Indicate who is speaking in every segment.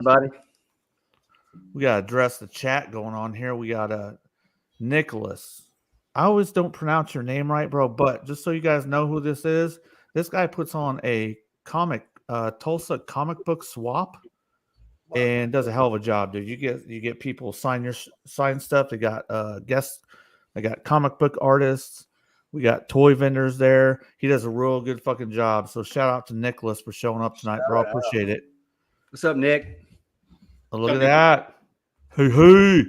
Speaker 1: Buddy.
Speaker 2: We got to address the chat going on here. We got Nicholas. I always don't pronounce your name right, bro, but just so you guys know who this is, this guy puts on a Tulsa comic book swap and does a hell of a job, dude. You get people sign stuff. They got guests, they got comic book artists, we got toy vendors there. He does a real good fucking job. So shout out to Nicholas for showing up tonight, bro. Appreciate it.
Speaker 1: What's up, Nick?
Speaker 2: Oh, look at that. Hey.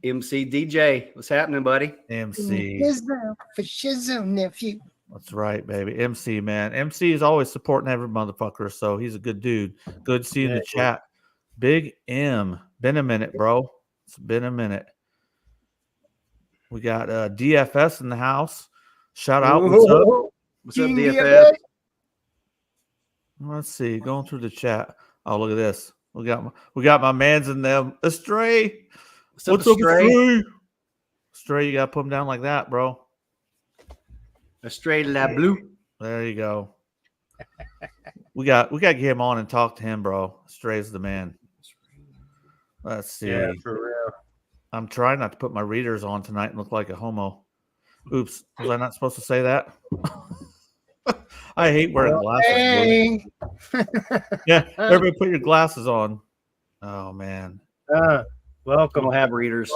Speaker 1: MC DJ. What's happening, buddy?
Speaker 2: MC.
Speaker 3: For shizzle, nephew.
Speaker 2: That's right, baby. MC, man. MC is always supporting every motherfucker, so he's a good dude. Good to see you in the chat. Big M. Been a minute, bro. It's been a minute. We got DFS in the house. Shout out. What's up?
Speaker 1: What's up, DFS?
Speaker 2: Let's see. Going through the chat. Oh, look at this. We got my mans in them. Astray. What's up, Astray? Astray, you gotta put him down like that, bro.
Speaker 1: Astray La Blue.
Speaker 2: There you go. we got to get him on and talk to him, bro. Astray's the man. Let's see.
Speaker 3: Yeah, for real.
Speaker 2: I'm trying not to put my readers on tonight and look like a homo. Oops. Was I not supposed to say that? I hate wearing glasses.
Speaker 3: Hey.
Speaker 2: Yeah, everybody put your glasses on. Oh, man.
Speaker 1: Welcome. We'll have readers.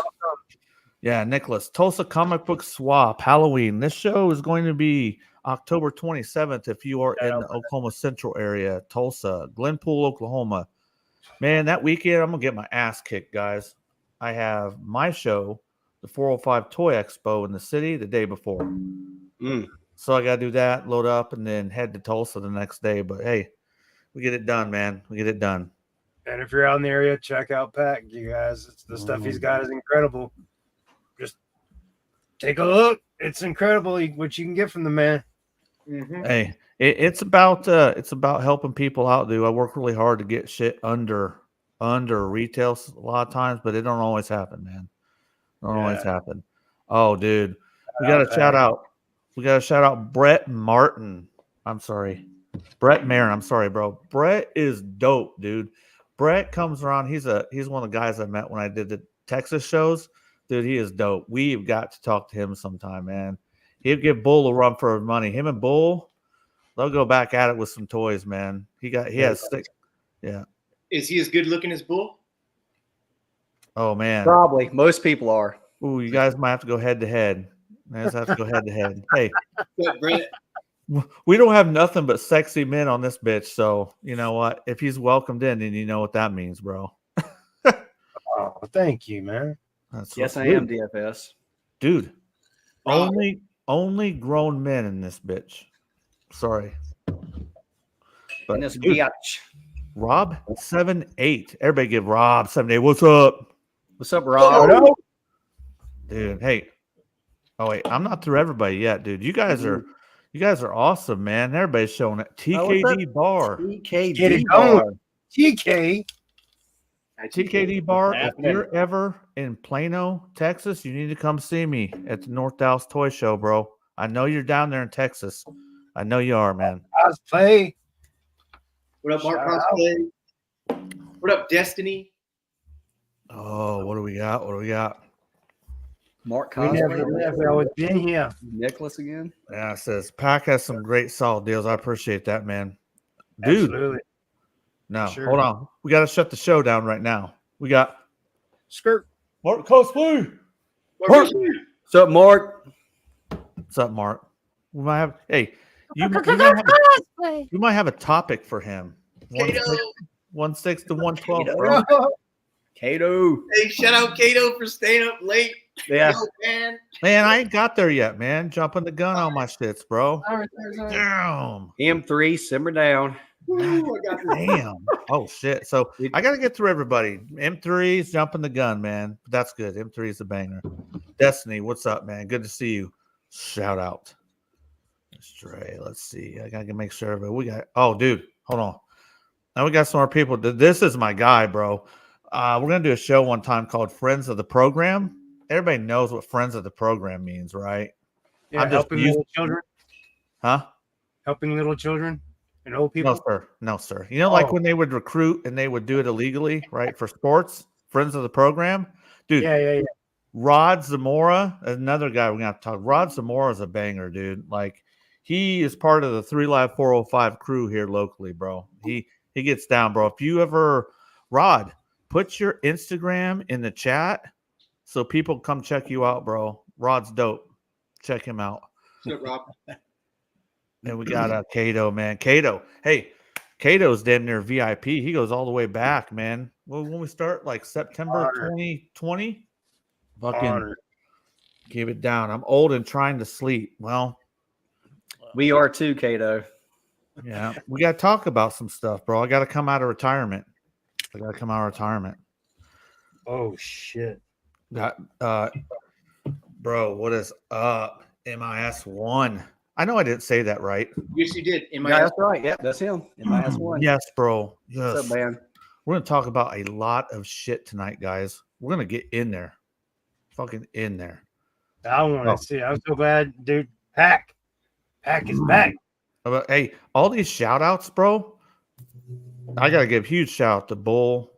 Speaker 2: Yeah, Nicholas. Tulsa Comic Book Swap, Halloween. This show is going to be October 27th if you are in the Oklahoma Central area, Tulsa, Glenpool, Oklahoma. Man, that weekend, I'm going to get my ass kicked, guys. I have my show, the 405 Toy Expo in the city the day before. So I got to do that, load up, and then head to Tulsa the next day. But, hey, we get it done, man. We get it done.
Speaker 3: And if you're out in the area, check out Pack, you guys. The stuff he's got is incredible. Just take a look. It's incredible what you can get from the man.
Speaker 2: Mm-hmm. Hey, it's about helping people out, dude. I work really hard to get shit under retail a lot of times, but it don't always happen, man. Don't always happen. Oh, dude. We got to shout out. We got to shout out Brett Martin. I'm sorry. Brett Marin. I'm sorry, bro. Brett is dope, dude. Brett comes around. He's one of the guys I met when I did the Texas shows. Dude, he is dope. We've got to talk to him sometime, man. He'll give Bull a run for his money. Him and Bull, they'll go back at it with some toys, man. He has six. Yeah.
Speaker 4: Is he as good looking as Bull?
Speaker 2: Oh, man.
Speaker 1: Probably. Most people are.
Speaker 2: Ooh, you guys might have to go head to head. You guys have to go head to head. Hey, we don't have nothing but sexy men on this bitch. So, you know what? If he's welcomed in, then you know what that means, bro.
Speaker 3: Oh, thank you, man.
Speaker 1: Yes, I am DFS.
Speaker 2: Dude, only grown men in this bitch. Sorry. But
Speaker 1: in this bitch.
Speaker 2: Rob 7-8. Everybody give Rob 7-8. What's up?
Speaker 1: What's up, Rob?
Speaker 2: Dude, hey. Oh wait, I'm not through everybody yet, dude. You guys are awesome, man. Everybody's showing it. TKD Bar.
Speaker 1: TKD Bar.
Speaker 2: TKD Bar. If you're ever in Plano, Texas, you need to come see me at the North Dallas Toy Show, bro. I know you're down there in Texas. I know you are, man.
Speaker 3: Cosplay.
Speaker 4: What up, Mark Cosplay? What up, Destiny?
Speaker 2: Oh, what do we got? What do we got?
Speaker 1: Mark
Speaker 3: We never always been here.
Speaker 1: Nicholas again.
Speaker 2: Yeah, it says Pack has some great solid deals. I appreciate that, man. Dude.
Speaker 3: Absolutely.
Speaker 2: No, hold on. We got to shut the show down right now. We got
Speaker 3: Skirt.
Speaker 2: Mark Cosplay.
Speaker 1: What's up, Mark?
Speaker 2: What's up, Mark? We might have. Hey, you might have a topic for him. 1-6 to 112, bro.
Speaker 1: Kato.
Speaker 4: Hey, shout out Kato for staying up late.
Speaker 1: Yeah.
Speaker 4: Yo,
Speaker 2: man, I ain't got there yet, man. Jumping the gun on my shits, bro.
Speaker 4: Sorry.
Speaker 2: Damn.
Speaker 1: M3, simmer down.
Speaker 4: Ooh, I got
Speaker 2: Damn. Oh, shit. So I got to get through everybody. M3 is jumping the gun, man. But that's good. M3 is a banger. Destiny, what's up, man? Good to see you. Shout out. Stray. Let's see. I got to make sure. But we got. Oh, dude. Hold on. Now we got some more people. This is my guy, bro. We're going to do a show one time called Friends of the Program. Everybody knows what Friends of the Program means, right?
Speaker 3: Yeah, helping little children.
Speaker 2: Huh?
Speaker 3: Helping little children. and old
Speaker 2: No,
Speaker 3: people.
Speaker 2: sir. No, sir. You know, like
Speaker 3: Oh.
Speaker 2: when they would recruit and they would do it illegally, right? For sports, friends of the program. Dude,
Speaker 3: Yeah.
Speaker 2: Rod Zamora, another guy we're gonna have to talk. Rod Zamora is a banger, dude. Like he is part of the 3 Live 405 crew here locally, bro. He gets down, bro. If you ever, Rod, put your Instagram in the chat so people come check you out, bro. Rod's dope. Check him out.
Speaker 4: What's up, Rob?
Speaker 2: And we got Cato, man. Cato. Hey, Cato's damn near VIP. He goes all the way back, man. Well, when we start like September
Speaker 3: Honor.
Speaker 2: 2020, fucking
Speaker 3: Honor.
Speaker 2: keep it down. I'm old and trying to sleep. Well,
Speaker 1: We are too, Cato.
Speaker 2: yeah, we got to talk about some stuff, bro. I got to come out of retirement.
Speaker 3: Oh shit.
Speaker 2: Got, bro, what is up? MIS1. I know I didn't say that right.
Speaker 4: Yes, you did. In my
Speaker 1: Yeah, that's right. Yep, that's him. MIS1.
Speaker 2: Yes, bro.
Speaker 1: What's
Speaker 2: Yes.
Speaker 1: up, man?
Speaker 2: We're going to talk about a lot of shit tonight, guys. We're going to get in there. Fucking in there.
Speaker 3: I want to
Speaker 2: Oh.
Speaker 3: see. I'm so glad, dude. Pack is back.
Speaker 2: But, hey, all these shout outs, bro. I got to give huge shout out to Bull,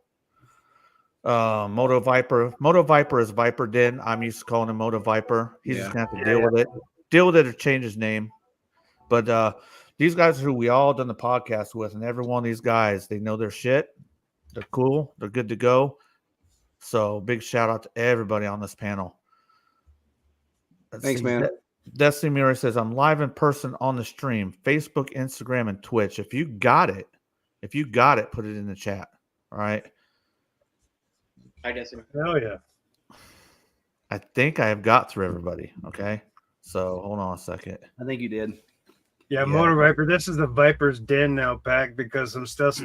Speaker 2: Moto Viper. Moto Viper is Viper Den. I'm used to calling him Moto Viper. He's just going to have to deal with it. Deal with it or change his name. But these guys who we all done the podcast with, and every one of these guys, they know their shit. They're cool. They're good to go. So big shout out to everybody on this panel. Let's
Speaker 1: Thanks,
Speaker 2: see.
Speaker 1: man.
Speaker 2: Destiny Murray says, I'm live in person on the stream, Facebook, Instagram, and Twitch. If you got it, put it in the chat. All right.
Speaker 4: Hi, Destiny.
Speaker 3: Hell yeah.
Speaker 2: I think I have got through everybody. Okay. So hold on a second.
Speaker 1: I think you did.
Speaker 3: Yeah, Motor Viper. This is the Viper's Den now, Pack, because some stuff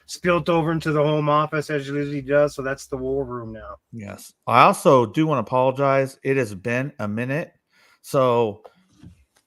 Speaker 3: spilled over into the home office as it usually does. So that's the war room now.
Speaker 2: Yes. I also do want to apologize. It has been a minute. So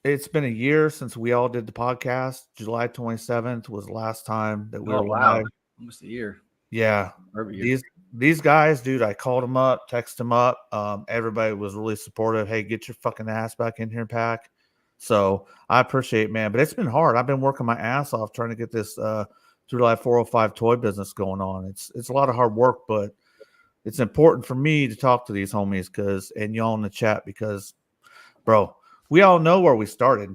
Speaker 2: it's been a year since we all did the podcast. July 27th was the last time that we were live.
Speaker 1: Almost a year.
Speaker 2: Yeah.
Speaker 1: Over a year.
Speaker 2: These guys, dude, I called them up, texted them up. Everybody was really supportive. Hey, get your fucking ass back in here, Pack. So I appreciate it, man. But it's been hard. I've been working my ass off trying to get this 3 Live 405 toy business going on. It's a lot of hard work, but it's important for me to talk to these homies and y'all in the chat because, bro, we all know where we started.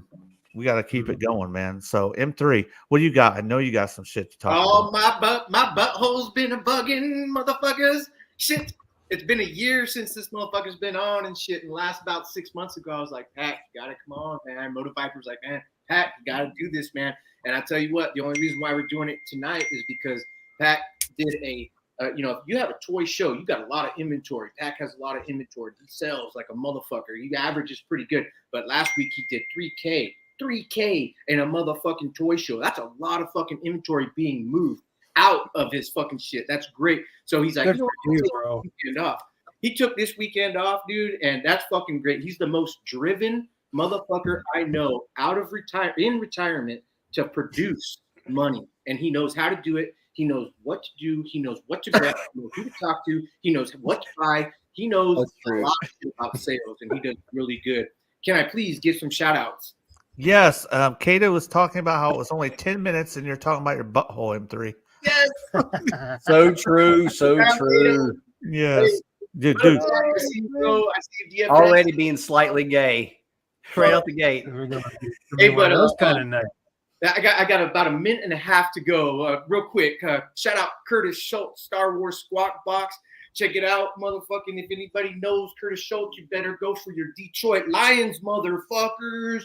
Speaker 2: We got to keep it going, man. So M3, what do you got? I know you got some shit to talk
Speaker 4: Oh,
Speaker 2: about.
Speaker 4: my butthole's been a bugging, motherfuckers. Shit. It's been a year since this motherfucker's been on and shit. And last about 6 months ago, I was like, Pat, you gotta come on, man. Moto Viper's like, man, Pat, you gotta do this, man. And I tell you what, the only reason why we're doing it tonight is because Pat did if you have a toy show, you got a lot of inventory. Pat has a lot of inventory. He sells like a motherfucker. He averages pretty good. But last week he did 3K in a motherfucking toy show. That's a lot of fucking inventory being moved out of his fucking shit. That's great. So he's like,
Speaker 3: Good for you, bro.
Speaker 4: weekend off. He took this weekend off, dude, and that's fucking great. He's the most driven motherfucker I know in retirement to produce money. And he knows how to do it. He knows what to do. He knows what to grab. He knows who to talk to. He knows what to buy. He knows a lot of shit about sales, and he does really good. Can I please give some shout outs?
Speaker 2: Yes. Cato was talking about how it was only 10 minutes and you're talking about your butthole, M3.
Speaker 4: Yes.
Speaker 1: So true. So true.
Speaker 2: Yes. Dude.
Speaker 4: I see DFS.
Speaker 1: Already being slightly gay. Right out the gate.
Speaker 4: Hey, but
Speaker 3: those kind of nights.
Speaker 4: I got about a minute and a half to go. Real quick, shout out Curtis Schultz, Star Wars Squawk Box. Check it out, motherfucking. If anybody knows Curtis Schultz, you better go for your Detroit Lions, motherfuckers.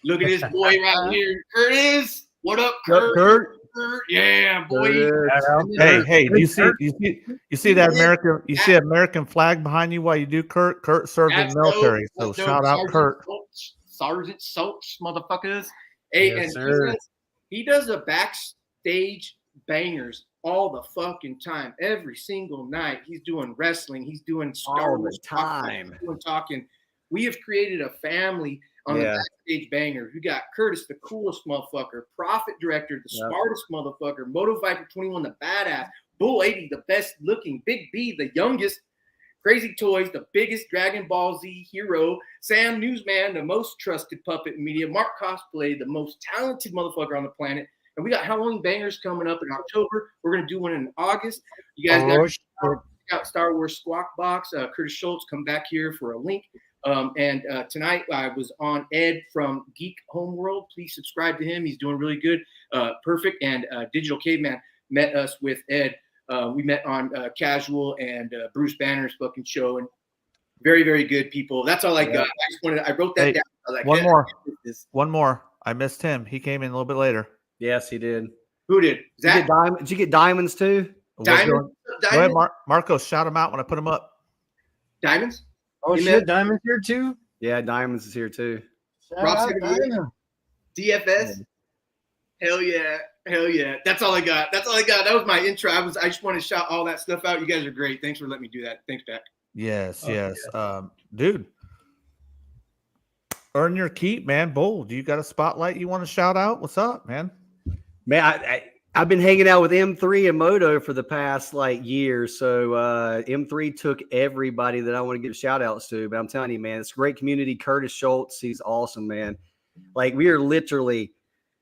Speaker 4: Look at this boy right here, Curtis. What up, Kurt? Yeah, boy.
Speaker 2: Hey, do you see that American flag behind you while you do, Kurt? Kurt served in the military, so shout out Kurt.
Speaker 4: Sergeant Schultz, motherfuckers. Hey,
Speaker 3: Yes,
Speaker 4: and he does a backstage bangers all the fucking time, every single night. He's doing wrestling. He's doing Star Wars
Speaker 1: time.
Speaker 4: Talking. We have created a family on the backstage bangers. We got Curtis, the coolest motherfucker, Profit Director, the smartest motherfucker, Moto Viper 21, the badass, Bull 80, the best looking, Big B, the youngest, Crazy Toys, the biggest Dragon Ball Z hero, Sam Newsman, the most trusted puppet in media, Mark Cosplay, the most talented motherfucker on the planet, And we got Halloween bangers coming up in October. We're going to do one in August. You guys got
Speaker 3: Oh,
Speaker 4: to
Speaker 3: shit.
Speaker 4: check out Star Wars Squawk Box. Curtis Schultz, come back here for a link. And tonight I was on Ed from Geek Homeworld. Please subscribe to him. He's doing really good. Perfect. And Digital Caveman met us with Ed. We met on Casual and Bruce Banner's fucking show. And very, very good people. That's all I got. I wrote that
Speaker 2: Hey,
Speaker 4: down. I was like,
Speaker 2: one
Speaker 4: yeah,
Speaker 2: more.
Speaker 4: this.
Speaker 2: One more. I missed him. He came in a little bit later.
Speaker 1: Yes, he did.
Speaker 4: Who did? Zach?
Speaker 1: Did you get diamonds too?
Speaker 4: Diamonds?
Speaker 2: Go ahead,
Speaker 4: Diamonds?
Speaker 2: Marco. Shout him out when I put him up.
Speaker 4: Diamonds?
Speaker 3: Oh,
Speaker 4: Hey,
Speaker 3: shit.
Speaker 4: man.
Speaker 3: Diamond's here too.
Speaker 1: Yeah, diamonds is here too.
Speaker 3: Shout
Speaker 4: Rob's
Speaker 3: out
Speaker 4: gonna be-
Speaker 3: Diamond.
Speaker 4: DFS? Hell yeah. Hell yeah. That's all I got. That's all I got. That was my intro. I just want to shout all that stuff out. You guys are great. Thanks for letting me do that. Thanks, Jack.
Speaker 2: Yes,
Speaker 3: Oh,
Speaker 2: yes. Dude. Earn your keep, man. Bull, do you got a spotlight you want to shout out? What's up, man?
Speaker 1: Man, I've been hanging out with M3 and Moto for the past year. So M3 took everybody that I want to give shout outs to. But I'm telling you, man, it's a great community. Curtis Schultz, he's awesome, man. Like we are literally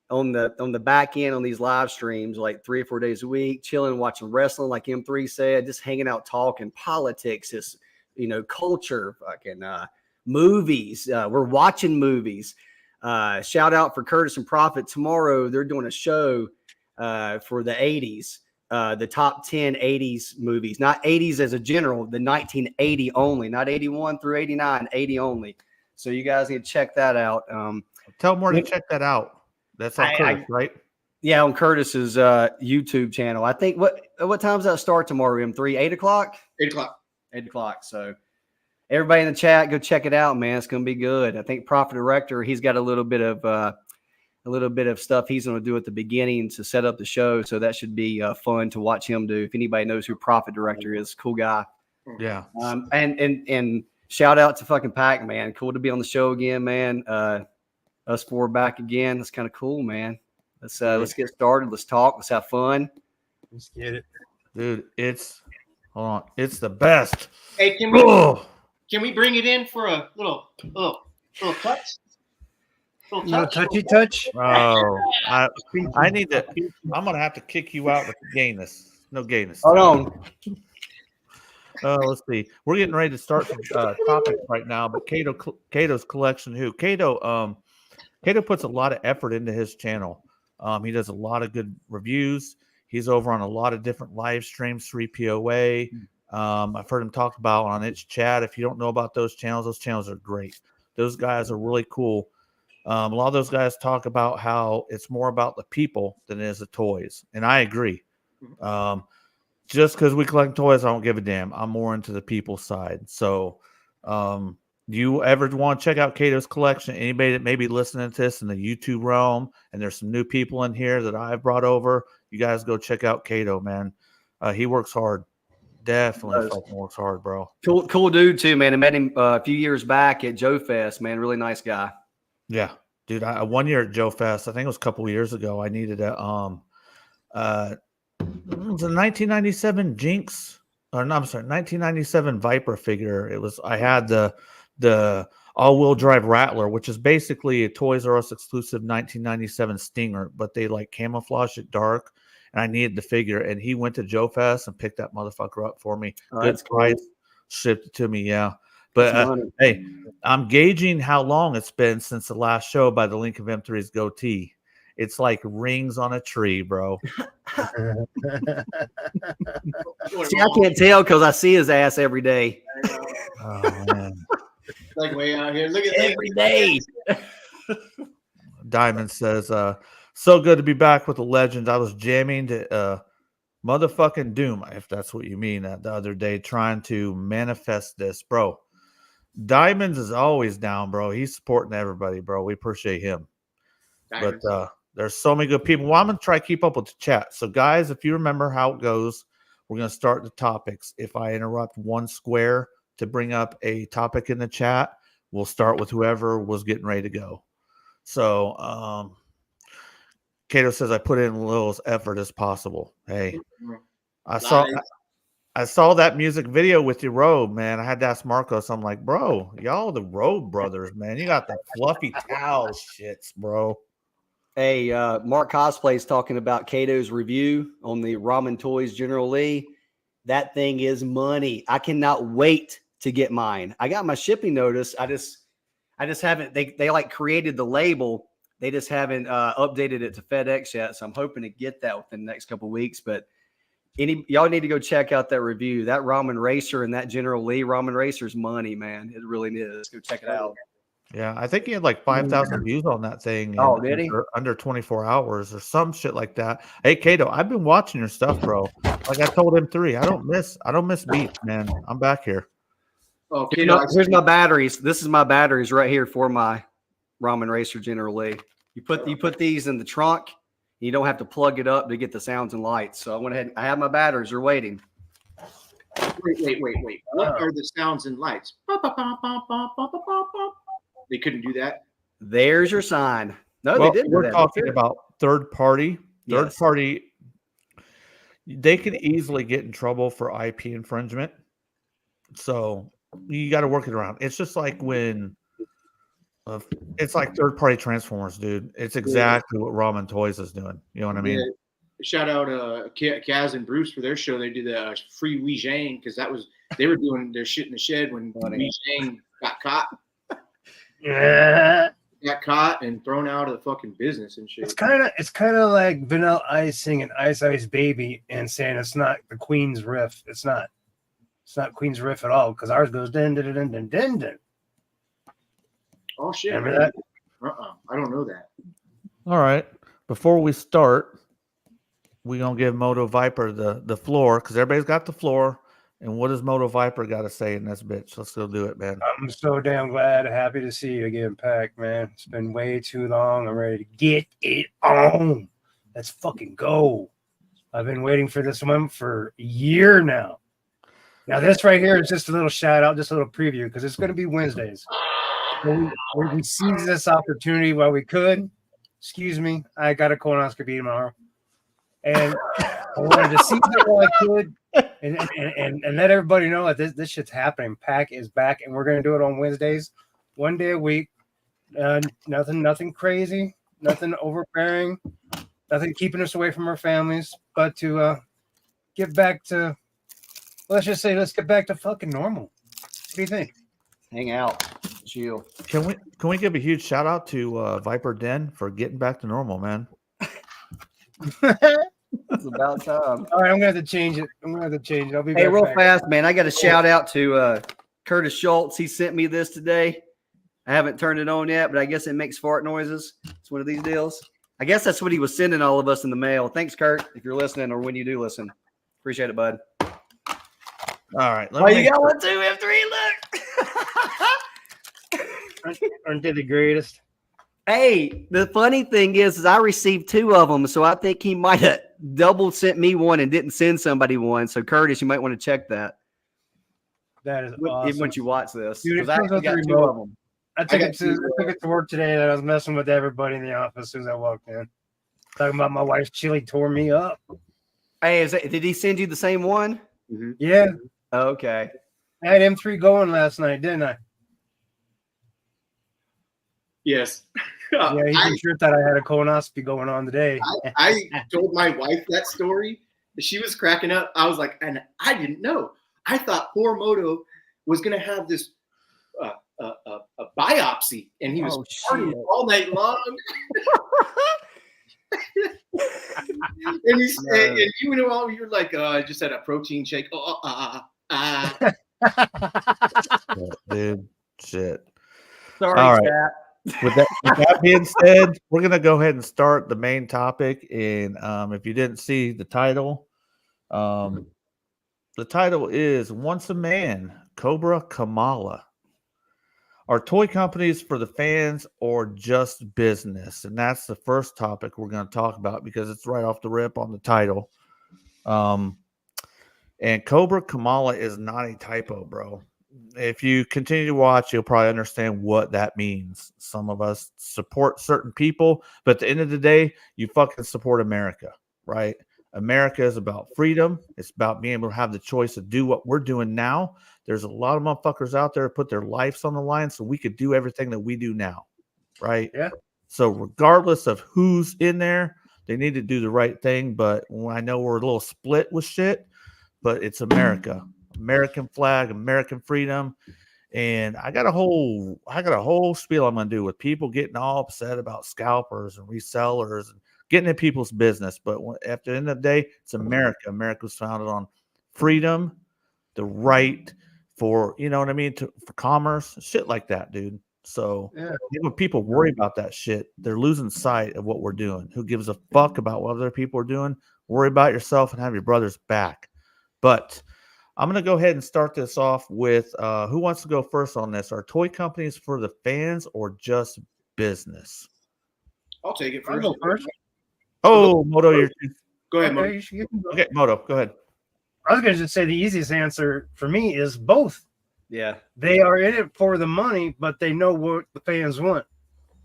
Speaker 1: on the back end on these live streams, 3 or 4 days a week, chilling, watching wrestling, like M3 said, just hanging out, talking politics, just culture, fucking movies. We're watching movies. Shout out for Curtis and Prophet. Tomorrow they're doing a show for the 80s, the top 10 80s movies, not 80s as a general, the 1980 only, not 81 through 89, 80 only. So you guys need to check that out.
Speaker 2: Tell more to check that out. That's on Curtis, right?
Speaker 1: Yeah, on Curtis's YouTube channel. I think what time does that start tomorrow, M3? 8 o'clock?
Speaker 4: 8 o'clock.
Speaker 1: 8 o'clock. So everybody in the chat, go check it out, man. It's gonna be good. I think Prophet Director, he's got a little bit of stuff he's gonna do at the beginning to set up the show. So that should be fun to watch him do. If anybody knows who Prophet Director is, cool guy.
Speaker 2: Yeah.
Speaker 1: And shout out to fucking Pac, man. Cool to be on the show again, man. Us four back again. That's kind of cool, man. Let's get started. Let's talk. Let's have fun.
Speaker 3: Let's get it.
Speaker 2: Dude, hold on. It's the best.
Speaker 4: Hey,
Speaker 2: Oh,
Speaker 4: can we bring it in for a little touch?
Speaker 3: No touchy touch.
Speaker 2: I need to. I'm gonna have to kick you out with the gayness. No gayness.
Speaker 1: Hold on.
Speaker 2: Let's see. We're getting ready to start some topics right now, but Cato's collection. Cato puts a lot of effort into his channel. He does a lot of good reviews. He's over on a lot of different live streams, 3POA. I've heard him talk about on its chat. If you don't know about those channels are great. Those guys are really cool. A lot of those guys talk about how it's more about the people than it is the toys. And I agree. Just because we collect toys, I don't give a damn. I'm more into the people side. So, do you ever want to check out Cato's collection? Anybody that may be listening to this in the YouTube realm, and there's some new people in here that I've brought over, you guys go check out Cato, man. He works hard. Definitely fucking works hard, bro.
Speaker 1: Cool dude too, man. I met him a few years back at Joe Fest, man. Really nice guy.
Speaker 2: Yeah, dude. I 1 year at Joe Fest, I think it was a couple of years ago. I needed a it was a 1997 Jinx, or no, I'm sorry, 1997 Viper figure. I had the all-wheel drive Rattler, which is basically a Toys R Us exclusive 1997 Stinger, but they camouflage it dark. And I needed the figure, and he went to Joe Fest and picked that motherfucker up for me. Good price, cool. Shipped it to me, yeah. But hey, I'm gauging how long it's been since the last show by the link of M3's goatee. It's like rings on a tree, bro.
Speaker 1: See, I can't tell because I see his ass every day.
Speaker 2: Oh, man.
Speaker 4: Like way out here. Look at
Speaker 1: every day.
Speaker 2: Diamond says, so good to be back with the legend. I was jamming to motherfucking Doom, if that's what you mean, the other day, trying to manifest this, bro. Diamonds is always down, bro. He's supporting everybody, bro. We appreciate him. Diamonds. But there's so many good people. Well, I'm going to try to keep up with the chat. So, guys, if you remember how it goes, we're going to start the topics. If I interrupt one square to bring up a topic in the chat, we'll start with whoever was getting ready to go. So, Cato says I put in a little effort as possible. Hey, I saw that music video with your robe, man. I had to ask Marcos. I'm like, bro, y'all the robe brothers, man. You got the fluffy towel shits, bro.
Speaker 1: Hey, Mark Cosplay is talking about Kato's review on the Ramen Toys General Lee. That thing is money. I cannot wait to get mine. I got my shipping notice. I just haven't. They like created the label. They just haven't updated it to FedEx yet. So I'm hoping to get that within the next couple of weeks. But y'all need to go check out that review. That Ramen Racer and that General Lee Ramen Racer is money, man. It really is. Go check it out.
Speaker 2: Yeah, I think he had like 5,000 views on that thing.
Speaker 1: Oh, did he?
Speaker 2: Under 24 hours or some shit like that. Hey, Kato, I've been watching your stuff, bro. Like I told M3, I don't miss beats, man. I'm back here.
Speaker 4: Oh,
Speaker 1: Here's my batteries. This is my batteries right here for my Ramen Racer General Lee. You put these in the trunk. You don't have to plug it up to get the sounds and lights. So I went ahead. I have my batteries. They're waiting.
Speaker 4: Wait. What are the sounds and lights? They couldn't do that.
Speaker 1: There's your sign. No,
Speaker 2: Well,
Speaker 1: they didn't.
Speaker 2: we're talking about third party.
Speaker 1: Yes.
Speaker 2: Party, they can easily get in trouble for IP infringement. So you got to work it around. It's just like when it's like third party transformers, dude. It's exactly what Ramen Toys is doing. You know what I mean?
Speaker 4: Yeah. Shout out Kaz and Bruce for their show. They did the free Wee Zhang because they were doing their shit in the shed when Wee Zhang got caught.
Speaker 3: Yeah.
Speaker 4: Got caught and thrown out of the fucking business and shit.
Speaker 3: It's kind of like Vanilla Ice singing Ice Ice Baby and saying it's not the Queen's riff. It's not Queen's riff at all because ours goes dun dun dun dun dun dun.
Speaker 4: Oh shit!
Speaker 3: Remember that?
Speaker 4: I don't know that.
Speaker 2: All right. Before we start, we're gonna give Moto Viper the floor because everybody's got the floor. And what does Moto Viper got to say in this bitch? Let's go do it, man.
Speaker 3: I'm so damn glad, happy to see you again, Pac, man. It's been way too long. I'm ready to get it on. Let's fucking go. I've been waiting for this one for a year now. Now, this right here is just a little shout out, just a little preview, because it's going to be Wednesdays. We seized this opportunity while we could. Excuse me, I got a colonoscopy tomorrow. And I wanted to seize it while I could. And let everybody know that this shit's happening. Pac is back, and we're gonna do it on Wednesdays, 1 day a week. Nothing crazy, nothing overbearing, nothing keeping us away from our families, but to get back to, let's get back to fucking normal. What do you think?
Speaker 1: Hang out, chill.
Speaker 2: Can we give a huge shout out to Viper Den for getting back to normal, man?
Speaker 1: It's about time.
Speaker 3: All right, I'm gonna have to change it. I'll be
Speaker 1: Hey,
Speaker 3: back.
Speaker 1: real fast, man. I got a shout out to Curtis Schultz. He sent me this today. I haven't turned it on yet, but I guess it makes fart noises. It's one of these deals. I guess that's what he was sending all of us in the mail. Thanks, Kurt, if you're listening or when you do listen. Appreciate it, bud.
Speaker 2: All right.
Speaker 1: You got one too, M3. Look.
Speaker 3: Aren't they the greatest?
Speaker 1: Hey, the funny thing is I received two of them, so I think he might have double sent me one and didn't send somebody one. So, Curtis, you might want to check that.
Speaker 3: That is awesome.
Speaker 1: Once you watch this.
Speaker 3: Dude,
Speaker 1: I actually got two of them.
Speaker 3: I took it to work today, and I was messing with everybody in the office as soon as I walked in. Talking about my wife's chili tore me up.
Speaker 1: Hey, did he send you the same one?
Speaker 4: Mm-hmm.
Speaker 3: Yeah.
Speaker 1: Okay.
Speaker 3: I had M3 going last night, didn't I?
Speaker 4: Yes.
Speaker 3: Yeah, he sure thought I had a colonoscopy going on today.
Speaker 4: I told my wife that story. She was cracking up. I was like, and I didn't know. I thought poor Moto was going to have this a biopsy, and he was partying all night long. and you know, you're like, I just had a protein shake.
Speaker 2: Dude, shit.
Speaker 1: Sorry,
Speaker 2: All right.
Speaker 1: Chat.
Speaker 2: With that being said, we're gonna go ahead and start the main topic. And if you didn't see the title is Once a Man, Cobra Kamala. Are toy companies for the fans or just business? And that's the first topic we're going to talk about because it's right off the rip on the title. And Cobra Kamala is not a typo, bro. If you continue to watch, you'll probably understand what that means. Some of us support certain people, but at the end of the day, you fucking support America, right? America is about freedom. It's about being able to have the choice to do what we're doing now. There's a lot of motherfuckers out there that put their lives on the line so we could do everything that we do now, right?
Speaker 3: Yeah.
Speaker 2: So regardless of who's in there, they need to do the right thing. But I know we're a little split with shit, but it's America, American flag, American freedom. And I got a whole spiel I'm gonna do with people getting all upset about scalpers and resellers and getting in people's business. But at the end of the day, it's America. America was founded on freedom, the right for, you know what I mean, for commerce, shit like that, dude. So when people worry about that shit, they're losing sight of what we're doing. Who gives a fuck about what other people are doing? Worry about yourself and have your brother's back. But I'm going to go ahead and start this off with who wants to go first on this? Are toy companies for the fans or just business?
Speaker 4: I'll take it
Speaker 3: I'll
Speaker 4: first.
Speaker 3: go first.
Speaker 2: Oh, Moto, you're
Speaker 4: Go ahead,
Speaker 3: Okay,
Speaker 4: Mo.
Speaker 3: you can go.
Speaker 2: okay. Moto, go ahead.
Speaker 3: I was going to just say the easiest answer for me is both.
Speaker 1: Yeah.
Speaker 3: They are in it for the money, but they know what the fans want.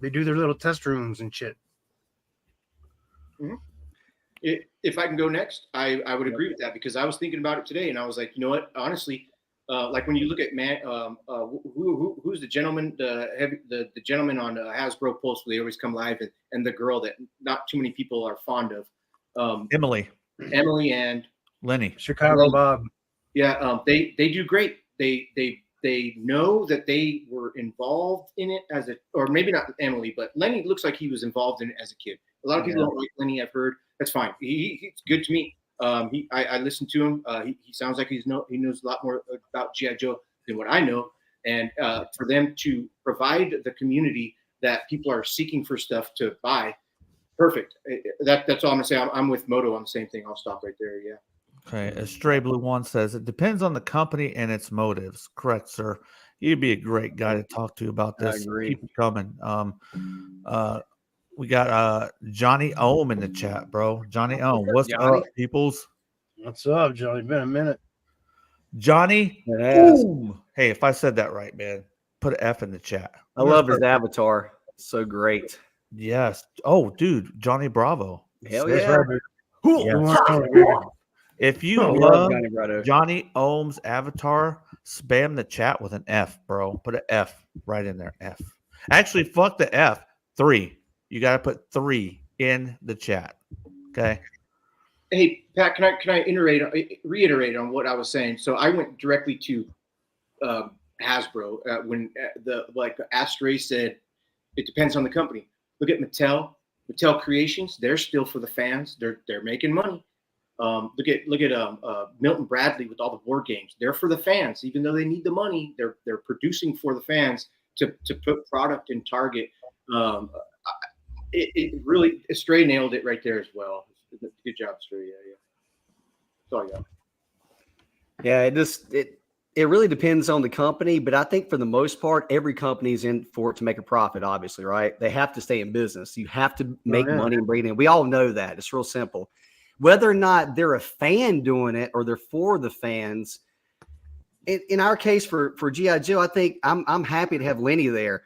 Speaker 3: They do their little test rooms and shit.
Speaker 4: If I can go next, I would agree with that because I was thinking about it today and I was like, you know what? Honestly, like when you look at who's the gentleman, the gentleman on Hasbro Pulse, where they always come live, and the girl that not too many people are fond of,
Speaker 2: Emily
Speaker 4: Emily and
Speaker 2: Lenny.
Speaker 3: Chicago
Speaker 4: Well,
Speaker 3: Bob.
Speaker 4: yeah, they do great. They know that they were involved in it or maybe not Emily, but Lenny looks like he was involved in it as a kid. A lot of people don't like Lenny. I've heard. That's fine. He's good to me. I listened to him. He sounds like he knows a lot more about G.I. Joe than what I know. And for them to provide the community that people are seeking for stuff to buy, perfect. That's all I'm gonna say. I'm with Moto on the same thing. I'll stop right there. Yeah.
Speaker 2: Okay. A Stray Blue One says it depends on the company and its motives. Correct, sir. You'd be a great guy to talk to about this.
Speaker 1: agree.
Speaker 2: Keep it coming. We got Johnny Ohm in the chat, bro. Johnny Ohm. What's
Speaker 1: Johnny?
Speaker 2: up, peoples?
Speaker 3: What's up, Johnny? Been a minute.
Speaker 2: Johnny
Speaker 1: Yes.
Speaker 2: Ohm. Hey, if I said that right, man, put an F in the chat.
Speaker 1: I love his avatar. So great.
Speaker 2: Yes. Oh, dude, Johnny Bravo.
Speaker 1: Hell
Speaker 3: That's
Speaker 1: yeah.
Speaker 3: right, baby.
Speaker 2: Yeah.
Speaker 3: You want to know,
Speaker 2: If you
Speaker 1: I love
Speaker 2: love
Speaker 1: Johnny Bravo.
Speaker 2: Johnny Ohm's avatar, spam the chat with an F, bro. Put an F right in there. F. Actually, fuck the F. 3. You got to put 3 in the chat. Okay.
Speaker 4: Hey, Pat, can I reiterate on what I was saying? So I went directly to Hasbro when Astray said it depends on the company. Look at Mattel Creations. They're still for the fans. They're making money. Look at Milton Bradley with all the board games. They're for the fans, even though they need the money. They're producing for the fans to put product in Target. It really Stray nailed it right there as well. Good job, Stray. Yeah. That's all I got.
Speaker 1: Yeah, it really depends on the company, but I think for the most part, every company is in for it to make a profit, obviously, right? They have to stay in business. You have to make money and bring it in. We all know that. It's real simple. Whether or not they're a fan doing it or they're for the fans, in our case for G.I. Joe, I think I'm happy to have Lenny there.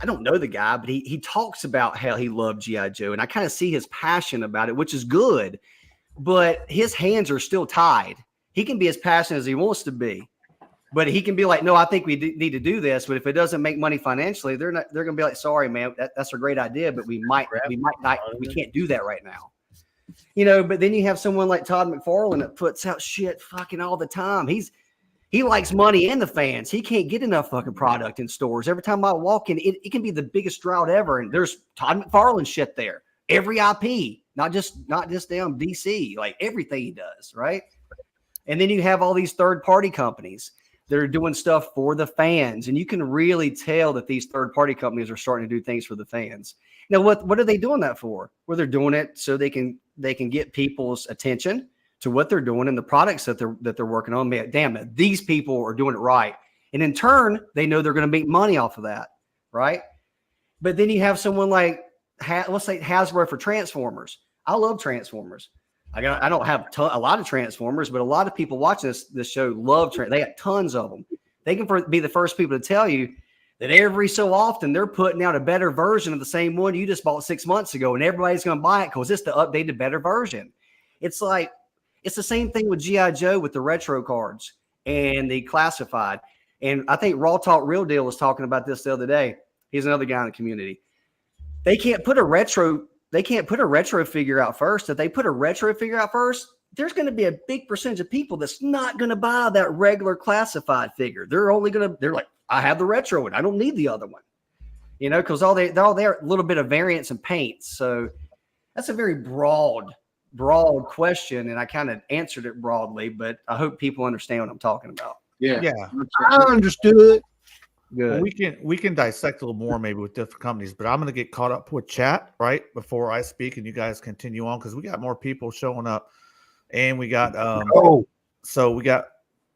Speaker 1: I don't know the guy, but he talks about how he loved G.I. Joe, and I kind of see his passion about it, which is good, but his hands are still tied. He can be as passionate as he wants to be, but he can be like, no, I think we need to do this. But if it doesn't make money financially, they're going to be like, sorry, man, that's a great idea, but we can't do that right now. But then you have someone like Todd McFarlane that puts out shit fucking all the time. He likes money and the fans. He can't get enough fucking product in stores. Every time I walk in, it can be the biggest drought ever. And there's Todd McFarlane shit there. Every IP, not just damn DC, like everything he does, right? And then you have all these third-party companies that are doing stuff for the fans. And you can really tell that these third-party companies are starting to do things for the fans. Now, what are they doing that for? Well, they're doing it so they can get people's attention to what they're doing and the products that they're working on. Man, damn it, these people are doing it right. And in turn, they know they're going to make money off of that, right? But then you have someone like, let's say Hasbro for Transformers. I love Transformers. I don't have a lot of Transformers, but a lot of people watching this show love they got tons of them. They can be the first people to tell you that every so often they're putting out a better version of the same one you just bought 6 months ago, and everybody's going to buy it because it's the updated, better version. It's like it's the same thing with G.I. Joe with the retro cards and the classified. And I think Raw Talk Real Deal was talking about this the other day. He's another guy in the community. they can't put a retro figure out first. If they put a retro figure out first, there's going to be a big percentage of people that's not going to buy that regular classified figure. They're like, I have the retro one. I don't need the other one. You know, because they're a little bit of variance and paint. So that's a very broad question, and I kind of answered it broadly, but I hope people understand what I'm talking about.
Speaker 2: Yeah.
Speaker 3: I understood.
Speaker 1: Good.
Speaker 2: Well, we can dissect a little more maybe with different companies, but I'm going to get caught up with chat right before I speak, and you guys continue on because we got more people showing up, and we got so we got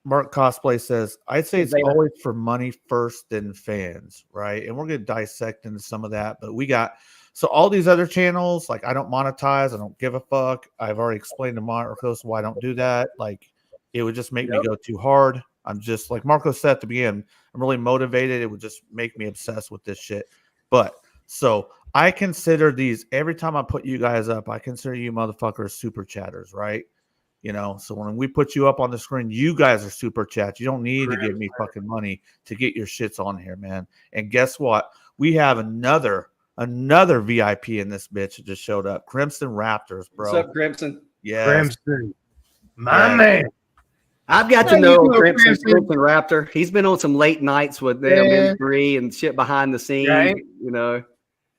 Speaker 2: Mark Cosplay says, I'd say it's always for money first, then fans, right? And we're going to dissect into some of that, but we got so all these other channels, like I don't monetize, I don't give a fuck. I've already explained to Marcos why I don't do that. Like it would just make me go too hard. I'm just like Marco said at the beginning, I'm really motivated. It would just make me obsessed with this shit. But so I consider these every time I put you guys up, I consider you motherfuckers super chatters, right? You know, so when we put you up on the screen, you guys are super chats. You don't need to give me fucking money to get your shits on here, man. And guess what? We have another VIP in this bitch that just showed up. Crimson Raptors, bro.
Speaker 1: What's up, Crimson?
Speaker 2: Yeah.
Speaker 3: Crimson. My man.
Speaker 1: I've got to know Crimson Raptor. He's been on some late nights with them M3 and shit behind the scenes, you know.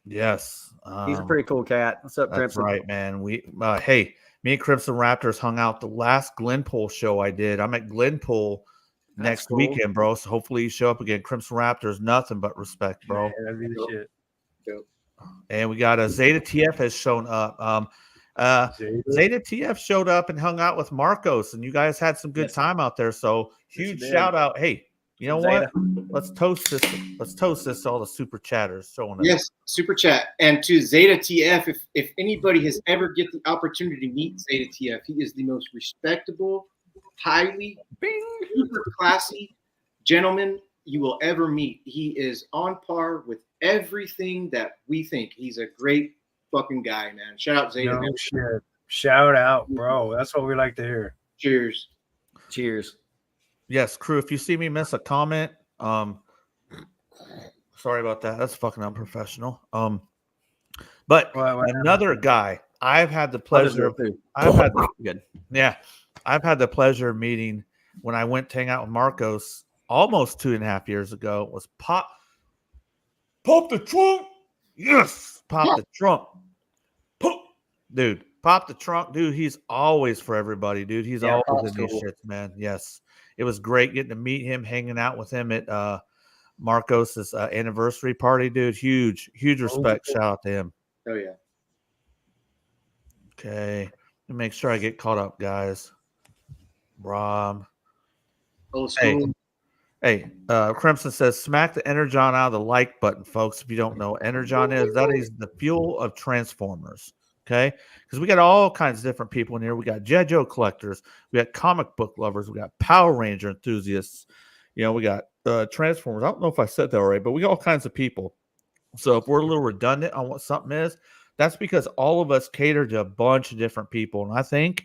Speaker 2: Yes.
Speaker 1: He's a pretty cool cat. What's up, Crimson?
Speaker 2: That's right, man. We hey, me and Crimson Raptors hung out the last Glenpool show I did. I'm at Glenpool next weekend, bro. So hopefully you show up again. Crimson Raptors, nothing but respect, bro.
Speaker 3: Yeah, that'd be the shit.
Speaker 2: And we got a Zeta TF has shown up. Zeta TF showed up and hung out with Marcos, and you guys had some good time out there. So huge shout out. Hey, you know what? Let's toast this. Let's toast this to all the super chatters showing up.
Speaker 4: Yes, super chat. And to Zeta TF, if anybody has ever get the opportunity to meet Zeta TF, he is the most respectable, highly super classy gentleman you will ever meet. He is on par with everything that we think. He's a great fucking guy, man. Shout out Zeta.
Speaker 3: No shit. Shout out, bro. That's what we like to hear.
Speaker 4: Cheers.
Speaker 1: Cheers.
Speaker 2: Yes, crew. If you see me miss a comment, sorry about that. That's fucking unprofessional. But another guy, I've had the pleasure of I've had the pleasure of meeting when I went to hang out with Marcos almost 2.5 years ago. Was Pop the Trunk? Yes, Pop the Trunk. Dude, Pop the Trunk, dude. He's always for everybody, dude. He's always in these shits, man. Yes, it was great getting to meet him, hanging out with him at Marcos's anniversary party, dude. Huge respect. Shout out to him.
Speaker 4: Oh yeah.
Speaker 2: Okay, let me make sure I get caught up, guys. Rob.
Speaker 4: Old school.
Speaker 2: Hey, Crimson says, smack the Energon out of the like button, folks. If you don't know what Energon is, that is the fuel of Transformers. Okay, because we got all kinds of different people in here. We got G.I. Joe collectors, we got comic book lovers, we got Power Ranger enthusiasts. You know, we got Transformers. I don't know if I said that already, but we got all kinds of people. So if we're a little redundant on what something is, that's because all of us cater to a bunch of different people. And I think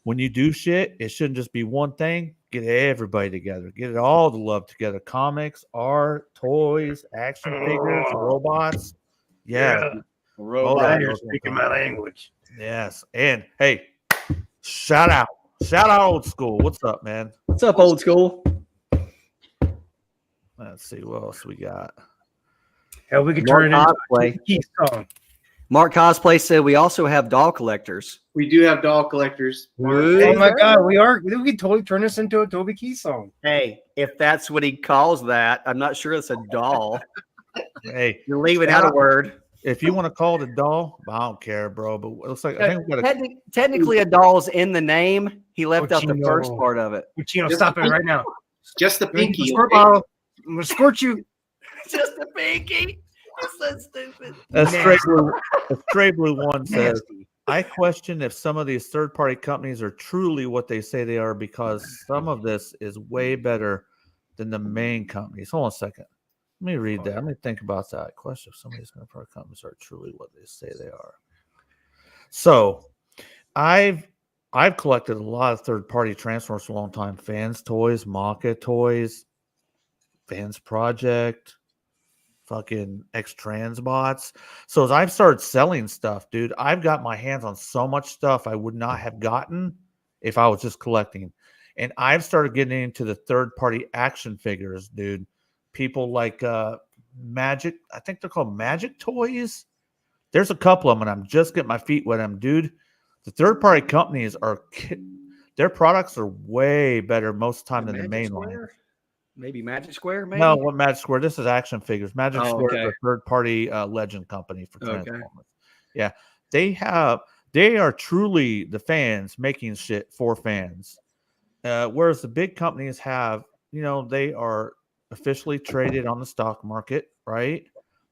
Speaker 2: when you do shit, it shouldn't just be one thing. Get everybody together. Get it all the love together. Comics, art, toys, action figures, robots. Yeah.
Speaker 3: Robots. You're speaking my language.
Speaker 2: Yes. And hey, shout out old school. What's up, man?
Speaker 1: What's up, old school?
Speaker 2: Let's see what else we got.
Speaker 3: Hell, we could turn it into a key song.
Speaker 1: Mark Cosplay said we also have doll collectors.
Speaker 4: We do have doll collectors.
Speaker 3: Oh my god, we can totally turn this into a Toby Keith song.
Speaker 1: Hey, if that's what he calls that, I'm not sure it's a doll.
Speaker 2: Hey,
Speaker 1: you're leaving out a word.
Speaker 2: If you want to call it a doll, I don't care, bro. But it looks like I think we got
Speaker 1: technically a doll's in the name. He left out the first part of it.
Speaker 3: Puccino, stop it right now.
Speaker 4: Just the pinky.
Speaker 3: I'm gonna squirt you.
Speaker 1: Just the pinky. It's so stupid.
Speaker 2: Stray Blue One says, I question if some of these third-party companies are truly what they say they are, because some of this is way better than the main companies. Hold on a second. Let me read that. Let me think about that. Question if some of these third-party companies are truly what they say they are. So I've collected a lot of third-party Transformers for a long time. Fans Toys, Maka Toys, Fans Project, fucking X-Trans bots. So as I've started selling stuff, dude, I've got my hands on so much stuff I would not have gotten if I was just collecting. And I've started getting into the third-party action figures, dude. People like Magic, I think they're called Magic Toys. There's a couple of them, and I'm just getting my feet wet. Dude, the third-party companies their products are way better most of the time than the main line.
Speaker 1: Maybe Magic Square, maybe?
Speaker 2: No, what Magic Square? This is action figures. Magic Square is
Speaker 1: okay.
Speaker 2: a third-party legend company for
Speaker 1: Okay.
Speaker 2: Transformers. Yeah, they are truly the fans making shit for fans. Whereas the big companies have, they are officially traded on the stock market, right?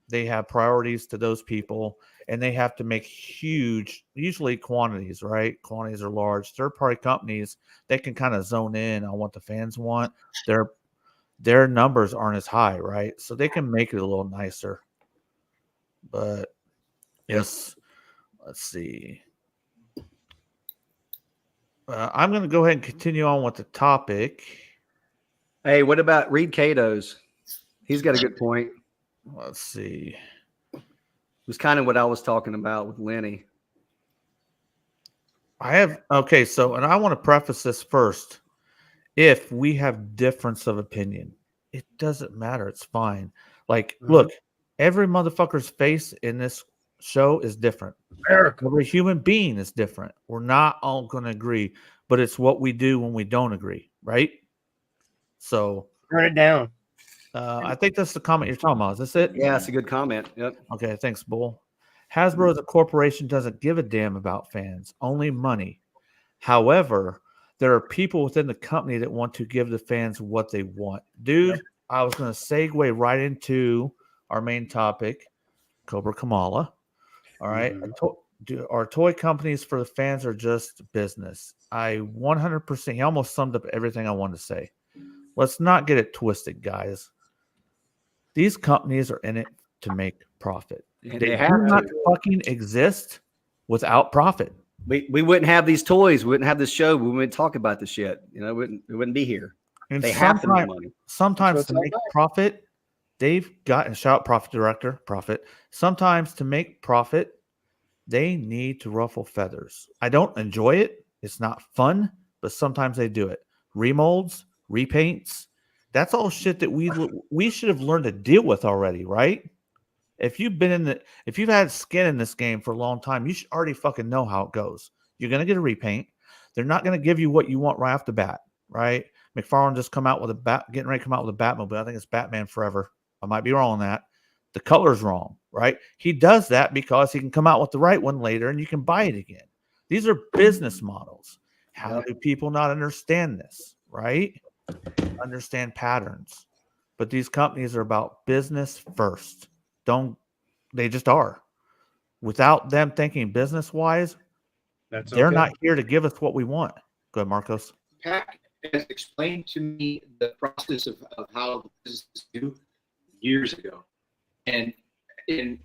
Speaker 2: They have priorities to those people, and they have to make huge, usually quantities, right? Quantities are large. Third-party companies, they can kind of zone in on what the fans want. Their numbers aren't as high, right? So they can make it a little nicer. But yes, let's see. I'm going to go ahead and continue on with the topic.
Speaker 1: Hey, what about Reed Cato's? He's got a good point.
Speaker 2: Let's see.
Speaker 1: It was kind of what I was talking about with Lenny.
Speaker 2: So, and I want to preface this first. If we have difference of opinion, it doesn't matter. It's fine. Like, look, every motherfucker's face in this show is different. Every human being is different. We're not all going to agree, but it's what we do when we don't agree, right? So,
Speaker 3: Turn it down.
Speaker 2: I think that's the comment you're talking about. Is this it?
Speaker 1: Yeah, it's a good comment. Yep.
Speaker 2: Okay, thanks, Bull. Hasbro as a corporation doesn't give a damn about fans, only money. However, there are people within the company that want to give the fans what they want. Dude, I was going to segue right into our main topic, Cobra Kamala. All right. Our toy companies for the fans are just business. I 100%, he almost summed up everything I wanted to say. Let's not get it twisted, guys. These companies are in it to make profit.
Speaker 1: And
Speaker 2: They
Speaker 1: have
Speaker 2: do not
Speaker 1: to.
Speaker 2: fucking exist without profit.
Speaker 1: We wouldn't have these toys. We wouldn't have this show. We wouldn't talk about this shit. We wouldn't be here.
Speaker 2: And
Speaker 1: They have to make money.
Speaker 2: Sometimes
Speaker 3: That's
Speaker 2: to
Speaker 3: what
Speaker 2: make
Speaker 3: it's all
Speaker 2: profit, they've got, and shout profit director, profit. Sometimes to make profit, they need to ruffle feathers. I don't enjoy it. It's not fun, but sometimes they do it. Remolds, repaints, that's all shit that we should have learned to deal with already, right? If you've had skin in this game for a long time, you should already fucking know how it goes. You're gonna get a repaint. They're not gonna give you what you want right off the bat, right? McFarlane just getting ready to come out with a Batmobile. I think it's Batman Forever. I might be wrong on that. The color's wrong, right? He does that because he can come out with the right one later and you can buy it again. These are business models. How do people not understand this, right? Understand patterns. But these companies are about business first. They just are. Without them thinking business wise, they're not here to give us what we want. Go ahead, Marcos.
Speaker 4: Pac has explained to me the process of how the business is due years ago. And in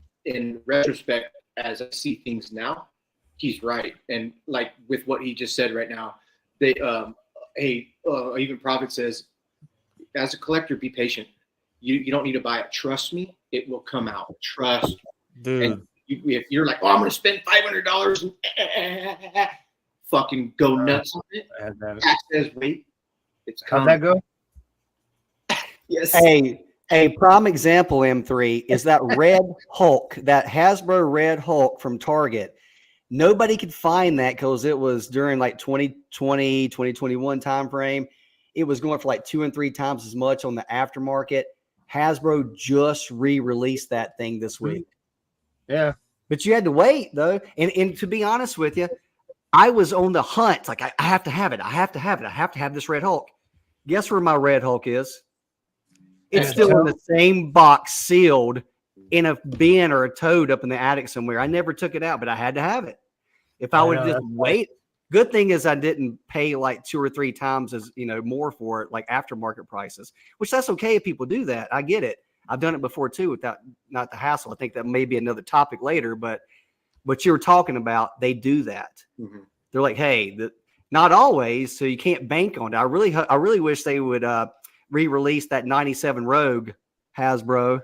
Speaker 4: retrospect, as I see things now, he's right. And like with what he just said right now, they even Prophet says, as a collector, be patient. You don't need to buy it. Trust me, it will come out. Trust,
Speaker 2: dude.
Speaker 4: And if you're like, oh, I'm going to spend $500 and fucking go nuts on it. Pac says, wait, it's
Speaker 3: How'd
Speaker 4: coming.
Speaker 3: that go?
Speaker 4: Yes.
Speaker 1: A prime example, M3, is that Red Hulk, that Hasbro Red Hulk from Target. Nobody could find that because it was during like 2020, 2021 time frame. It was going for like 2 and 3 times as much on the aftermarket. Hasbro just re-released that thing this week.
Speaker 3: Yeah.
Speaker 1: But you had to wait, though. And to be honest with you, I was on the hunt. Like, I have to have it. I have to have it. I have to have this Red Hulk. Guess where my Red Hulk is? It's still in the same box, sealed in a bin or a tote up in the attic somewhere. I never took it out, but I had to have it. If I would have just wait, good thing is I didn't pay like 2 or 3 times as more for it, like aftermarket prices. Which that's okay if people do that. I get it. I've done it before too, without not the hassle. I think that may be another topic later, but what you were talking about, they do that. Mm-hmm. They're like, hey, not always, so you can't bank on it. I really wish they would re-release that 97 Rogue Hasbro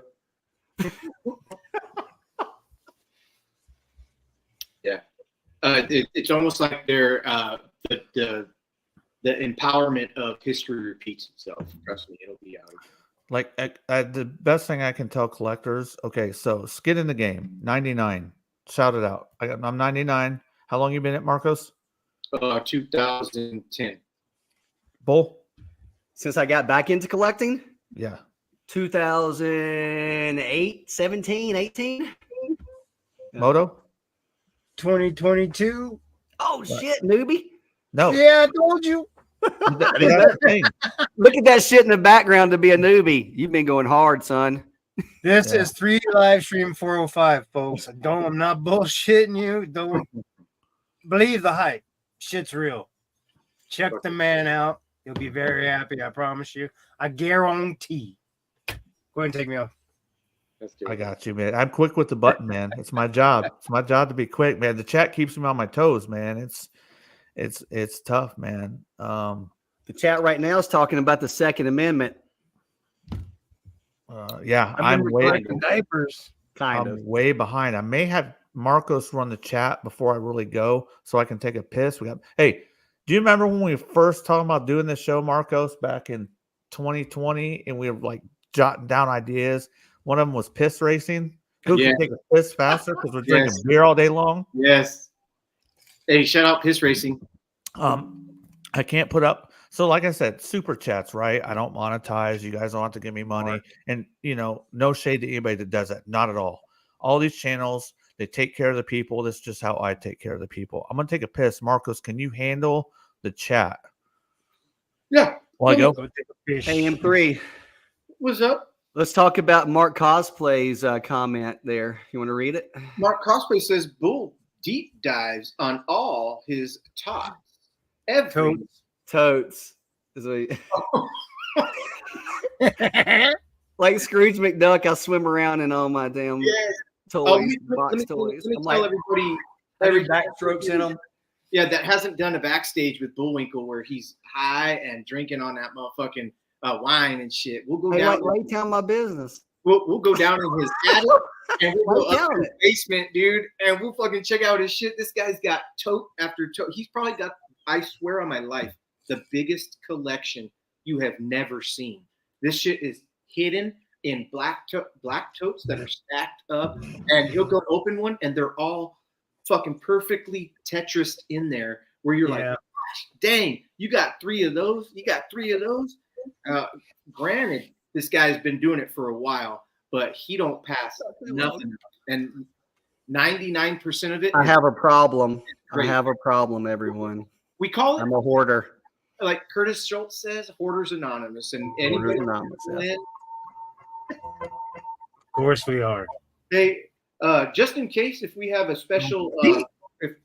Speaker 4: It's almost like they're the empowerment of history repeats itself. Trust me, it'll be out.
Speaker 2: Like the best thing I can tell collectors. Okay, so skin in the game, 99. Shout it out. I'm 99. How long you been at Marcos?
Speaker 4: 2010.
Speaker 2: Bull?
Speaker 1: Since I got back into collecting,
Speaker 2: Yeah.
Speaker 1: 2008, 17, 18.
Speaker 2: Moto?
Speaker 3: 2022.
Speaker 1: Oh shit, newbie!
Speaker 2: No.
Speaker 3: Yeah, I told you.
Speaker 2: That's the thing.
Speaker 1: Look at that shit in the background to be a newbie. You've been going hard, son.
Speaker 3: This
Speaker 2: Yeah.
Speaker 3: is 3 live stream 405, folks. I'm not bullshitting you. Don't believe the hype. Shit's real. Check the man out. You'll be very happy. I promise you. I guarantee. Go ahead and take me off.
Speaker 4: That's good.
Speaker 2: I got you, man. I'm quick with the button, man. It's my job. It's my job to be quick, man. The chat keeps me on my toes, man. It's tough, man.
Speaker 1: The chat right now is talking about the Second Amendment.
Speaker 2: Yeah,
Speaker 3: I've
Speaker 2: I'm
Speaker 3: been
Speaker 2: way
Speaker 3: recording diapers.
Speaker 1: Kind
Speaker 2: I'm
Speaker 1: of.
Speaker 2: way behind. I may have Marcos run the chat before I really go, so I can take a piss. Hey, do you remember when we first talking about doing this show, Marcos, back in 2020, and we were like jotting down ideas? One of them was piss racing. Who
Speaker 4: Yeah.
Speaker 2: can take a piss faster because we're drinking
Speaker 4: Yes.
Speaker 2: beer all day long?
Speaker 4: Yes. Hey, shout out Piss Racing.
Speaker 2: I can't put up. So, like I said, super chats, right? I don't monetize. You guys don't have to give me money.
Speaker 3: Right.
Speaker 2: And, no shade to anybody that does that. Not at all. All these channels, they take care of the people. That's just how I take care of the people. I'm going to take a piss. Marcos, can you handle the chat?
Speaker 4: Yeah.
Speaker 2: While I go?
Speaker 3: Go take a fish.
Speaker 1: Hey, M3.
Speaker 4: What's up?
Speaker 1: Let's talk about Mark Cosplay's comment there. You want to read it?
Speaker 4: Mark Cosplay says Bull deep dives on all his tots. Every
Speaker 1: Totes. Like Scrooge McDuck, I swim around in all my damn
Speaker 4: yes.
Speaker 1: toys, box toys.
Speaker 4: Let me
Speaker 1: I'm
Speaker 4: tell
Speaker 1: like,
Speaker 4: everybody
Speaker 1: backstrokes in them.
Speaker 4: Yeah, that hasn't done a backstage with Bullwinkle where he's high and drinking on that motherfucking wine and shit. We'll go
Speaker 1: Hey,
Speaker 4: down.
Speaker 1: like, lay down my business.
Speaker 4: We'll go down in his attic and we'll go
Speaker 1: Lay
Speaker 4: up
Speaker 1: down
Speaker 4: in his
Speaker 1: it.
Speaker 4: basement, dude, and we'll fucking check out his shit. This guy's got tote after tote. He's probably got, I swear on my life, the biggest collection you have never seen. This shit is hidden in black totes that are stacked up, and he'll go open one, and they're all fucking perfectly Tetrised in there. Where you're like,
Speaker 3: Yeah.
Speaker 4: gosh, dang, you got 3 of those. You got 3 of those. Granted, this guy's been doing it for a while, but he don't pass nothing. And 99% of it,
Speaker 1: I have a problem. I
Speaker 4: Great.
Speaker 1: have a problem, everyone.
Speaker 4: we call it,
Speaker 1: I'm a hoarder.
Speaker 4: like Curtis Schultz says, Hoarders Anonymous. And
Speaker 1: Hoarders
Speaker 4: anybody
Speaker 1: Anonymous, yeah.
Speaker 3: Of course we are.
Speaker 4: Hey, just in case if we have a special,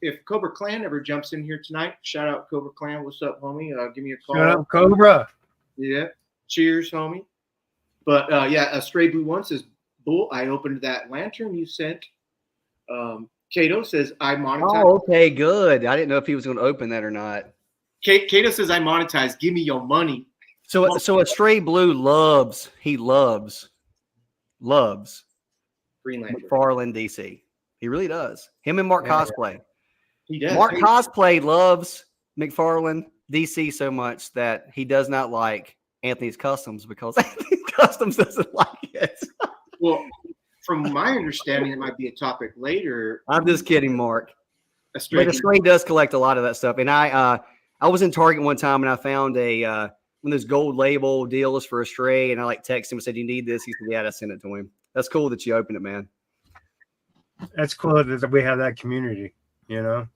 Speaker 4: if Cobra Clan ever jumps in here tonight, shout out Cobra Clan. What's up, homie? Give me a call.
Speaker 3: Shut up, Cobra.
Speaker 4: Yeah. Cheers, homie. But yeah, Stray Blue One says, Bull, I opened that lantern you sent. Kato says, I monetize.
Speaker 1: Oh, okay, good. I didn't know if he was going to open that or not.
Speaker 4: Kato says, I monetize. Give me your money.
Speaker 1: So a Stray Blue loves
Speaker 4: Green Lantern.
Speaker 1: McFarlane DC. He really does. Him and Mark
Speaker 3: Yeah.
Speaker 1: Cosplay.
Speaker 4: He does.
Speaker 1: Mark Cosplay loves McFarlane DC so much that he does not like Anthony's Customs because Anthony's Customs doesn't like it.
Speaker 4: Well, from my understanding, it might be a topic later.
Speaker 1: I'm just kidding, Mark.
Speaker 4: A Stray
Speaker 1: But Stray does collect a lot of that stuff. And I was in Target one time and I found a one of those gold label deals for a Stray, and I like texted him and said, "You need this?" He said, "Yeah." I sent it to him. That's cool that you opened it, man.
Speaker 3: That's cool that we have that community, you know?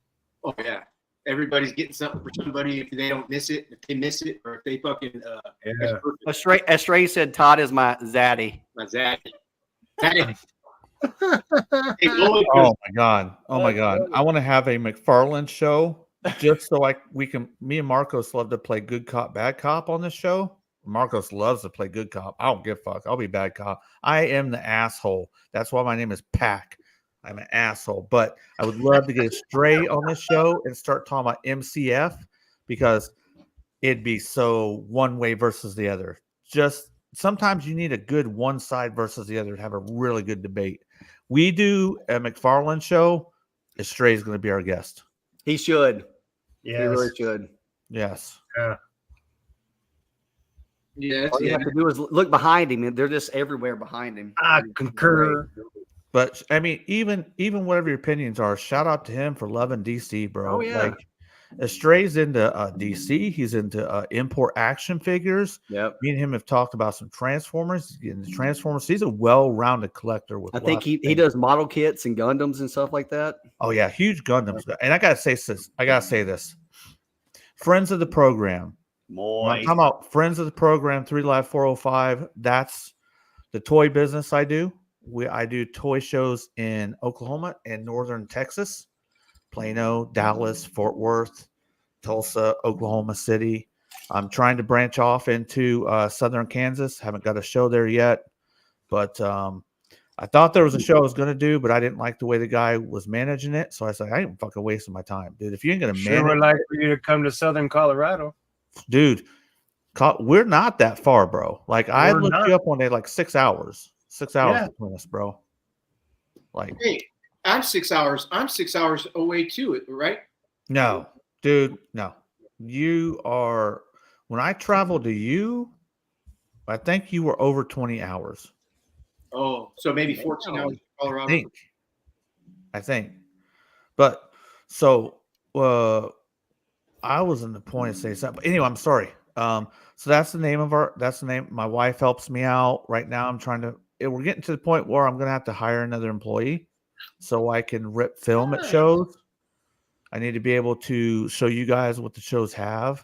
Speaker 4: Oh yeah, everybody's getting something for somebody. If they don't miss it, if they miss it, or if they fucking
Speaker 3: Yeah.
Speaker 4: that's perfect.
Speaker 1: A Stray said, "Todd is my zaddy."
Speaker 4: My Zaddy. Zaddy. Hey, Lloyd,
Speaker 2: Oh my god! Oh my god! I want to have a McFarlane show just so me and Marcos love to play good cop, bad cop on this show. Marcos loves to play good cop. I don't give a fuck. I'll be bad cop. I am the asshole. That's why my name is Pack. I'm an asshole. But I would love to get a Stray on this show and start talking about MCF because it'd be so one way versus the other. Just sometimes you need a good one side versus the other to have a really good debate. We do a McFarland show. Estray is going to be our guest.
Speaker 1: He should.
Speaker 3: Yes.
Speaker 1: He really should.
Speaker 2: Yes.
Speaker 4: Yeah,
Speaker 1: All you have to do is look behind him, and they're just everywhere behind him.
Speaker 3: I concur.
Speaker 2: But I mean, even whatever your opinions are, shout out to him for loving DC, bro.
Speaker 1: Oh, yeah.
Speaker 2: Like Estray's into DC. He's into import action figures.
Speaker 1: Yep.
Speaker 2: Me and him have talked about some Transformers. He's getting the Transformers. He's a well-rounded collector. With
Speaker 1: I think
Speaker 2: lots of
Speaker 1: he
Speaker 2: things.
Speaker 1: does model kits and Gundams and stuff like that.
Speaker 2: Oh yeah, huge Gundams. And I gotta say this. Friends of the program. When I'm talking about friends of the program, 3 Live 405. That's the toy business I do. I do toy shows in Oklahoma and northern Texas, Plano, Dallas, Fort Worth, Tulsa, Oklahoma City. I'm trying to branch off into southern Kansas. Haven't got a show there yet, but I thought there was a show I was going to do, but I didn't like the way the guy was managing it. So I said, I ain't fucking wasting my time, dude. If you ain't going to
Speaker 3: Sure would like for you to come to Southern Colorado.
Speaker 2: dude, we're not that far, bro. Like I
Speaker 3: We're
Speaker 2: looked
Speaker 3: not.
Speaker 2: you up one day, like 6 hours. 6 hours
Speaker 3: Yeah.
Speaker 2: between us, bro. Like,
Speaker 4: Hey, I'm 6 hours. I'm 6 hours away too, right?
Speaker 2: no, dude, no. You are. When I traveled to you, I think you were over 20 hours.
Speaker 4: Oh, so maybe 14 hours in Colorado.
Speaker 2: I think. But so I was in the point of saying something. But anyway, I'm sorry. So that's the name. My wife helps me out right now. We're getting to the point where I'm gonna have to hire another employee so I can rip film at shows. I need to be able to show you guys what the shows have.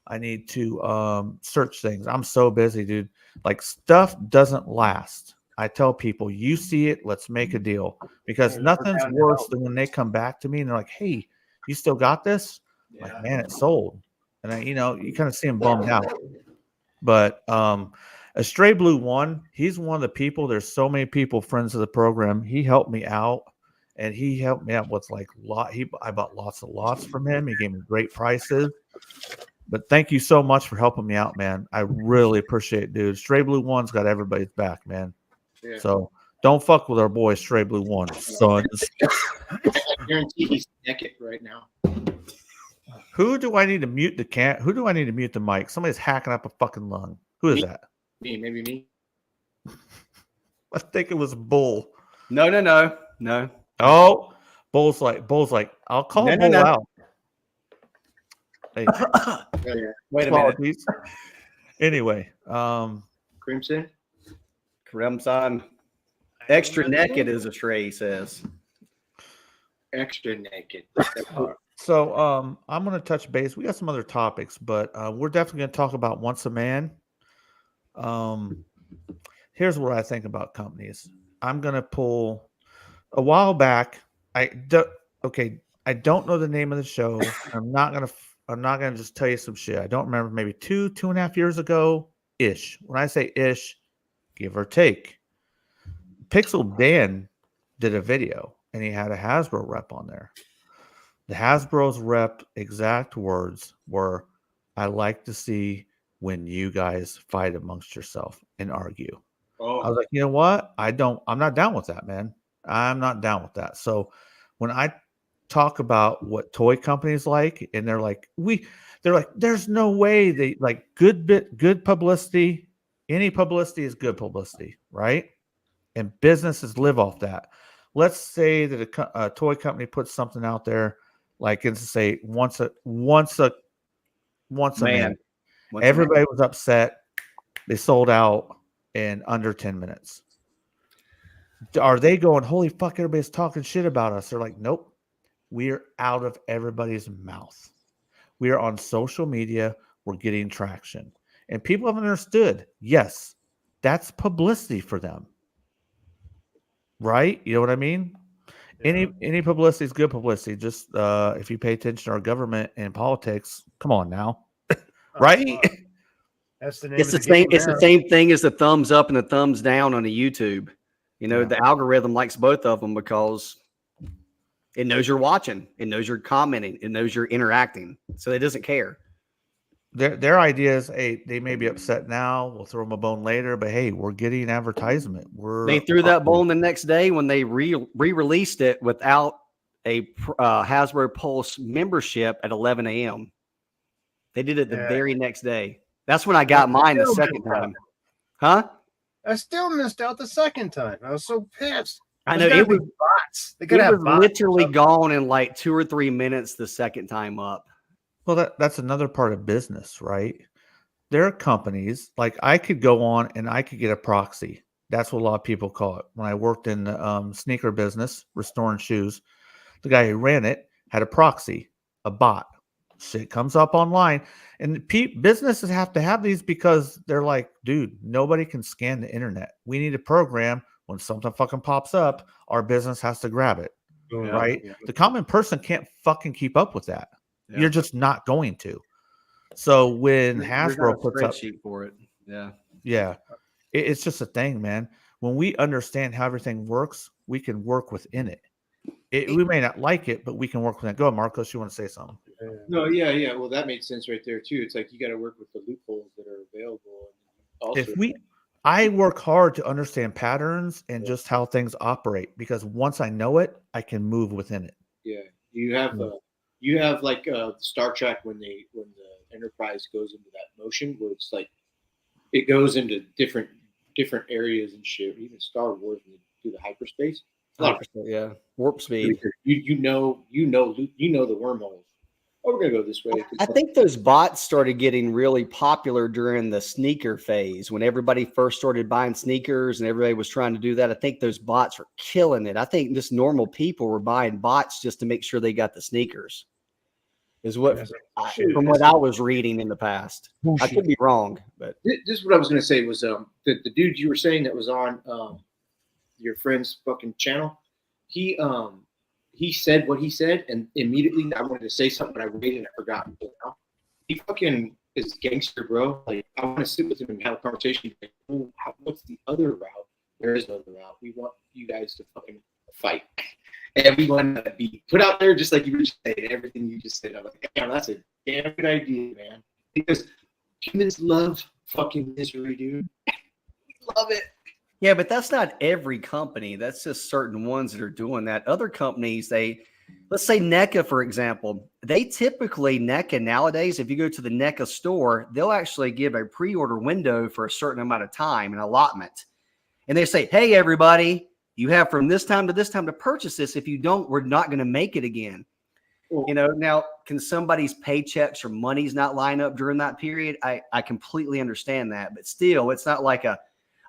Speaker 2: I need to search things. I'm so busy, dude. Like stuff doesn't last. I tell people, you see it, let's make a deal. Because
Speaker 3: Yeah,
Speaker 2: nothing's
Speaker 3: down to
Speaker 2: worse
Speaker 3: help.
Speaker 2: than when they come back to me and they're like, hey, you still got this? I'm like, man, it's sold. And you kind of see them bummed out. But a Stray Blue One, he's one of the people. There's so many people, friends of the program. He helped me out, and he helped me out with like I bought lots of lots from him. He gave me great prices. But thank you so much for helping me out, man. I really appreciate it, dude. Stray Blue One's got everybody's back, man.
Speaker 4: Yeah.
Speaker 2: So don't fuck with our boy Stray Blue One, sons.
Speaker 4: I guarantee he's naked right now.
Speaker 2: Who do I need to mute Who do I need to mute the mic? Somebody's hacking up a fucking lung. Who is
Speaker 4: Me.
Speaker 2: that?
Speaker 4: Maybe me.
Speaker 2: I think it was Bull.
Speaker 1: No.
Speaker 2: Oh, Bull's like, I'll call
Speaker 1: No,
Speaker 2: Bull
Speaker 1: no.
Speaker 2: out. Hey,
Speaker 4: Oh, yeah.
Speaker 1: Wait a minute.
Speaker 2: apologies. Anyway,
Speaker 4: Crimson.
Speaker 1: Crimson. Extra naked as a Stray says.
Speaker 4: Extra naked.
Speaker 2: so I'm gonna touch base. We got some other topics, but we're definitely gonna talk about Once a Man. Here's what I think about companies. I'm gonna pull a while back. I don't know the name of the show. I'm not gonna just tell you some shit. I don't remember. Maybe 2.5 years ago ish. When I say ish, give or take. Pixel Dan did a video and he had a Hasbro rep on there. The Hasbro's rep exact words were, "I like to see when you guys fight amongst yourself and argue." I
Speaker 4: Oh,
Speaker 2: was like, you know what? I'm not down with that, man. I'm not down with that. So when I talk about what toy companies like, and they're like, there's no way they like good publicity. Any publicity is good publicity, right? And businesses live off that. Let's say that a toy company puts something out there, like it's to say once a man. Everybody was upset. They sold out in under 10 minutes. Are they going, holy fuck, everybody's talking shit about us? They're like, nope, we're out of everybody's mouth. We are on social media. We're getting traction. And people have understood, yes, that's publicity for them. Right? You know what I mean?
Speaker 3: Yeah.
Speaker 2: Any publicity is good publicity. Just if you pay attention to our government and politics, come on now. Right?
Speaker 3: That's the name.
Speaker 1: It's
Speaker 3: of
Speaker 1: the same.
Speaker 3: game
Speaker 1: It's the
Speaker 3: now.
Speaker 1: same thing as the thumbs up and the thumbs down on a YouTube. You know,
Speaker 2: Yeah.
Speaker 1: the algorithm likes both of them because it knows you're watching, it knows you're commenting, it knows you're interacting, so it doesn't care.
Speaker 2: their idea is, hey, they may be upset now. We'll throw them a bone later, but hey, we're getting advertisement.
Speaker 1: They threw that bone the next day when they re-released it without a Hasbro Pulse membership at 11 a.m. They did it the very next day. That's when I got mine the second time. Huh?
Speaker 3: I still missed out the second time. I was so pissed.
Speaker 1: I know it was
Speaker 3: bots. They
Speaker 1: it
Speaker 3: could have
Speaker 1: was
Speaker 3: bots.
Speaker 1: literally gone in like 2 or 3 minutes the second time up.
Speaker 2: Well, that's another part of business, right? There are companies like I could go on and I could get a proxy. That's what a lot of people call it. When I worked in the sneaker business, restoring shoes, the guy who ran it had a proxy, a bot. Shit comes up online, and businesses have to have these because they're like, dude, nobody can scan the internet. We need a program. When something fucking pops up, our business has to grab it, right?
Speaker 3: Yeah.
Speaker 2: The common person can't fucking keep up with that.
Speaker 1: Yeah.
Speaker 2: You're just not going to. So when
Speaker 1: There's not a
Speaker 2: Hasbro puts up,
Speaker 1: spreadsheet for it.
Speaker 2: yeah, it's just a thing, man. When we understand how everything works, we can work within it. We may not like it, but we can work with it. Go ahead, Marcos. You want to say something?
Speaker 4: No, yeah. Well, that makes sense right there too. It's like you got to work with the loopholes that are available. Also,
Speaker 2: I work hard to understand patterns and just how things operate, because once I know it, I can move within it.
Speaker 4: yeah, you have like Star Trek when the Enterprise goes into that motion where it's like it goes into different areas and shit. Even Star Wars when they do the hyperspace.
Speaker 1: Yeah, warp speed.
Speaker 4: You know the wormholes. Oh, we're gonna go this way.
Speaker 1: I think those bots started getting really popular during the sneaker phase when everybody first started buying sneakers and everybody was trying to do that. I think those bots were killing it. I think just normal people were buying bots just to make sure they got the sneakers. Is what from what I was reading in the past. I could be wrong, but
Speaker 4: this is what I was gonna say was the dude you were saying that was on your friend's fucking channel. He said what he said, and immediately I wanted to say something, but I waited and I forgot. He fucking is gangster, bro. Like I want to sit with him and have a conversation. Like, what's the other route? There is no other route. We want you guys to fucking fight. Everyone to be put out there just like you were just saying. Everything you just said, I'm like, damn, that's a damn good idea, man. Because humans love fucking misery, dude. Love it.
Speaker 1: yeah, but that's not every company. That's just certain ones that are doing that. Other companies, let's say NECA, for example, they typically, NECA nowadays, if you go to the NECA store, they'll actually give a pre-order window for a certain amount of time, an allotment. And they say, hey, everybody, you have from this time to purchase this. If you don't, we're not going to make it again. You know, now, can somebody's paychecks or money's not line up during that period? I completely understand that. But still, it's not like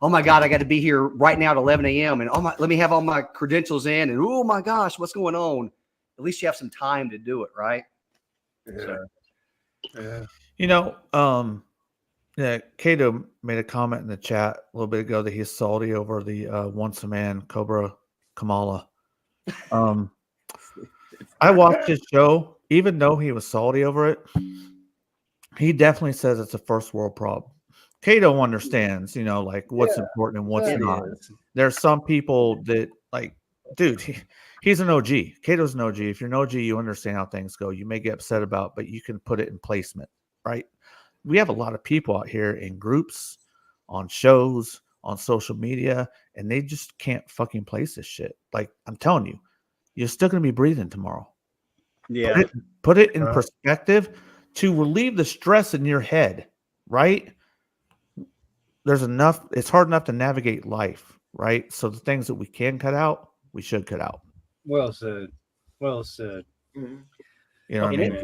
Speaker 1: oh my God, I got to be here right now at 11 a.m. and let me have all my credentials in. And oh my gosh, what's going on? At least you have some time to do it, right?
Speaker 3: Yeah.
Speaker 2: You know, Kato made a comment in the chat a little bit ago that he's salty over the Once a Man Cobra Kamala. I watched his show, even though he was salty over it. He definitely says it's a first world problem. Kato understands, you know, like what's important and what's not. There's some people that like, dude, he's an OG. Kato's an OG. If you're an OG, you understand how things go. You may get upset about, but you can put it in placement, right? We have a lot of people out here in groups, on shows, on social media, and they just can't fucking place this shit. Like I'm telling you, you're still going to be breathing tomorrow.
Speaker 1: Yeah.
Speaker 2: Put it in perspective to relieve the stress in your head, right? There's enough, it's hard enough to navigate life, right? So the things that we can cut out, we should cut out.
Speaker 3: Well said. Well said.
Speaker 2: You know what I mean?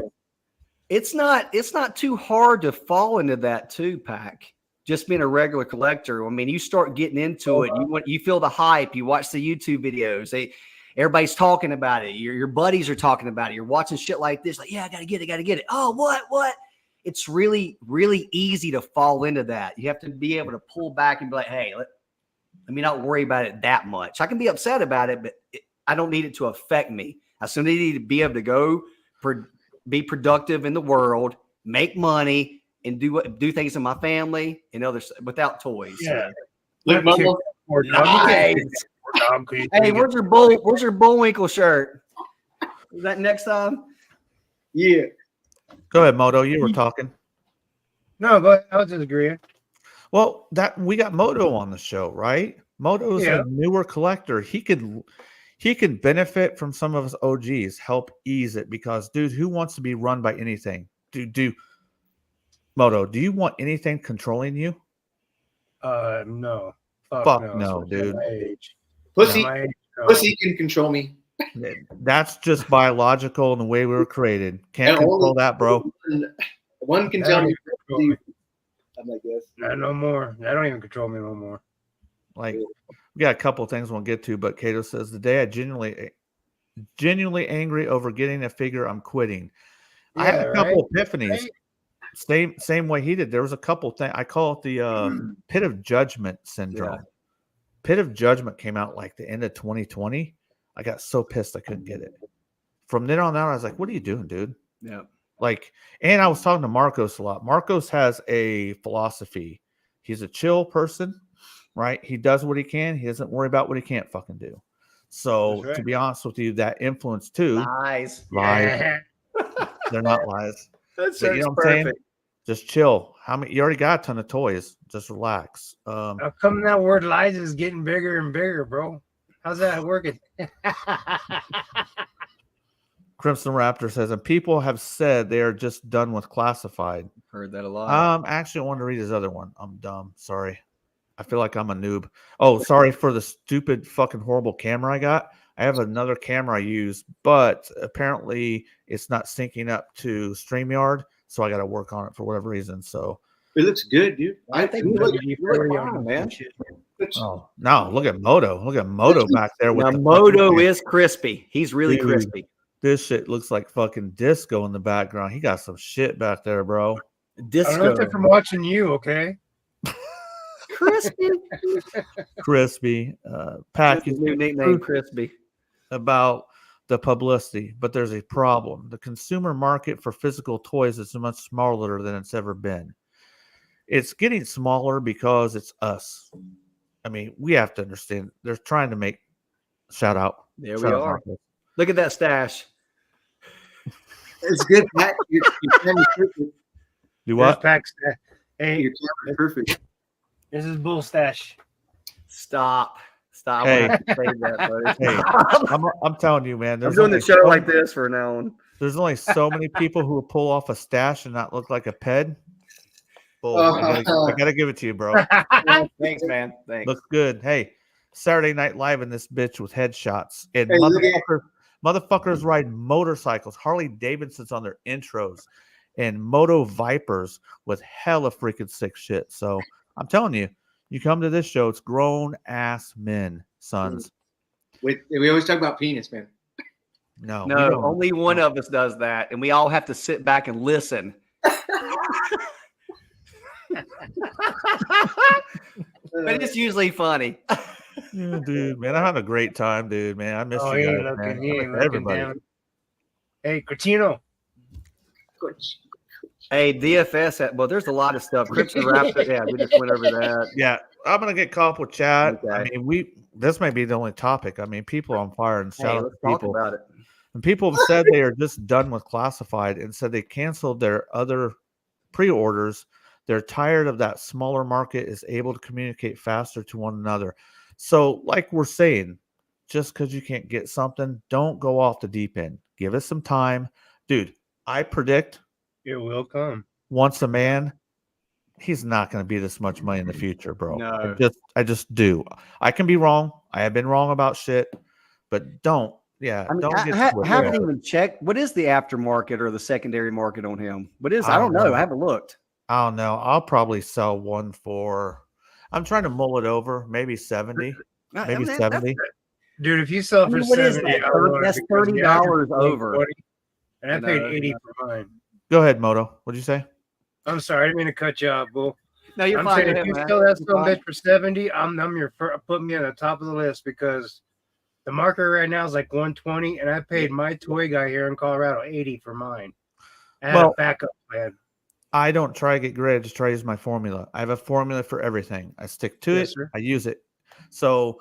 Speaker 1: It's not too hard to fall into that too, Pac. Just being a regular collector. I mean, you start getting into it. You feel the hype. You watch the YouTube videos. Everybody's talking about it. Your buddies are talking about it. You're watching shit like this. Like, yeah, I gotta get it. Oh, what? It's really, really easy to fall into that. You have to be able to pull back and be like, hey, let me not worry about it that much. I can be upset about it, but I don't need it to affect me. I still need to be able to go be productive in the world, make money, and do things in my family and others without toys.
Speaker 3: Yeah.
Speaker 4: Look, Mama.
Speaker 1: Nice. Hey, where's your Bullwinkle shirt? Is that next time?
Speaker 4: Yeah.
Speaker 2: Go ahead, Moto. You were talking.
Speaker 3: No, go ahead. I was just agreeing.
Speaker 2: Well, that we got Moto on the show, right? Moto's
Speaker 3: Yeah.
Speaker 2: a newer collector. He could benefit from some of his OGs, help ease it because, dude, who wants to be run by anything? Moto, do you want anything controlling you?
Speaker 3: No.
Speaker 2: Fuck
Speaker 3: no.
Speaker 2: no,
Speaker 3: Especially at
Speaker 2: dude.
Speaker 3: my age.
Speaker 4: Pussy,
Speaker 3: At my age, no.
Speaker 4: pussy can control me.
Speaker 2: That's just biological and the way we were created. Can't
Speaker 4: And
Speaker 2: control
Speaker 4: only
Speaker 2: that, bro.
Speaker 4: One can
Speaker 3: That
Speaker 4: tell
Speaker 3: don't
Speaker 4: me.
Speaker 3: even control me.
Speaker 4: I'm like, yes.
Speaker 3: Not no more. That don't even control me no more.
Speaker 2: Like, we got a couple of things we'll get to, but Cato says the day I genuinely angry over getting a figure, I'm quitting. I had a couple epiphanies.
Speaker 3: Right?
Speaker 2: Same way he did. There was a couple things. I call it the pit of judgment syndrome.
Speaker 1: Yeah.
Speaker 2: Pit of judgment came out like the end of 2020. I got so pissed I couldn't get it. From then on out, I was like, "What are you doing, dude?"
Speaker 1: Yeah.
Speaker 2: Like, and I was talking to Marcos a lot. Marcos has a philosophy. He's a chill person, right? He does what he can. He doesn't worry about what he can't fucking do. So,
Speaker 3: That's right.
Speaker 2: to be honest with you, that influence too.
Speaker 1: Lies.
Speaker 2: Lies.
Speaker 3: Yeah.
Speaker 2: They're not lies.
Speaker 1: That's
Speaker 2: But you know what I'm saying? Just chill. You already got a ton of toys. Just relax.
Speaker 3: How come that word lies is getting bigger and bigger, bro? How's that working?
Speaker 2: Crimson Raptor says, and people have said they are just done with classified.
Speaker 1: Heard that a lot.
Speaker 2: Actually, I wanted to read his other one. I'm dumb. Sorry. I feel like I'm a noob. Oh, sorry for the stupid fucking horrible camera I got. I have another camera I use, but apparently it's not syncing up to StreamYard, so I got to work on it for whatever reason. So,
Speaker 4: It looks good, dude. I think
Speaker 1: you
Speaker 4: look,
Speaker 1: look fine, man.
Speaker 2: oh no, look at Moto. Look at Moto back there with
Speaker 1: Now,
Speaker 2: the
Speaker 1: Moto
Speaker 2: fucking-
Speaker 1: is crispy. He's really
Speaker 2: Dude.
Speaker 1: crispy.
Speaker 2: This shit looks like fucking disco in the background. He got some shit back there, bro.
Speaker 3: I
Speaker 1: Disco.
Speaker 3: learned it from watching you, okay?
Speaker 1: Crispy.
Speaker 2: Crispy. Pack
Speaker 1: That's his new nickname, Crispy.
Speaker 2: about the publicity, but there's a problem. The consumer market for physical toys is much smaller than it's ever been. It's getting smaller because it's us. I mean, we have to understand they're trying to make shout out.
Speaker 1: There we
Speaker 2: Shout out,
Speaker 1: are.
Speaker 2: Marcos.
Speaker 1: Look at that stash.
Speaker 4: it's good. Pat. Your camera's perfect.
Speaker 2: Do
Speaker 3: There's
Speaker 2: what?
Speaker 3: Pax. Hey,
Speaker 4: Your camera's perfect.
Speaker 3: this is bull stash.
Speaker 1: Stop. Stop.
Speaker 2: Hey.
Speaker 1: I have to say that, buddy.
Speaker 2: Hey, I'm telling you, man.
Speaker 1: I'm
Speaker 2: There's
Speaker 1: doing the
Speaker 2: only
Speaker 1: show
Speaker 2: so-
Speaker 1: like this for now on.
Speaker 2: There's only so many people who will pull off a stash and not look like a ped. Bull. I gotta give it to you, bro.
Speaker 1: Thanks, man. Thanks.
Speaker 2: Looks good. Hey, Saturday Night Live in this bitch with headshots. And
Speaker 4: Hey, look at-
Speaker 2: motherfuckers ride motorcycles, Harley Davidsons on their intros, and Moto Vipers with hella freaking sick shit. So I'm telling you, you come to this show, it's grown ass men, sons.
Speaker 4: We always talk about penis, man.
Speaker 2: No, we
Speaker 1: No,
Speaker 2: don't.
Speaker 1: only one of us does that, and we all have to sit back and listen. But it's usually funny.
Speaker 2: Yeah, dude, man, I had a great time, dude, man. I miss
Speaker 3: Oh,
Speaker 2: you
Speaker 3: he
Speaker 2: guys,
Speaker 3: ain't
Speaker 2: man.
Speaker 3: looking. He
Speaker 2: I
Speaker 3: ain't
Speaker 2: miss
Speaker 3: looking
Speaker 2: everybody.
Speaker 3: down. Hey, Cretino.
Speaker 1: Hey, DFS. Well, there's a lot of stuff. Crimson Raptor. Yeah, we just went over that.
Speaker 2: Yeah, I'm gonna get caught up with chat. I
Speaker 1: Okay.
Speaker 2: mean, this may be the only topic. I mean, people are on fire and
Speaker 1: Hey,
Speaker 2: shout out
Speaker 1: let's
Speaker 2: to
Speaker 1: talk
Speaker 2: people.
Speaker 1: about it.
Speaker 2: And people have said they are just done with classified and said they canceled their other pre-orders. They're tired of that smaller market is able to communicate faster to one another. So, like we're saying, just because you can't get something, don't go off the deep end. Give it some time. Dude, I predict
Speaker 3: It will come.
Speaker 2: once a man, he's not going to be this much money in the future, bro.
Speaker 1: No.
Speaker 2: I just do. I can be wrong. I have been wrong about shit, but don't. Yeah,
Speaker 1: I mean,
Speaker 2: don't get
Speaker 1: I
Speaker 2: twisted.
Speaker 1: haven't even checked. What is the aftermarket or the secondary market on him? What is? I
Speaker 2: I
Speaker 1: don't
Speaker 2: don't
Speaker 1: know.
Speaker 2: know.
Speaker 1: I haven't looked.
Speaker 2: I don't know. I'll probably sell one for. I'm trying to mull it over, maybe 70,
Speaker 1: I
Speaker 2: maybe
Speaker 1: mean,
Speaker 2: 70.
Speaker 3: Dude, if you sell
Speaker 1: I
Speaker 3: for
Speaker 1: mean, what is
Speaker 3: 70,
Speaker 1: that?
Speaker 3: I want it
Speaker 1: That's
Speaker 3: because the average
Speaker 1: $30
Speaker 3: is
Speaker 1: over.
Speaker 3: 40, and I
Speaker 1: You
Speaker 3: paid
Speaker 1: know,
Speaker 3: 80 for mine.
Speaker 2: Go ahead, Moto. What'd you say?
Speaker 3: I'm sorry, I didn't mean to cut you off, Bull.
Speaker 1: No, you're
Speaker 3: I'm
Speaker 1: fine.
Speaker 3: saying
Speaker 1: Go
Speaker 3: if
Speaker 1: ahead,
Speaker 3: you
Speaker 1: man.
Speaker 3: sell that
Speaker 1: You're
Speaker 3: some
Speaker 1: fine.
Speaker 3: bitch for 70, I'm your put me on the top of the list because the market right now is like 120, and I paid my toy guy here in Colorado 80 for mine. I had
Speaker 2: Well-
Speaker 3: a backup plan.
Speaker 2: I don't try to get great. I just try to use my formula. I have a formula for everything. I stick to
Speaker 3: Yes,
Speaker 2: it.
Speaker 3: sir.
Speaker 2: I use it. So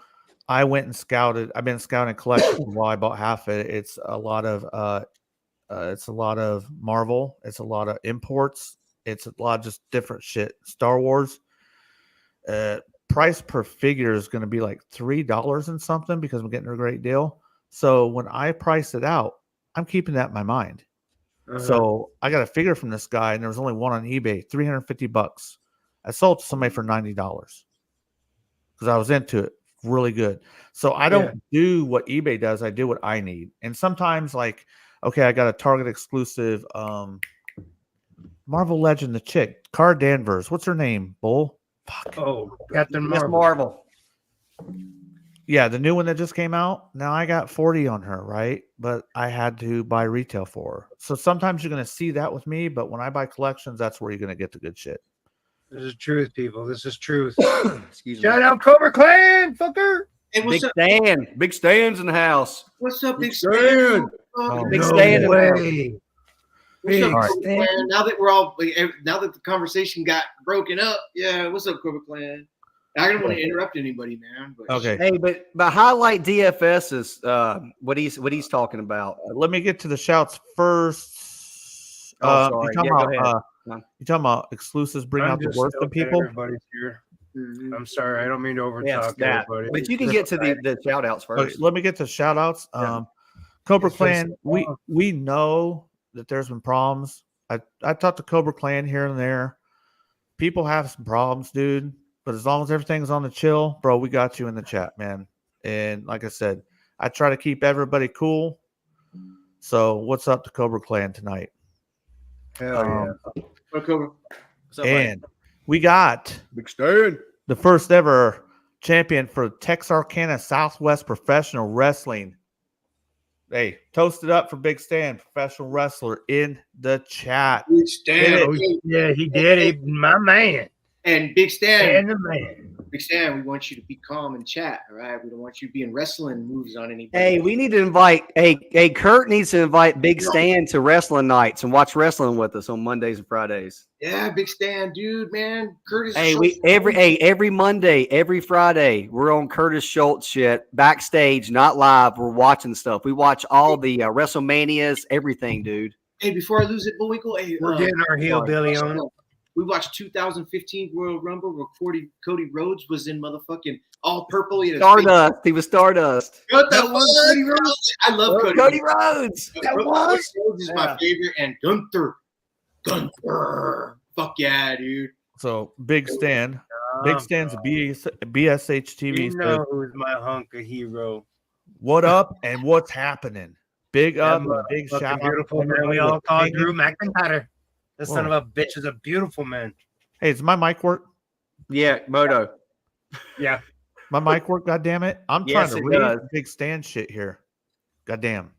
Speaker 2: I went and scouted. I've been scouting collections while I bought half of it. It's a lot of Marvel. It's a lot of imports. It's a lot of just different shit. Star Wars, price per figure is going to be like $3 and something because I'm getting a great deal. So when I price it out, I'm keeping that in my mind. So I got a figure from this guy, and there was only one on eBay, $350. I sold to somebody for $90 because I was into it really good. So I don't do what eBay does. I do what I need. And sometimes, like, okay, I got a Target exclusive Marvel Legend, the chick, Cara Danvers. What's her name? Bull? Fuck.
Speaker 3: Oh, Captain
Speaker 1: Miss
Speaker 3: Marvel.
Speaker 1: Marvel.
Speaker 2: Yeah, the new one that just came out. Now I got 40 on her, right? But I had to buy retail for her. So sometimes you're going to see that with me, but when I buy collections, that's where you're going to get the good shit.
Speaker 3: This is truth, people. This is truth.
Speaker 1: Excuse me.
Speaker 3: Shout out Cobra Clan, fucker.
Speaker 4: Hey,
Speaker 1: Big
Speaker 4: what's up?
Speaker 1: Stan. Big Stan's in the house.
Speaker 4: What's up, Big
Speaker 1: Stan.
Speaker 4: Stan?
Speaker 2: Oh,
Speaker 1: Big
Speaker 3: No
Speaker 1: Stan in the house.
Speaker 3: way.
Speaker 4: What's up,
Speaker 3: Big
Speaker 4: Cobra
Speaker 3: Stan.
Speaker 4: Clan? Now that the conversation got broken up, yeah. What's up, Cobra Clan? I don't want to interrupt anybody, man. But
Speaker 2: Okay.
Speaker 1: Hey, but highlight DFS's what he's talking about.
Speaker 2: Let me get to the shouts first.
Speaker 1: Oh, sorry.
Speaker 2: You talking
Speaker 1: Yeah, go
Speaker 2: about
Speaker 1: ahead.
Speaker 2: you talking about exclusives bring
Speaker 3: I'm
Speaker 2: out the
Speaker 3: just
Speaker 2: worst in
Speaker 3: stoked that
Speaker 2: people?
Speaker 3: Everybody's here.
Speaker 4: Mhm.
Speaker 3: I'm sorry. I don't mean to overtalk
Speaker 1: Yes, that.
Speaker 3: everybody.
Speaker 1: But you can get to the shout outs
Speaker 2: Okay,
Speaker 1: first.
Speaker 2: let me get to shout outs.
Speaker 1: Yeah.
Speaker 2: Cobra
Speaker 3: It's just-
Speaker 2: Clan, we know that there's been problems. I talked to Cobra Clan here and there. People have some problems, dude. But as long as everything's on the chill, bro, we got you in the chat, man. And like I said, I try to keep everybody cool. So what's up to Cobra Clan tonight?
Speaker 3: Hell yeah.
Speaker 4: What, Cobra?
Speaker 1: What's up, buddy?
Speaker 2: And we got
Speaker 1: Big Stan.
Speaker 2: the first ever champion for Texarkana Southwest Professional Wrestling. Hey, toast it up for Big Stan, professional wrestler in the chat.
Speaker 4: Big Stan.
Speaker 3: Oh, yeah, he did. He, my man.
Speaker 4: And Big Stan.
Speaker 3: And the man.
Speaker 4: Big Stan, we want you to be calm and chat, all right? We don't want you being wrestling moves on anybody.
Speaker 1: Hey, we need to invite. Hey, Kurt needs to invite Big Stan to wrestling nights and watch wrestling with us on Mondays and Fridays.
Speaker 4: Yeah, Big Stan, dude, man. Curtis.
Speaker 1: Hey,
Speaker 4: Schultz.
Speaker 1: every Monday, every Friday, we're on Curtis Schultz shit backstage, not live. We're watching stuff. We watch all the WrestleManias, everything, dude.
Speaker 4: Hey, before I lose it, Bullwinkle, hey,
Speaker 3: We're getting our hillbilly on.
Speaker 4: we watched 2015 Royal Rumble where Cody Rhodes was in motherfucking all purple. He had a
Speaker 1: Stardust. He was Stardust.
Speaker 4: face- What the
Speaker 3: That was
Speaker 4: fuck?
Speaker 3: Cody Rhodes?
Speaker 4: I love Cody.
Speaker 1: Cody Rhodes.
Speaker 4: Cody Rhodes is my
Speaker 1: Yeah.
Speaker 4: favorite, and Gunther. Fuck yeah, dude.
Speaker 2: So Big Stan, Big Stan's BSH TV.
Speaker 3: You know who's my hunk of hero.
Speaker 2: What up and what's happening? Big up, and a big
Speaker 3: Fucking
Speaker 2: shout out.
Speaker 3: beautiful
Speaker 2: to
Speaker 3: man.
Speaker 2: everybody
Speaker 3: We all
Speaker 2: that's
Speaker 3: call
Speaker 2: hanging.
Speaker 3: Drew McIntyre. This son of
Speaker 2: Whoa.
Speaker 3: a bitch is a beautiful man.
Speaker 2: Hey, does my mic work?
Speaker 1: Yeah, Moto.
Speaker 3: Yeah.
Speaker 2: My mic work, God damn it. I'm
Speaker 1: Yes,
Speaker 2: trying to
Speaker 1: it
Speaker 2: read
Speaker 1: does.
Speaker 2: Big Stan shit here. God damn.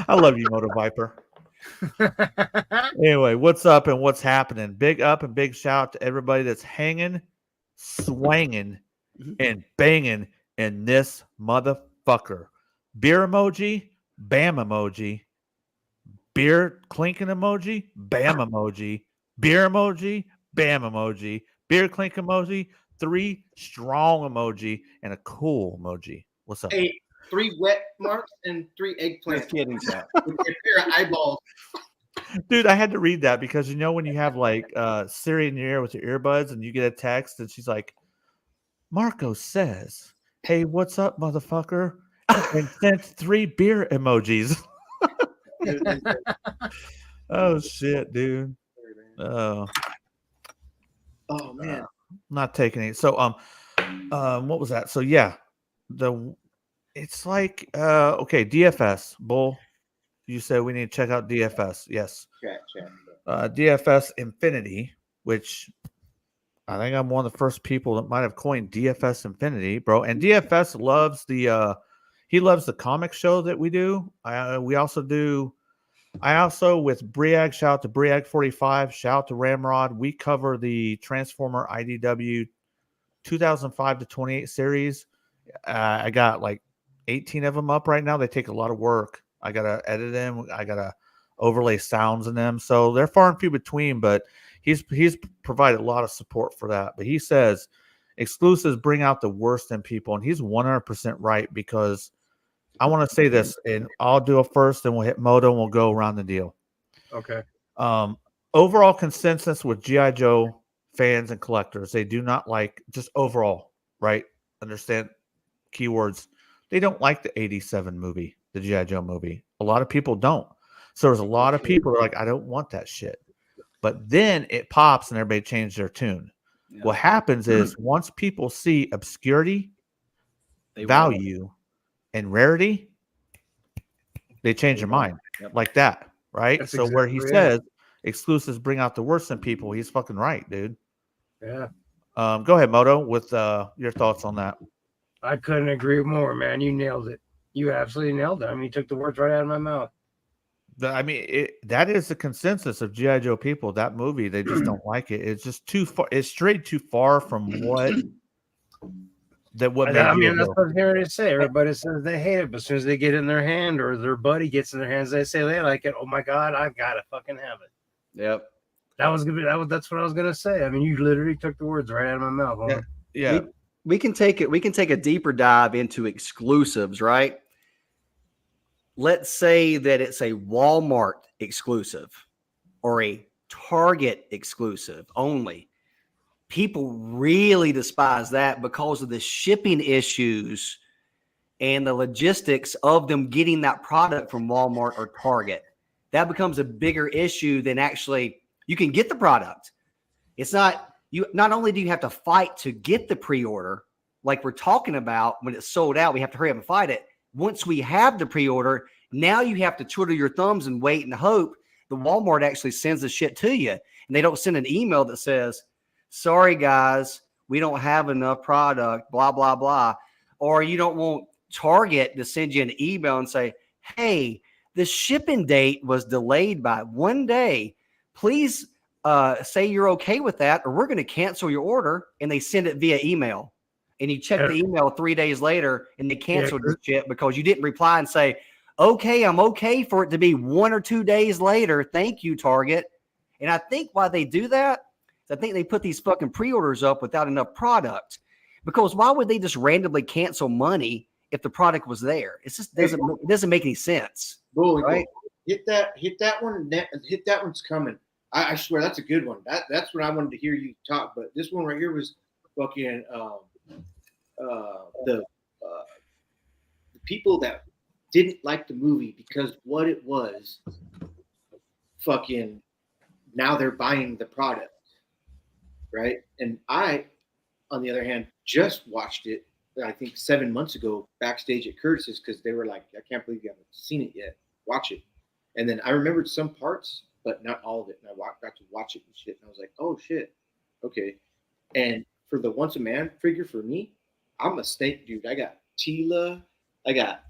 Speaker 2: I love you, Moto Viper. Anyway, what's up and what's happening? Big up and big shout out to everybody that's hanging, swanging, and banging in this motherfucker. Beer emoji, bam emoji. Beer clinking emoji, bam emoji. Beer emoji, bam emoji. Beer clink emoji, 3 strong emoji, and a cool emoji. What's up?
Speaker 4: Hey, 3 wet marks and 3 eggplants.
Speaker 1: Just kidding, Zach.
Speaker 4: With a pair of eyeballs.
Speaker 2: Dude, I had to read that because you know when you have like Siri in your ear with your earbuds and you get a text and she's like, Marco says, hey, what's up, motherfucker? And sent 3 beer emojis. Oh shit, dude. Oh,
Speaker 4: Oh man.
Speaker 2: not taking it. So what was that? So yeah, it's like okay, DFS, Bull. You said we need to check out DFS. Yes.
Speaker 4: Chat.
Speaker 2: DFS Infinity, which I think I'm one of the first people that might have coined DFS Infinity, bro. And DFS loves he loves the comic show that we do. We also do. I also with Briag, shout out to Briag 45, shout out to Ramrod. We cover the Transformer IDW 2005 to 28 series. I got like 18 of them up right now. They take a lot of work. I gotta edit them. I gotta overlay sounds in them. So they're far and few between, but he's provided a lot of support for that. But he says exclusives bring out the worst in people, and he's 100% right because I want to say this, and I'll do it first, and we'll hit Moto, and we'll go around the deal.
Speaker 3: Okay.
Speaker 2: overall consensus with GI Joe fans and collectors. They do not like, just overall, right? Understand keywords. They don't like the 87 movie, the GI Joe movie. A lot of people don't. So there's a lot of people that are like, I don't want that shit. But then it pops and everybody changed their tune.
Speaker 1: Yeah.
Speaker 2: What happens is once people see obscurity, value, and rarity, they change their mind.
Speaker 1: Yep.
Speaker 2: Like that, right?
Speaker 3: That's
Speaker 2: so where he
Speaker 3: exactly it.
Speaker 2: says exclusives bring out the worst in people, he's fucking right, dude.
Speaker 3: Yeah.
Speaker 2: Go ahead, Moto, with your thoughts on that.
Speaker 3: I couldn't agree more, man. You nailed it. You absolutely nailed it. I mean, you took the words right out of my mouth.
Speaker 2: I mean, that is the consensus of GI Joe people. That movie, they just don't like it. It's just too far. It's straight too far from what
Speaker 3: I
Speaker 2: made
Speaker 3: mean,
Speaker 2: G.I.
Speaker 3: that's
Speaker 2: Joe.
Speaker 3: what I'm hearing to say. Everybody says they hate it, but as soon as they get it in their hand or their buddy gets in their hands, they say they like it. Oh my god, I've got to fucking have it.
Speaker 1: Yep.
Speaker 3: That was gonna be that's what I was gonna say. I mean, you literally took the words right out of my mouth. Huh?
Speaker 2: Yeah.
Speaker 1: We can take it. We can take a deeper dive into exclusives, right? Let's say that it's a Walmart exclusive or a Target exclusive only. People really despise that because of the shipping issues and the logistics of them getting that product from Walmart or Target. That becomes a bigger issue than actually you can get the product. It's not you. Not only do you have to fight to get the pre-order, like we're talking about when it's sold out, we have to hurry up and fight it. Once we have the pre-order, now you have to twiddle your thumbs and wait and hope the Walmart actually sends the shit to you. And they don't send an email that says, sorry, guys, we don't have enough product, blah, blah, blah. Or you don't want Target to send you an email and say, hey, the shipping date was delayed by 1 day. Please say you're okay with that, or we're going to cancel your order. And they send it via email. And you check the email 3 days later, and they canceled the shit because you didn't reply and say, okay, I'm okay for it to be 1 or 2 days later. Thank you, Target. And I think why they do that, I think they put these fucking pre-orders up without enough product. Because why would they just randomly cancel money if the product was there? It just doesn't make any sense.
Speaker 4: Bully,
Speaker 1: right?
Speaker 4: Hit that one. Hit that one's coming. I swear that's a good one. That's what I wanted to hear you talk. But this one right here was fucking the people that didn't like the movie because what it was. Fucking now they're buying the product, right? And I, on the other hand, just watched it. I think 7 months ago backstage at Curtis's because they were like, I can't believe you haven't seen it yet. Watch it. And then I remembered some parts, but not all of it. And I got to watch it and shit. And I was like, oh shit. Okay. And for the Once a Man figure for me, I'm a snake dude. I got Tila. I got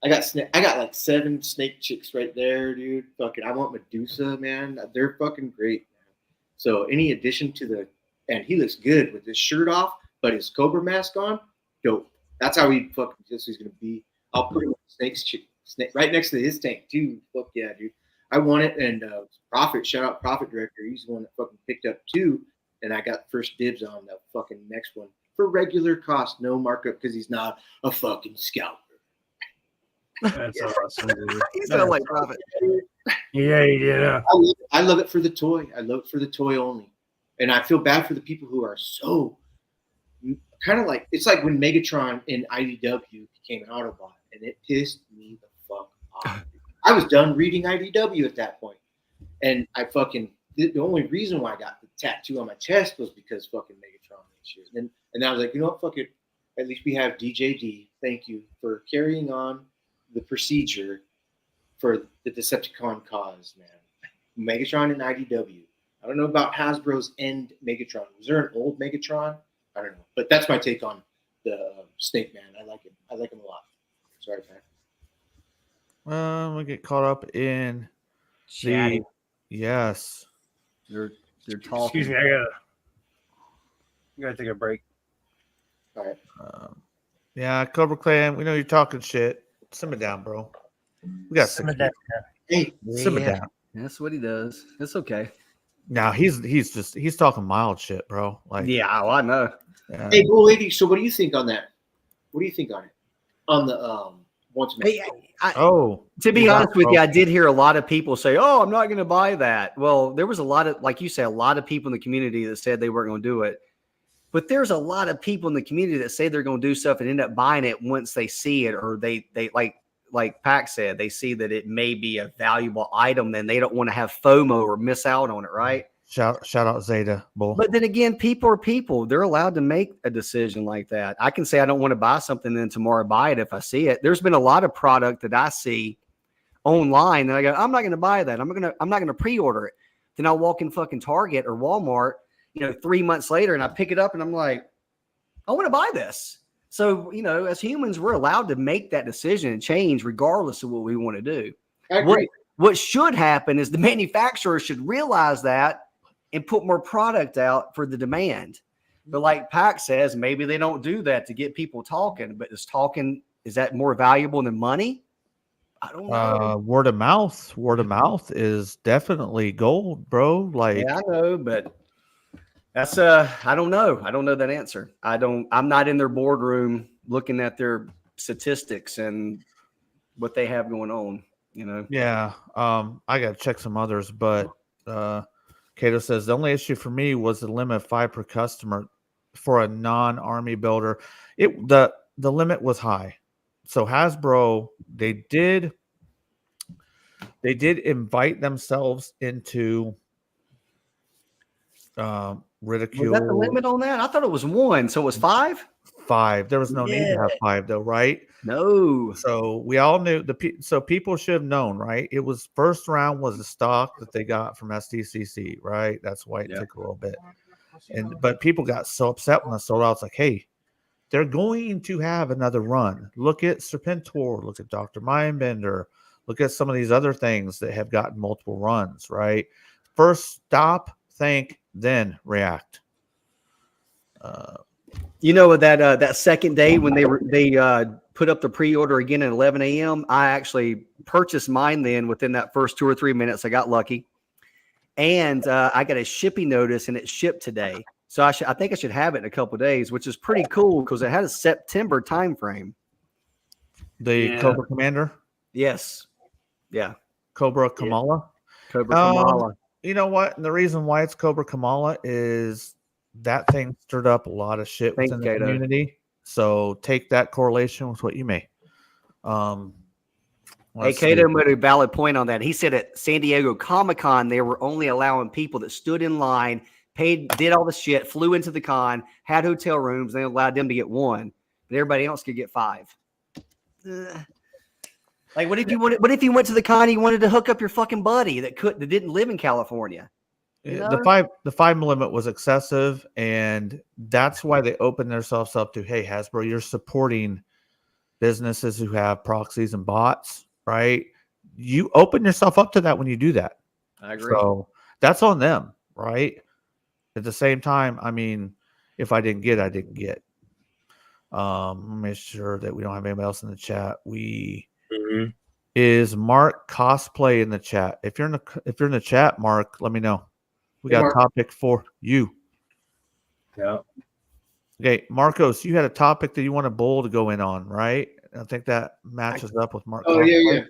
Speaker 4: like 7 snake chicks right there, dude. Fucking, I want Medusa, man. They're fucking great, man. So any addition to and he looks good with his shirt off, but his Cobra mask on, dope. That's how he fucking just he's gonna be. I'll put him snake right next to his tank too. Fuck yeah, dude. I want it, and Prophet, shout out Prophet Director. He's the one that fucking picked up 2, and I got first dibs on the fucking next one for regular cost, no markup, because he's not a fucking scalper.
Speaker 3: That's awesome, dude.
Speaker 1: He's gonna like Prophet.
Speaker 3: Yeah, he did.
Speaker 4: I love it for the toy. I love it for the toy only, and I feel bad for the people who are so kind of like it's like when Megatron in IDW became an Autobot, and it pissed me the fuck off. I was done reading IDW at that point, and I fucking the only reason why I got the tattoo on my chest was because fucking Megatron this year. And I was like, you know what, fuck it. At least we have DJD. Thank you for carrying on the procedure for the Decepticon cause, man. Megatron and IDW. I don't know about Hasbro's end Megatron. Was there an old Megatron? I don't know. But that's my take on the Snake Man. I like him. I like him a lot. Sorry, man.
Speaker 2: We get caught up in
Speaker 1: Chatty.
Speaker 2: Yes.
Speaker 1: They're talking.
Speaker 3: Excuse me, I gotta take a break.
Speaker 4: All right.
Speaker 2: Yeah, Cobra Clan. We know you're talking shit. Simmer down, bro. We got
Speaker 3: Simmer
Speaker 2: 6
Speaker 3: down.
Speaker 4: Hey,
Speaker 2: Simmer down.
Speaker 1: That's what he does. It's okay.
Speaker 2: Now he's talking mild shit, bro. Like
Speaker 1: Yeah, well, I know.
Speaker 2: yeah.
Speaker 4: hey, Bull Lady. So, what do you think on that? What do you think on it? On the wants to make.
Speaker 1: Hey, I,
Speaker 2: Oh,
Speaker 1: to be
Speaker 2: you got
Speaker 1: honest with
Speaker 2: pro-
Speaker 1: you, I did hear a lot of people say, "Oh, I'm not going to buy that." Well, there was a lot of, like you say, a lot of people in the community that said they weren't going to do it. But there's a lot of people in the community that say they're going to do stuff and end up buying it once they see it, or they like Pac said, they see that it may be a valuable item, then they don't want to have FOMO or miss out on it, right?
Speaker 2: shout out Zeta Bull.
Speaker 1: But then again, people are people. They're allowed to make a decision like that. I can say I don't want to buy something, then tomorrow buy it if I see it. There's been a lot of product that I see online and I go, I'm not going to buy that. I'm not going to pre-order it. Then I'll walk in fucking Target or Walmart, 3 months later, and I pick it up and I'm like, I want to buy this. So, as humans, we're allowed to make that decision and change regardless of what we want to do.
Speaker 4: I agree.
Speaker 1: What should happen is the manufacturer should realize that and put more product out for the demand. But like Pac says, maybe they don't do that to get people talking, but is that more valuable than money? I don't know.
Speaker 2: Word of mouth is definitely gold, bro. Like,
Speaker 1: Yeah, I know, but that's I don't know. I don't know that answer. I'm not in their boardroom looking at their statistics and what they have going on,
Speaker 2: yeah. I got to check some others, but Cato says the only issue for me was the limit of 5 per customer for a non-army builder. The limit was high. So Hasbro, they did invite themselves into ridicule.
Speaker 1: Was that the limit on that? I thought it was 1, so it was 5?
Speaker 2: 5. There was no need to have 5 though, right?
Speaker 1: No.
Speaker 2: So we all knew so people should have known, right? It was first round was the stock that they got from SDCC, right? That's why it took a little bit. But people got so upset when I sold out. It's like, hey, they're going to have another run. Look at Serpentor, look at Dr. Mindbender, look at some of these other things that have gotten multiple runs, right? First stop, think, then react.
Speaker 1: That second day when they put up the pre-order again at 11 a.m., I actually purchased mine then within that first 2 or 3 minutes. I got lucky. And I got a shipping notice and it shipped today. So I think I should have it in a couple of days, which is pretty cool because it had a September time frame.
Speaker 2: The Cobra Commander?
Speaker 1: Yes. Yeah.
Speaker 2: Cobra Kamala?
Speaker 1: Cobra Kamala.
Speaker 2: You know what? And the reason why it's Cobra Kamala is that thing stirred up a lot of shit within the community. So take that correlation with what you may.
Speaker 1: Hey, Cato made a valid point on that. He said at San Diego Comic-Con, they were only allowing people that stood in line, paid, did all the shit, flew into the con, had hotel rooms, and they allowed them to get 1, but everybody else could get 5. Like, what if you went to the con and you wanted to hook up your fucking buddy that didn't live in California?
Speaker 2: The 5 limit was excessive, and that's why they opened themselves up to, hey, Hasbro, you're supporting businesses who have proxies and bots, right? You open yourself up to that when you do that.
Speaker 1: I agree.
Speaker 2: So that's on them, right? At the same time, I mean, if I didn't get, I didn't get. Make sure that we don't have anybody else in the chat. Is Mark Cosplay in the chat? If you're in the chat, Mark, let me know. We got a topic for you.
Speaker 3: Yeah.
Speaker 2: Okay, Marcos, you had a topic that you want a bull to go in on, right? I think that matches up with Mark.
Speaker 4: Oh, yeah.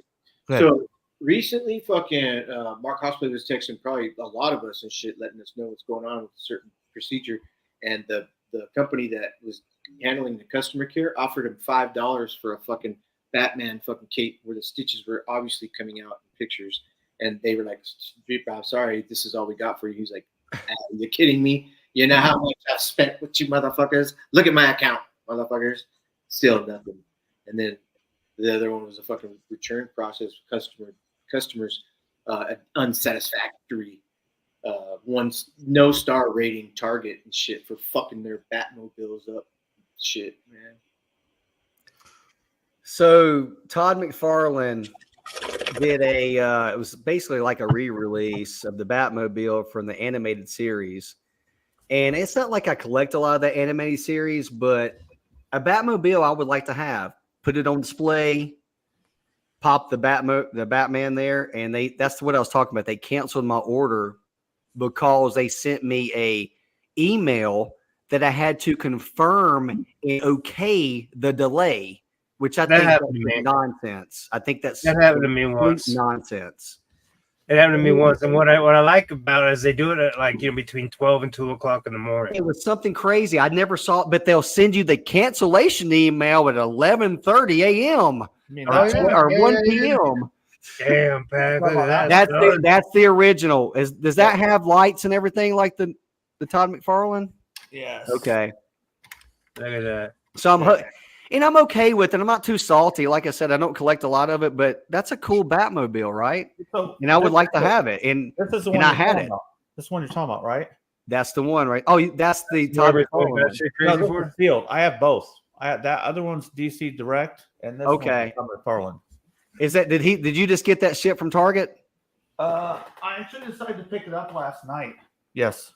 Speaker 2: Go ahead.
Speaker 4: So recently, fucking Mark Cosplay was texting probably a lot of us and shit, letting us know what's going on with a certain procedure. And the company that was handling the customer care offered him $5 for a fucking Batman fucking cape where the stitches were obviously coming out in pictures. And they were like, I'm sorry, this is all we got for you. He's like, are you kidding me? You know how much I've spent with you motherfuckers? Look at my account, motherfuckers. Still nothing. And then the other one was a fucking return process. Customers unsatisfactory. No star rating Target and shit for fucking their Batmobiles up. Shit, man.
Speaker 1: So Todd McFarlane did it was basically like a re-release of the Batmobile from the animated series. And it's not like I collect a lot of the animated series, but a Batmobile I would like to have. Put it on display, pop the Batman there, and that's what I was talking about. They canceled my order because they sent me a email that I had to confirm and okay the delay. which I
Speaker 3: That
Speaker 1: think
Speaker 3: happened to
Speaker 1: that's
Speaker 3: me.
Speaker 1: nonsense. I think that's
Speaker 3: That happened to me
Speaker 1: complete
Speaker 3: once.
Speaker 1: nonsense.
Speaker 3: It happened to me once, and what I like about it is they do it at like between 12 and 2 o'clock in the morning.
Speaker 1: It was something crazy. I never saw it, but they'll send you the cancellation email at 11:30 a.m.
Speaker 2: I mean,
Speaker 3: Oh,
Speaker 2: that's
Speaker 3: yeah.
Speaker 2: what-
Speaker 1: or 1 p.m.
Speaker 3: Damn, Pack, look at that.
Speaker 1: That's the original. Does that have lights and everything like the Todd McFarlane?
Speaker 2: yes.
Speaker 1: Okay.
Speaker 3: Look at that.
Speaker 1: So I'm okay with it. I'm not too salty. Like I said, I don't collect a lot of it, but that's a cool Batmobile, right?
Speaker 2: So
Speaker 1: And I would
Speaker 2: this
Speaker 1: like
Speaker 2: is
Speaker 1: to have it. And
Speaker 2: This is the
Speaker 1: and
Speaker 2: one
Speaker 1: I
Speaker 2: you're
Speaker 1: had
Speaker 2: talking
Speaker 1: it.
Speaker 2: about. This one you're talking about, right?
Speaker 1: that's the one, right? Oh, that's the Todd
Speaker 3: Norbert,
Speaker 1: McFarlane
Speaker 3: that
Speaker 1: one.
Speaker 3: shit
Speaker 2: No,
Speaker 3: crazy
Speaker 2: this
Speaker 3: for?
Speaker 2: is Field. I have both. I have that other one's DC Direct, and this
Speaker 1: Okay.
Speaker 2: one's McFarlane.
Speaker 1: Is that did you just get that shit from Target?
Speaker 2: I actually decided to pick it up last night. Yes,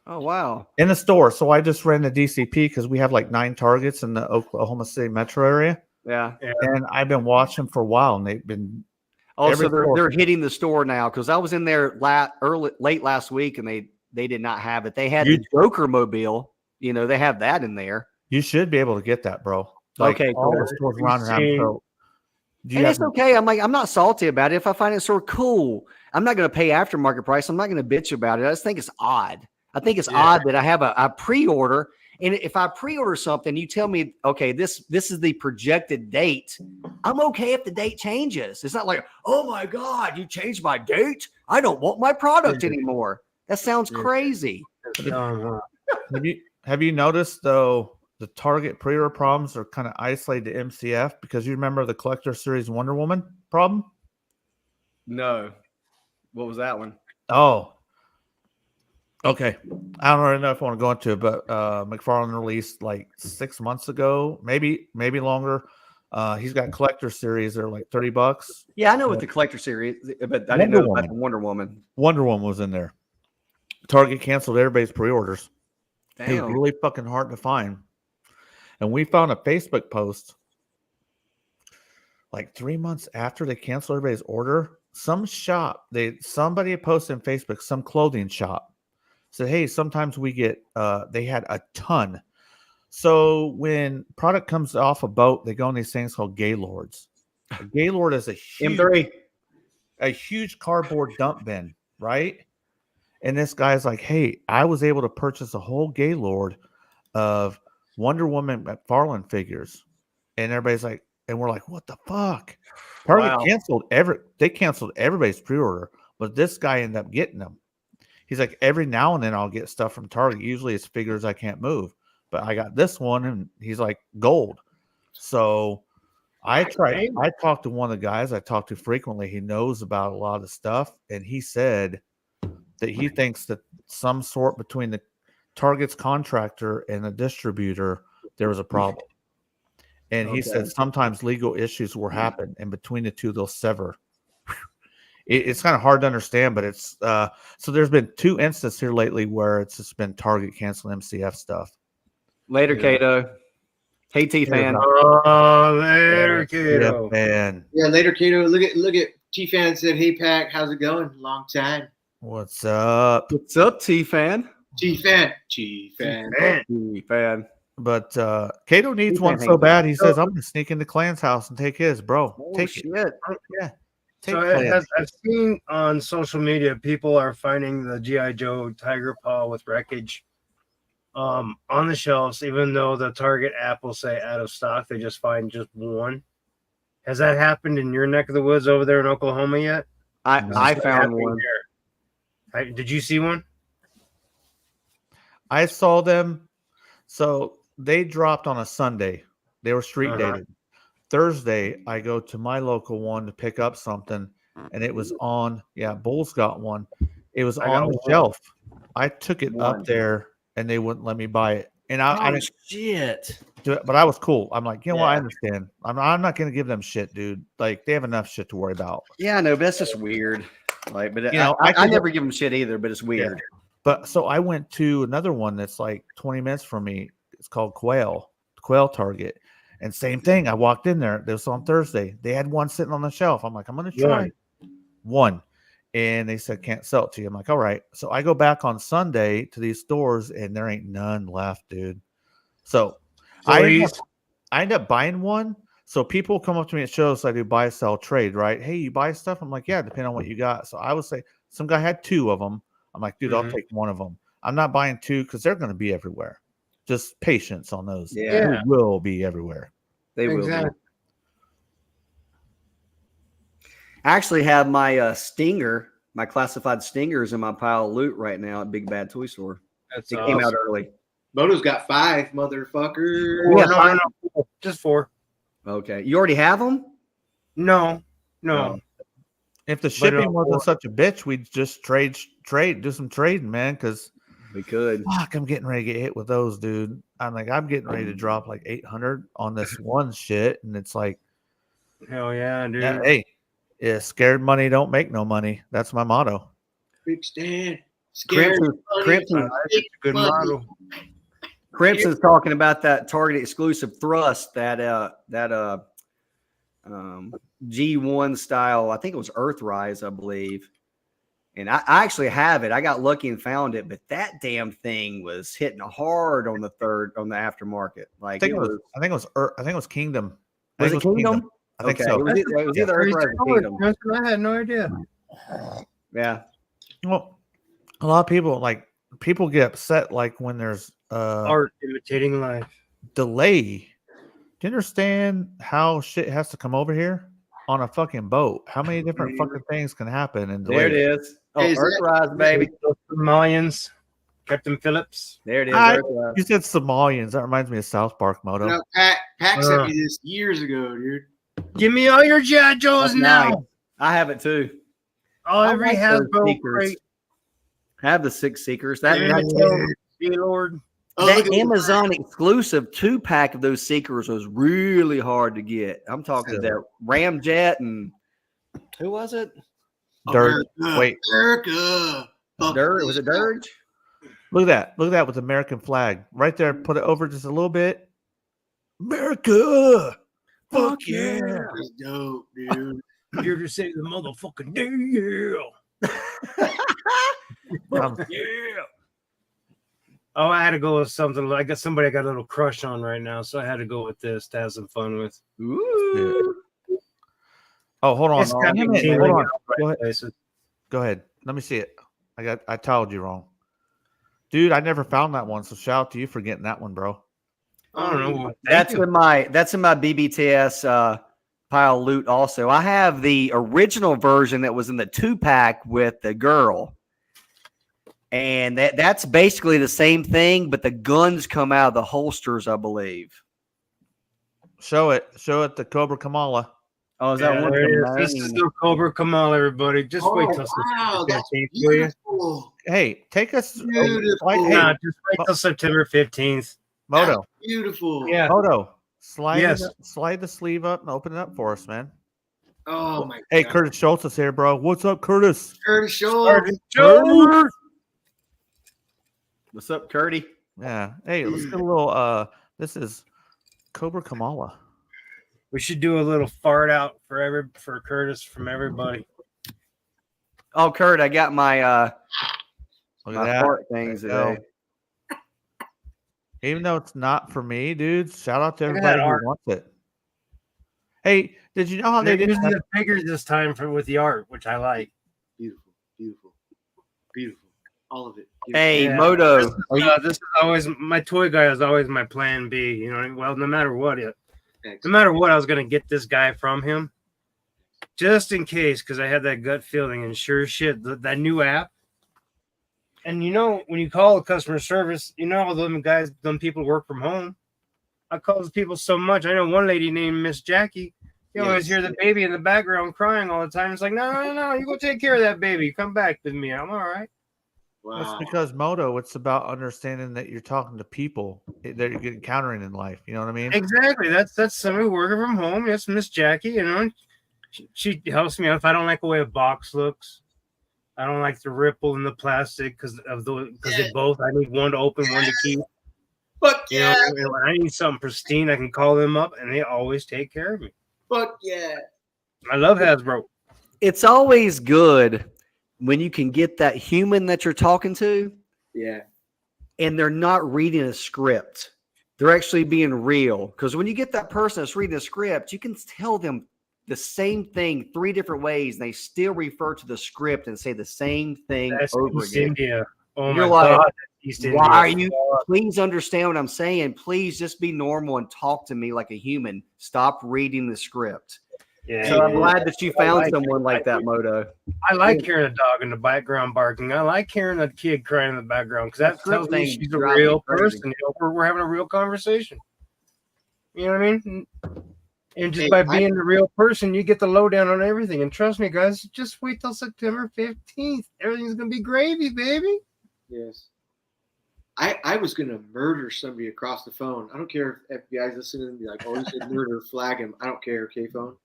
Speaker 1: Oh wow.
Speaker 2: in the store. So I just ran the DCP because we have like 9 Targets in the Oklahoma City metro area,
Speaker 1: Yeah.
Speaker 2: and I've been watching for a while, and they've been
Speaker 1: Also,
Speaker 2: Every
Speaker 1: they're
Speaker 2: store.
Speaker 1: hitting the store now because I was in there late last week and they did not have it. They had
Speaker 2: You-
Speaker 1: the Joker mobile. You know, they have that in there.
Speaker 2: you should be able to get that, bro. Like,
Speaker 1: Okay,
Speaker 2: all
Speaker 1: cool.
Speaker 2: the stores around here.
Speaker 3: seen-
Speaker 2: So, do you
Speaker 1: And
Speaker 2: have
Speaker 1: it's okay. I'm not salty about it. If I find it sort of cool, I'm not going to pay aftermarket price. I'm not going to bitch about it. I just think it's odd. I think it's
Speaker 3: Yeah.
Speaker 1: odd that I have a pre-order, and if I pre-order something, you tell me, okay, this is the projected date. I'm okay if the date changes. It's not like, oh my God, you changed my date. I don't want my product
Speaker 3: Yeah.
Speaker 1: anymore. That sounds
Speaker 3: Yeah.
Speaker 1: crazy.
Speaker 2: Have you noticed though the Target pre-order problems are kind of isolated to MCF because you remember the Collector Series Wonder Woman problem?
Speaker 1: No. What was that one?
Speaker 2: Oh, okay. I don't really know if I want to go into it, but McFarlane released like 6 months ago, maybe longer. He's got Collector Series. They're like $30.
Speaker 1: Yeah, I know what the collector series, but I
Speaker 2: Wonder
Speaker 1: didn't know about
Speaker 2: Woman.
Speaker 1: the Wonder Woman.
Speaker 2: Wonder Woman was in there. Target canceled everybody's pre-orders. It was
Speaker 1: Damn.
Speaker 2: really fucking hard to find. And we found a Facebook post like 3 months after they canceled everybody's order. Somebody had posted on Facebook, some clothing shop said, hey, sometimes we get they had a ton. So when product comes off a boat, they go in these things called Gaylords. A Gaylord is
Speaker 1: M3.
Speaker 2: a huge cardboard dump bin, right? And this guy's like, hey, I was able to purchase a whole Gaylord of Wonder Woman McFarlane figures. And everybody's like, and we're like, what the fuck? Target
Speaker 1: Wow.
Speaker 2: canceled everybody's pre-order, but this guy ended up getting them. He's like, every now and then I'll get stuff from Target. Usually it's figures I can't move, but I got this one, and he's like, gold. So I talked to one of the guys I talk to frequently. He knows about a lot of the stuff, and he said that he thinks that some sort between the Target's contractor and the distributor, there was a problem. And he said sometimes legal issues will happen, and between the two, they'll sever. It's kind of hard to understand, but it's so there's been 2 instances here lately where it's just been Target canceling MCF stuff.
Speaker 1: Later,
Speaker 3: Yeah.
Speaker 1: Kato. Hey, T fan.
Speaker 3: Oh, later, kiddo.
Speaker 2: And
Speaker 4: Yeah, later, Kato. Look at T fan said, "Hey, Pack, how's it going? Long time."
Speaker 2: what's up?
Speaker 1: What's up, T fan?
Speaker 4: T fan. T fan.
Speaker 3: Man,
Speaker 1: T fan.
Speaker 2: But Kato needs
Speaker 1: He
Speaker 2: one
Speaker 1: can't
Speaker 2: so
Speaker 1: hang
Speaker 2: bad. He says, "I'm gonna sneak into Clan's house and take his, bro.
Speaker 1: Oh,
Speaker 2: take
Speaker 1: shit.
Speaker 2: it. Yeah, take
Speaker 3: so
Speaker 2: Clan's."
Speaker 3: I've seen on social media people are finding the G.I. Joe Tiger Paw with wreckage on the shelves, even though the Target app will say out of stock. They just find just one. Has that happened in your neck of the woods over there in Oklahoma yet?
Speaker 1: I
Speaker 3: What's
Speaker 1: found
Speaker 3: happening
Speaker 1: one.
Speaker 3: there? Did you see one?
Speaker 2: I saw them. So they dropped on a Sunday. They were street
Speaker 3: Uh-huh.
Speaker 2: dated. Thursday, I go to my local one to pick up something, and it was on. Yeah, Bull's got one. It was
Speaker 3: I got
Speaker 2: on the
Speaker 3: one.
Speaker 2: shelf. I took it
Speaker 1: One.
Speaker 2: up there, and they wouldn't let me buy it. And I
Speaker 1: Oh,
Speaker 2: didn't
Speaker 1: shit.
Speaker 2: do it, but I was cool. I'm like, you know what? I
Speaker 1: Yeah.
Speaker 2: understand. I'm not going to give them shit, dude. Like they have enough shit to worry about.
Speaker 1: Yeah, I know, but that's just weird. Like, but
Speaker 2: You know,
Speaker 1: I
Speaker 2: I could-
Speaker 1: never give them shit either, but it's weird.
Speaker 2: But so I went to another one that's like 20 minutes from me. It's called Quail Target. And same thing. I walked in there. This was on Thursday. They had one sitting on the shelf. I'm like, I'm going to try one. And they said, can't sell it to you. I'm like, all right. So I go back on Sunday to these stores and there ain't none left, dude. So I end up buying one. So people come up to me at shows. I do buy, sell, trade. Right? Hey, you buy stuff? I'm like, yeah, depending on what you got. So I would say some guy had 2 of them. I'm like, dude, I'll
Speaker 3: Mhm.
Speaker 2: take one of them. I'm not buying 2 because they're going to be everywhere. Just patience on those.
Speaker 1: Yeah.
Speaker 2: They will be everywhere.
Speaker 1: They will. Be.
Speaker 3: Exactly.
Speaker 1: I actually have my Stinger, my classified Stingers in my pile of loot right now at Big Bad Toy Store.
Speaker 3: That's
Speaker 1: It came out early.
Speaker 4: Moto's got 5, motherfucker.
Speaker 1: Yeah,
Speaker 3: No, just 4.
Speaker 1: Okay. You already have them?
Speaker 3: No.
Speaker 1: Oh.
Speaker 2: If the shipping
Speaker 3: on
Speaker 2: wasn't
Speaker 3: board.
Speaker 2: such a bitch, we'd just do some trading, man. Because
Speaker 1: We could.
Speaker 2: fuck, I'm getting ready to get hit with those, dude. I'm getting ready to drop like 800 on this one shit, and it's like,
Speaker 3: Hell yeah, dude.
Speaker 2: yeah, hey, yeah, scared money don't make no money. That's my motto.
Speaker 4: Big stand. Scared.
Speaker 1: Crimson,
Speaker 3: That's a good model.
Speaker 1: Crimson's talking about that Target exclusive thrust, that G1 style. I think it was Earthrise, I believe. And I actually have it. I got lucky and found it, but that damn thing was hitting hard on the aftermarket. Like
Speaker 2: I think it was Kingdom. I
Speaker 1: was
Speaker 2: think
Speaker 1: it Kingdom?
Speaker 2: I think
Speaker 1: Okay,
Speaker 2: so.
Speaker 1: it was either Earthrise or Kingdom.
Speaker 3: I had no idea.
Speaker 1: Yeah.
Speaker 2: Well, a lot of people get upset like when there's
Speaker 3: Art imitating life.
Speaker 2: delay. Do you understand how shit has to come over here on a fucking boat? How many different fucking things can happen and
Speaker 1: There it is. Oh,
Speaker 4: Hey, is that-
Speaker 1: Earthrise, baby.
Speaker 3: Somalians, Captain Phillips.
Speaker 1: There it is.
Speaker 2: I-
Speaker 1: Earthrise.
Speaker 2: You said Somalians. That reminds me of South Park, Moto.
Speaker 4: No, Pack sent me this years ago, dude.
Speaker 3: Give me all your G.I. Joes
Speaker 1: That's
Speaker 3: now.
Speaker 1: nice. I have it too.
Speaker 3: Oh,
Speaker 1: I
Speaker 3: every
Speaker 1: like those
Speaker 3: Hasbro
Speaker 1: Seekers.
Speaker 3: crate.
Speaker 1: I have the 6 Seekers. That
Speaker 3: Lord.
Speaker 4: Oh, look
Speaker 1: that
Speaker 4: at this.
Speaker 1: Amazon exclusive 2-pack of those Seekers was really hard to get. I'm talking that Ramjet and who was it?
Speaker 2: Dirge.
Speaker 4: America.
Speaker 2: Wait.
Speaker 4: America. Fuck
Speaker 1: Dirge. Was it
Speaker 4: this.
Speaker 1: Dirge?
Speaker 2: Look at that. Look at that with the American flag right there. Put it over just a little bit. America. Fuck yeah.
Speaker 4: That's dope, dude.
Speaker 3: Here to say the motherfucking deal.
Speaker 2: Yeah.
Speaker 3: Oh, I had to go with something. I got somebody I got a little crush on right now, so I had to go with this to have some fun with.
Speaker 1: Ooh.
Speaker 2: Oh, hold on.
Speaker 3: It's got
Speaker 2: Damn
Speaker 3: me
Speaker 2: it.
Speaker 3: tingling
Speaker 2: Hold on.
Speaker 3: in the right
Speaker 2: Go ahead.
Speaker 3: places.
Speaker 2: Go ahead. Let me see it. I told you wrong. Dude, I never found that one. So shout out to you for getting that one, bro.
Speaker 3: I don't know.
Speaker 1: That's in my BBTS pile of loot also. I have the original version that was in the 2-pack with the girl. And that's basically the same thing, but the guns come out of the holsters, I believe.
Speaker 2: Show it. Show it to Cobra Kamala.
Speaker 1: Oh, is that
Speaker 3: Yeah,
Speaker 1: one?
Speaker 3: there it
Speaker 1: from
Speaker 3: is. This is
Speaker 1: Maine?
Speaker 3: the Cobra Kamal, everybody. Just wait till
Speaker 4: wow,
Speaker 3: September
Speaker 4: that's
Speaker 3: 15th, will you?
Speaker 4: beautiful.
Speaker 2: Hey, take us.
Speaker 4: Beautiful.
Speaker 2: Hey,
Speaker 3: Nah, just wait till September 15th.
Speaker 2: Moto.
Speaker 4: Beautiful.
Speaker 3: Yeah.
Speaker 2: Moto. Slide,
Speaker 3: Yes.
Speaker 2: slide the sleeve up and open it up for us, man.
Speaker 4: Oh my
Speaker 2: Hey,
Speaker 4: God.
Speaker 2: Curtis Schultz is here, bro. What's up, Curtis?
Speaker 4: Curtis Schultz.
Speaker 1: What's up, Curdy?
Speaker 2: Yeah. Hey, let's get a little. This is Cobra Kamala.
Speaker 3: We should do a little fart out for Curtis from everybody.
Speaker 1: Oh, Kurt, I got my
Speaker 2: Look at
Speaker 1: my
Speaker 2: that.
Speaker 1: fart things
Speaker 2: There you go.
Speaker 1: today.
Speaker 2: Even though it's not for me, dude. Shout out to
Speaker 3: Look at
Speaker 2: everybody
Speaker 3: that
Speaker 2: who
Speaker 3: art.
Speaker 2: wants it. Hey, did you know how
Speaker 3: They're
Speaker 2: they
Speaker 3: using
Speaker 2: did?
Speaker 3: the figures this time with the art, which I like.
Speaker 4: Beautiful. Beautiful. Beautiful. All of it. Beautiful.
Speaker 1: Hey,
Speaker 3: Yeah.
Speaker 1: Moto.
Speaker 3: This is always my toy guy is always my plan B. You know, well, no matter what,
Speaker 4: Thanks.
Speaker 3: no matter what, I was gonna get this guy from him, just in case, because I had that gut feeling. And sure as shit, that new app. And you know, when you call the customer service, you know, them people work from home. I call those people so much. I know one lady named Miss Jackie. You always
Speaker 4: Yes.
Speaker 3: hear the baby in the background crying all the time. It's like, no, you go take care of that baby. Come back with me. I'm all right.
Speaker 4: Wow.
Speaker 2: That's because Moto, it's about understanding that you're talking to people that you're encountering in life. You know what I mean?
Speaker 3: Exactly. That's somebody working from home. That's Miss Jackie. You know, she helps me out if I don't like the way a box looks. I don't like the ripple in the plastic because they both. I need one to open, one to keep.
Speaker 4: Fuck
Speaker 3: You
Speaker 4: yeah.
Speaker 3: know, and when I need something pristine, I can call them up, and they always take care of me.
Speaker 4: Fuck yeah.
Speaker 3: I love Hasbro.
Speaker 1: It's always good when you can get that human that you're talking to
Speaker 4: Yeah.
Speaker 1: and they're not reading a script. they're actually being real. Because when you get that person that's reading a script, you can tell them the same thing 3 different ways, and they still refer to the script and say the same thing
Speaker 3: That's
Speaker 1: over
Speaker 3: East
Speaker 1: again.
Speaker 3: India. Oh
Speaker 1: You're
Speaker 3: my
Speaker 1: like,
Speaker 3: God. East India.
Speaker 1: why are you? Please understand what I'm saying. Please just be normal and talk to me like a human. Stop reading the script.
Speaker 3: Yeah,
Speaker 1: So I'm
Speaker 3: yeah.
Speaker 1: glad that you
Speaker 3: I
Speaker 1: found
Speaker 3: like
Speaker 1: someone like that, Moto.
Speaker 3: I like hearing a dog in the background barking. I like hearing a kid crying in the background because that
Speaker 1: That script
Speaker 3: tells me
Speaker 1: thing
Speaker 3: she's a
Speaker 1: drives me
Speaker 3: real
Speaker 1: crazy.
Speaker 3: person. You know, we're having a real conversation. You know what I mean? And just
Speaker 4: Hey,
Speaker 3: by being a real person, you get the lowdown on everything. And trust me, guys, just wait till September 15th. Everything's gonna be gravy, baby.
Speaker 4: Yes. I was gonna murder somebody across the phone. I don't care if FBI's listening and be like, "Oh, you said murder, flag him." I don't care. Okay, phone.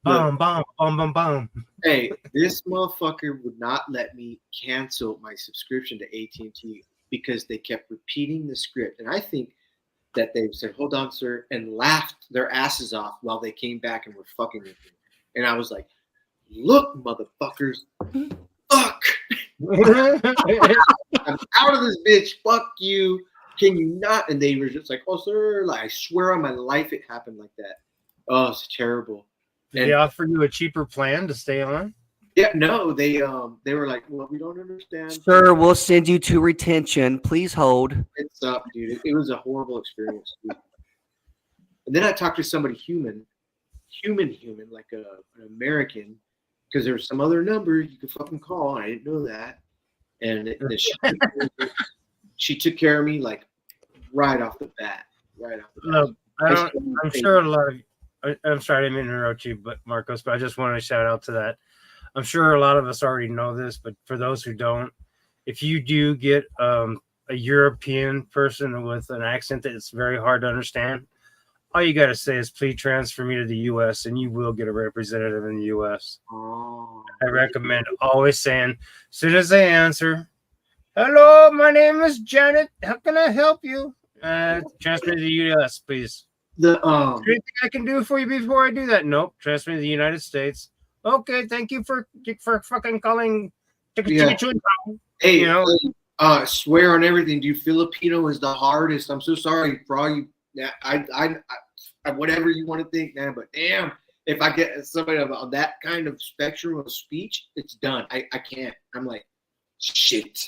Speaker 3: Boom, boom, boom, boom, boom.
Speaker 4: Hey, this motherfucker would not let me cancel my subscription to AT&T because they kept repeating the script, and I think that they said, "Hold on, sir," and laughed their asses off while they came back and were fucking with me. And I was like, "Look, motherfuckers, fuck." I'm out of this bitch. Fuck you. Can you not? And they were just like, "Oh, sir." Like, I swear on my life it happened like that. Oh, it's terrible.
Speaker 3: Did they offer you a cheaper plan to stay on?
Speaker 4: Yeah, no, they were like, "Well, we don't understand."
Speaker 1: Sir, we'll send you to retention. Please hold.
Speaker 4: It's up, dude. It was a horrible experience. Dude. And then I talked to somebody human, like an American, because there was some other number you could fucking call. And I didn't know that. And she took care of me like right off the bat.
Speaker 3: Look, I'm sure a lot of. I'm sorry, I didn't interrupt you, but Marcos, but I just want to shout out to that. I'm sure a lot of us already know this, but for those who don't, if you do get a European person with an accent that's very hard to understand, all you got to say is, "Please transfer me to the U.S." and you will get a representative in the U.S.
Speaker 4: Oh.
Speaker 3: I recommend always saying, as soon as they answer, "Hello, my name is Janet. How can I help you?" Transfer to the U.S., please. Anything I can do for you before I do that? Nope. Transfer me to the United States. Okay, thank you for fucking calling.
Speaker 4: Yeah. Hey,
Speaker 3: you know,
Speaker 4: swear on everything, dude. Filipino is the hardest. I'm so sorry for all you. I whatever you want to think, man. But damn, if I get somebody on that kind of spectrum of speech, it's done. I can't. I'm like, shit.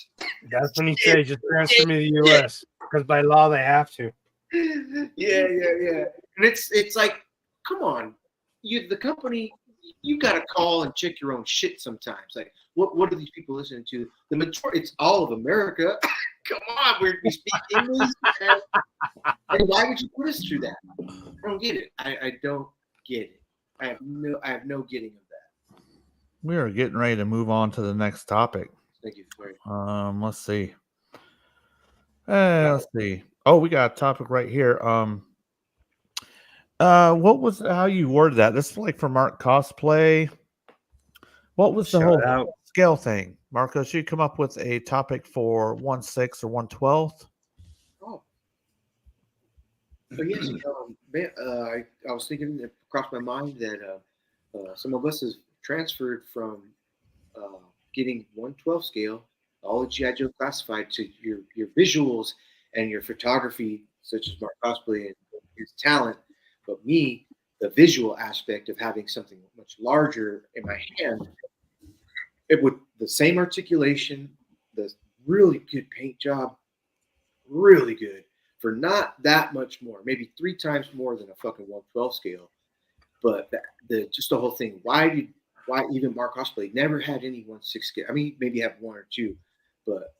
Speaker 3: That's when he says just transfer me to the U.S. because by law they have to.
Speaker 4: Yeah. And it's like, come on, the company, you got to call and check your own shit sometimes. Like, what are these people listening to? The majority, it's all of America. Come on, we speak English. And why would you put us through that? I don't get it. I don't get it. I have no getting of that.
Speaker 2: We are getting ready to move on to the next topic.
Speaker 4: Thank you. Sorry.
Speaker 2: Let's see. Let's see. Oh, we got a topic right here. What was how you worded that? This is like for Mark Cosplay. What was the whole scale thing? Marcos, you come up with a topic for 1/6 or 1/12?
Speaker 4: Oh. But yes, I was thinking, it crossed my mind that some of us have transferred from getting 1/12 scale, all of G.I. Joe classified, to your visuals and your photography, such as Mark Cosplay and his talent. But me, the visual aspect of having something much larger in my hand, it would the same articulation, the really good paint job, really good for not that much more, maybe 3 times more than a fucking 1/12 scale. But just the whole thing. Why even Mark Cosplay never had any 1/6 scale? I mean, maybe have 1 or 2, but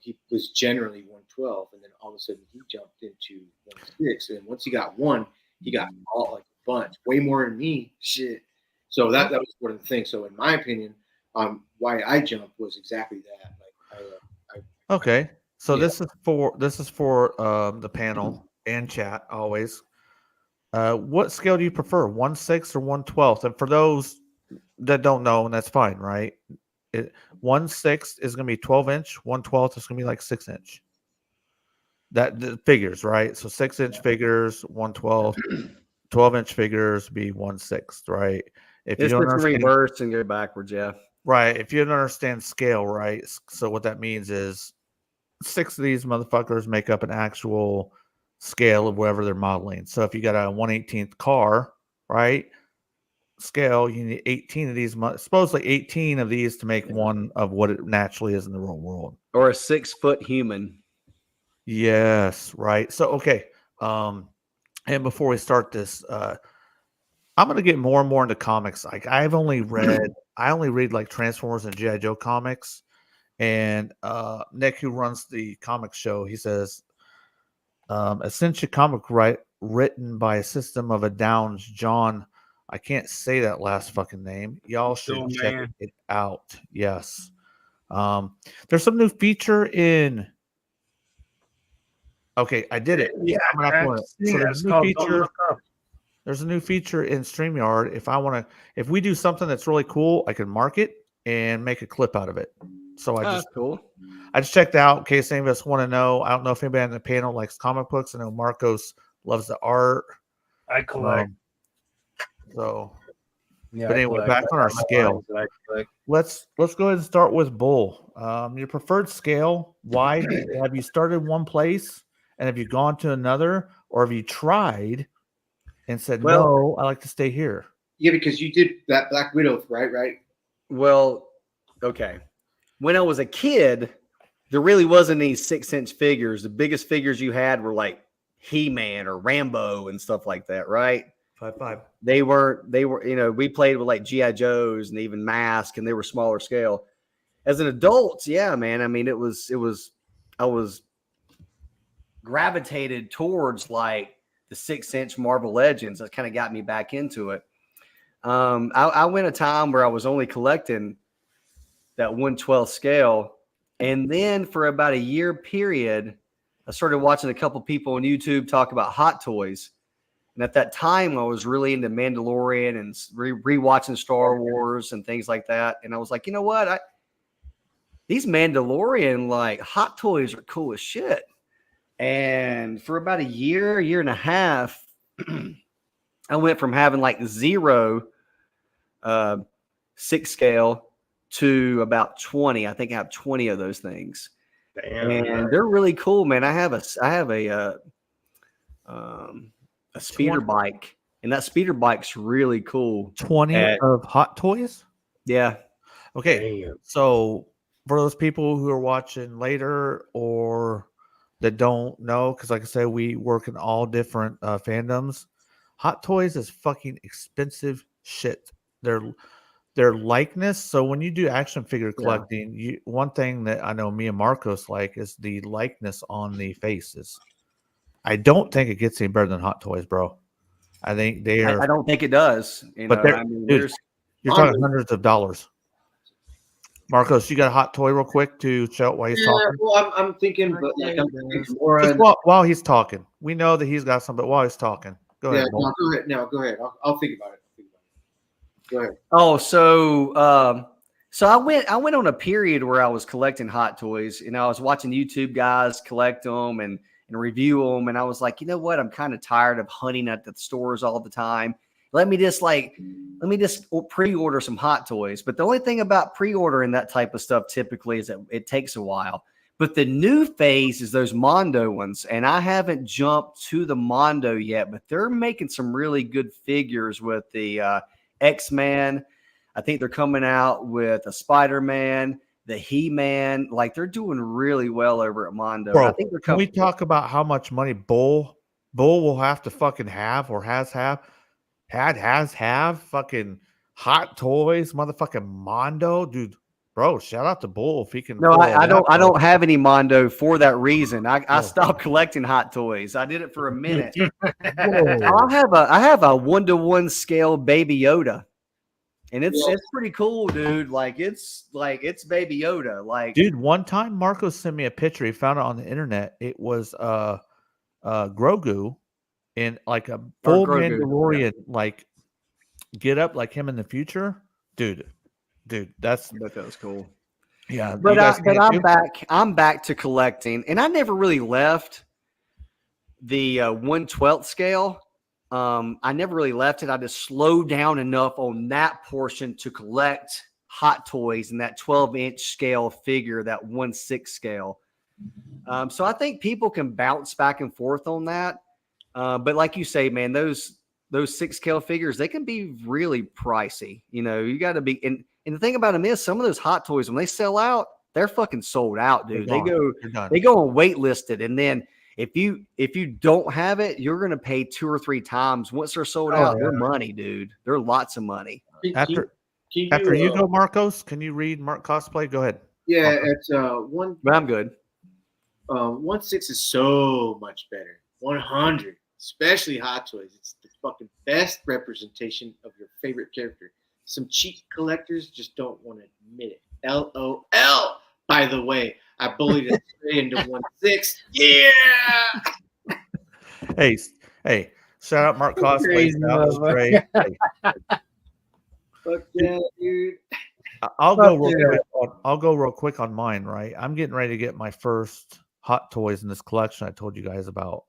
Speaker 4: he was generally 1/12, and then all of a sudden he jumped into 1/6, and once he got 1, he got all like a bunch, way more than me. Shit. So that was one of the things. So in my opinion, why I jumped was exactly that. Like
Speaker 2: Okay. So
Speaker 4: Yeah.
Speaker 2: this is for the panel and chat always. What scale do you prefer, 1/6 or 1/12? And for those that don't know, and that's fine, right? 1/6 is going to be 12-inch. 1/12 is going to be like 6-inch. That the figures, right? So 6-inch figures, 1/12, 12-inch figures be 1/6, right? If you
Speaker 1: It's
Speaker 2: don't
Speaker 1: just
Speaker 2: understand,
Speaker 1: reverse and go backwards, yeah.
Speaker 2: right? If you don't understand scale, right? So what that means is 6 of these motherfuckers make up an actual scale of whatever they're modeling. So if you got a 1/18th car, right, scale, you need 18 of these, supposedly 18 of these to make one of what it naturally is in the real world.
Speaker 1: Or a 6-foot human.
Speaker 2: Yes, right. So okay. And before we start this, I'm gonna get more and more into comics. Like I only read like Transformers and G.I. Joe comics. And Nick, who runs the comic show, he says, Essentia comic written by a System of a Down's John. I can't say that last fucking name. Y'all should check it out. Yes. There's some new feature in. Okay, I did it.
Speaker 3: Yeah,
Speaker 2: there's a new feature in StreamYard. If we do something that's really cool, I can mark it and make a clip out of it. So I just checked out in case any of us want to know. I don't know if anybody on the panel likes comic books. I know Marcos loves the art.
Speaker 3: I collect.
Speaker 2: But anyway, back on our scale. Let's go ahead and start with Bull. Your preferred scale. Why have you started one place and have you gone to another, or have you tried and said no? I like to stay here.
Speaker 4: Yeah, because you did that Black Widow, right?
Speaker 1: Well, okay. When I was a kid, there really wasn't any 6-inch figures. The biggest figures you had were like He-Man or Rambo and stuff like that, right?
Speaker 2: 5.5.
Speaker 1: They were, we played with like G.I. Joes and even Mask, and they were smaller scale. As an adult, yeah, man. I mean, I was gravitated towards like the 6-inch Marvel Legends. That kind of got me back into it. I went a time where I was only collecting that 1/12 scale. And then for about a year period, I started watching a couple people on YouTube talk about Hot Toys. And at that time, I was really into Mandalorian and rewatching Star Wars and things like that. And I was like, you know what? These Mandalorian like Hot Toys are cool as shit. And for about a year and a half, I went from having like 0 6 scale to about 20. I think I have 20 of those things.
Speaker 3: Damn,
Speaker 1: and they're really cool, man. I have a speeder bike, and that speeder bike's really cool.
Speaker 2: 20 of Hot Toys?
Speaker 1: Yeah.
Speaker 2: Okay.
Speaker 3: Damn.
Speaker 2: So for those people who are watching later or that don't know, because like I said, we work in all different fandoms. Hot Toys is fucking expensive shit. Their likeness. So when you do action figure collecting, one thing that I know me and Marcos like is the likeness on the faces. I don't think it gets any better than Hot Toys, bro. I think they are.
Speaker 1: I don't think it does.
Speaker 2: But dude, you're talking hundreds of dollars. Marcos, you got a hot toy real quick to show while he's talking?
Speaker 4: Well, I'm thinking, but like I'm thinking more
Speaker 2: just while he's talking. We know that he's got some, but while he's talking, go ahead.
Speaker 4: No, go ahead. No, go ahead. I'll think about it. Go ahead.
Speaker 1: Oh, so I went on a period where I was collecting Hot Toys, and I was watching YouTube guys collect them and review them, and I was like, you know what? I'm kind of tired of hunting at the stores all the time. Let me just pre-order some Hot Toys. But the only thing about pre-ordering that type of stuff typically is that it takes a while. But the new phase is those Mondo ones, and I haven't jumped to the Mondo yet, but they're making some really good figures with the X-Man. I think they're coming out with a Spider-Man, the He-Man. Like, they're doing really well over at Mondo.
Speaker 2: Bro,
Speaker 1: I think they're
Speaker 2: can we talk about how much money Bull will have to fucking have or has fucking Hot Toys, motherfucking Mondo, dude. Bro, shout out to Bull if he can.
Speaker 1: No, I don't have any Mondo for that reason. I stopped collecting Hot Toys. I did it for a minute. I have a 1-to-1 scale Baby Yoda, and it's pretty cool, dude. It's Baby Yoda. Like,
Speaker 2: dude, one time Marcos sent me a picture. He found it on the internet. It was Grogu in like a full Mandalorian like get up like him in the future, dude. I bet
Speaker 1: that was cool.
Speaker 2: Yeah,
Speaker 1: but I'm back to collecting, and I never really left the 1/12 scale. I never really left it. I just slowed down enough on that portion to collect Hot Toys and that 12-inch scale figure, that 1/6 scale. So I think people can bounce back and forth on that. But like you say, man, those 6 scale figures, they can be really pricey. You know, you got to be, and the thing about them is some of those hot toys, when they sell out, they're fucking sold out, dude. They go on waitlisted. And then if you don't have it, you're going to pay 2 or 3 times. Once they're sold out, they're money, dude. They're lots of money.
Speaker 2: After you go, Marcos, can you read Mark Cosplay? Go ahead.
Speaker 4: Yeah,
Speaker 2: Marcos.
Speaker 4: it's one.
Speaker 1: But I'm good.
Speaker 4: 1/6 is so much better. 100, especially Hot Toys. It's the fucking best representation of your favorite character. Some cheap collectors just don't want to admit it. LOL. By the way, I bullied it into 1/6. Yeah.
Speaker 2: Hey, shout out Mark Cosplay. That was great. Hey.
Speaker 4: Fuck yeah, dude.
Speaker 2: I'll go real quick on mine. Right, I'm getting ready to get my first Hot Toys in this collection I told you guys about.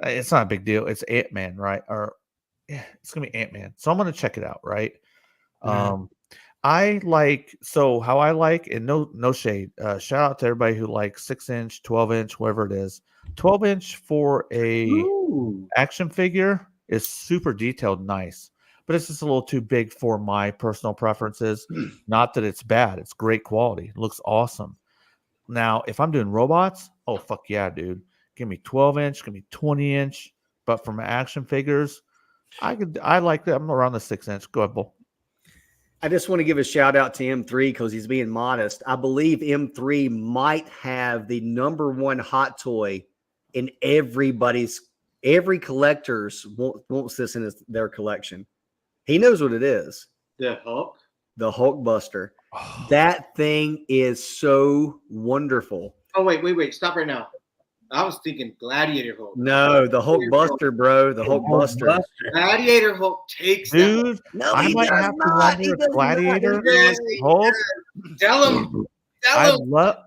Speaker 2: It's not a big deal. It's Ant-Man, right? Or yeah, it's gonna be Ant-Man. So I'm gonna check it out, right?
Speaker 3: Mhm.
Speaker 2: I like how I like, and no shade. Shout out to everybody who likes 6-inch, 12-inch, whatever it is. 12-inch for a action figure is super detailed, nice, but it's just a little too big for my personal preferences. Not that it's bad; it's great quality. It looks awesome. Now, if I'm doing robots, oh fuck yeah, dude! Give me 12-inch, give me 20-inch. But for my action figures, I like that. I'm around the 6-inch. Go ahead, Bull.
Speaker 1: I just want to give a shout out to M3 because he's being modest. I believe M3 might have the #1 hot toy in every collector's wants this in their collection. He knows what it is.
Speaker 4: The Hulk.
Speaker 1: The Hulk Buster. That thing is so wonderful.
Speaker 4: Oh, wait. Stop right now. I was thinking Gladiator Hulk.
Speaker 1: No, the Hulk Buster, bro. The Hulk Buster.
Speaker 4: Gladiator Hulk takes
Speaker 2: Dude,
Speaker 4: that.
Speaker 1: No,
Speaker 2: I
Speaker 1: he
Speaker 2: might
Speaker 1: does
Speaker 2: have to
Speaker 1: not.
Speaker 2: run
Speaker 1: He
Speaker 2: with
Speaker 1: does not.
Speaker 2: Gladiator.
Speaker 1: He does
Speaker 2: Hulk.
Speaker 4: Tell him.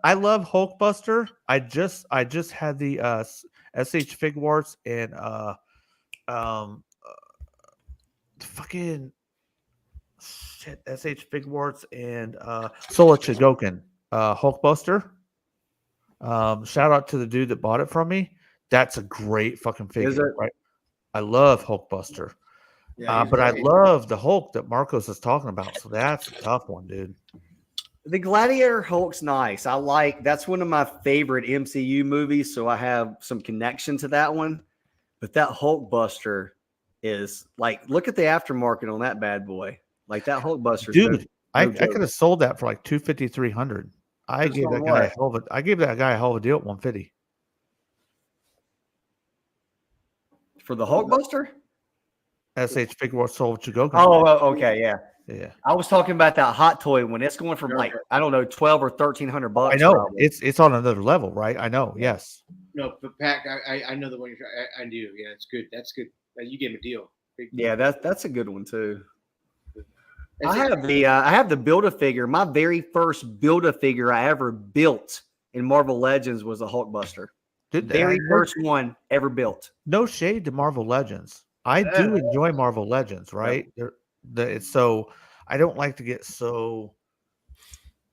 Speaker 2: I love Hulk Buster. I just had the SH Figuarts and fucking shit, SH Figuarts and Sola Chigoken Hulk Buster. Shout out to the dude that bought it from me. That's a great fucking figure, right? I love Hulk Buster.
Speaker 4: Yeah,
Speaker 2: But I love the Hulk that Marcos is talking about. So that's a tough one, dude.
Speaker 1: The Gladiator Hulk's nice. That's one of my favorite MCU movies, so I have some connection to that one. But that Hulk Buster is like, look at the aftermarket on that bad boy. Like that Hulk Buster,
Speaker 2: Dude. I could have sold that for like $250, $300. I
Speaker 1: Just
Speaker 2: gave
Speaker 1: on
Speaker 2: that guy
Speaker 1: what?
Speaker 2: I gave that guy a hell of a deal at $150.
Speaker 1: For the Hulk Buster?
Speaker 2: SH Figuarts Soul Chigoken.
Speaker 1: Oh, okay, yeah.
Speaker 2: Yeah.
Speaker 1: I was talking about that hot toy when it's going from like, I don't know, 12 or 1300 bucks.
Speaker 2: I know
Speaker 1: probably.
Speaker 2: it's on another level, right? I know. Yes.
Speaker 4: No, but Pac, I know the one I do. Yeah, it's good. That's good. You gave him a deal.
Speaker 1: Yeah, that's a good one too. I have the Build-A-Figure. My very first Build-A-Figure I ever built in Marvel Legends was a Hulk Buster.
Speaker 2: Dude,
Speaker 1: Very first one ever built.
Speaker 2: No shade to Marvel Legends. I do enjoy Marvel Legends, right? It's so I don't like to get so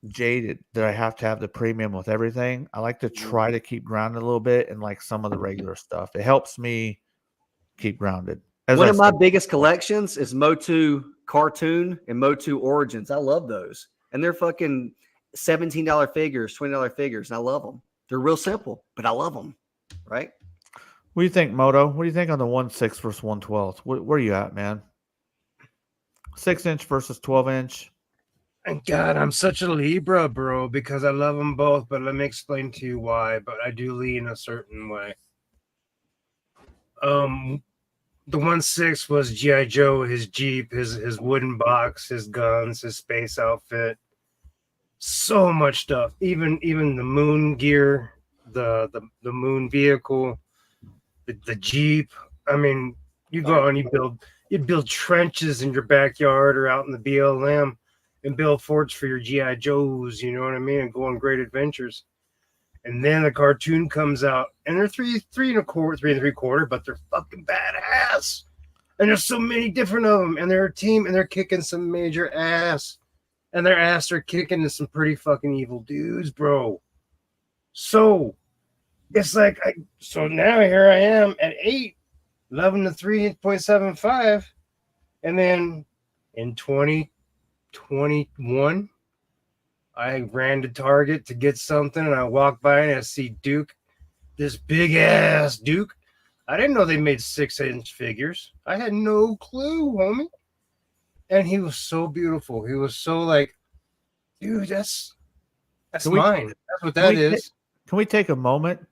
Speaker 2: jaded that I have to have the premium with everything. I like to try to keep grounded a little bit and like some of the regular stuff. It helps me keep grounded.
Speaker 1: One of my biggest collections is Motu Cartoon and Motu Origins. I love those. And they're fucking $17 figures, $20 figures. And I love them. They're real simple, but I love them. Right?
Speaker 2: What do you think, Moto? What do you think on the 1/6 versus 1/12? Where are you at, man? 6-inch versus 12-inch.
Speaker 3: And God, I'm such a Libra, bro, because I love them both. But let me explain to you why. But I do lean a certain way. The 1/6 was G.I. Joe, his Jeep, his wooden box, his guns, his space outfit. So much stuff. Even the moon gear, the moon vehicle, the Jeep. I mean, you go and you'd build trenches in your backyard or out in the BLM and build forts for your G.I. Joes, you know what I mean, and go on great adventures. And then the cartoon comes out, and they're 3 3/4, but they're fucking badass. And there's so many different of them, and they're a team, and they're kicking some major ass. And their ass are kicking to some pretty fucking evil dudes, bro. So it's like, so now here I am at 8, loving the 3.75. And then in 2021, I ran to Target to get something, and I walked by and I see Duke, this big ass Duke. I didn't know they made 6-inch figures. I had no clue, homie. And he was so beautiful. He was so like, dude, that's mine. That's what that is.
Speaker 2: Can we take a moment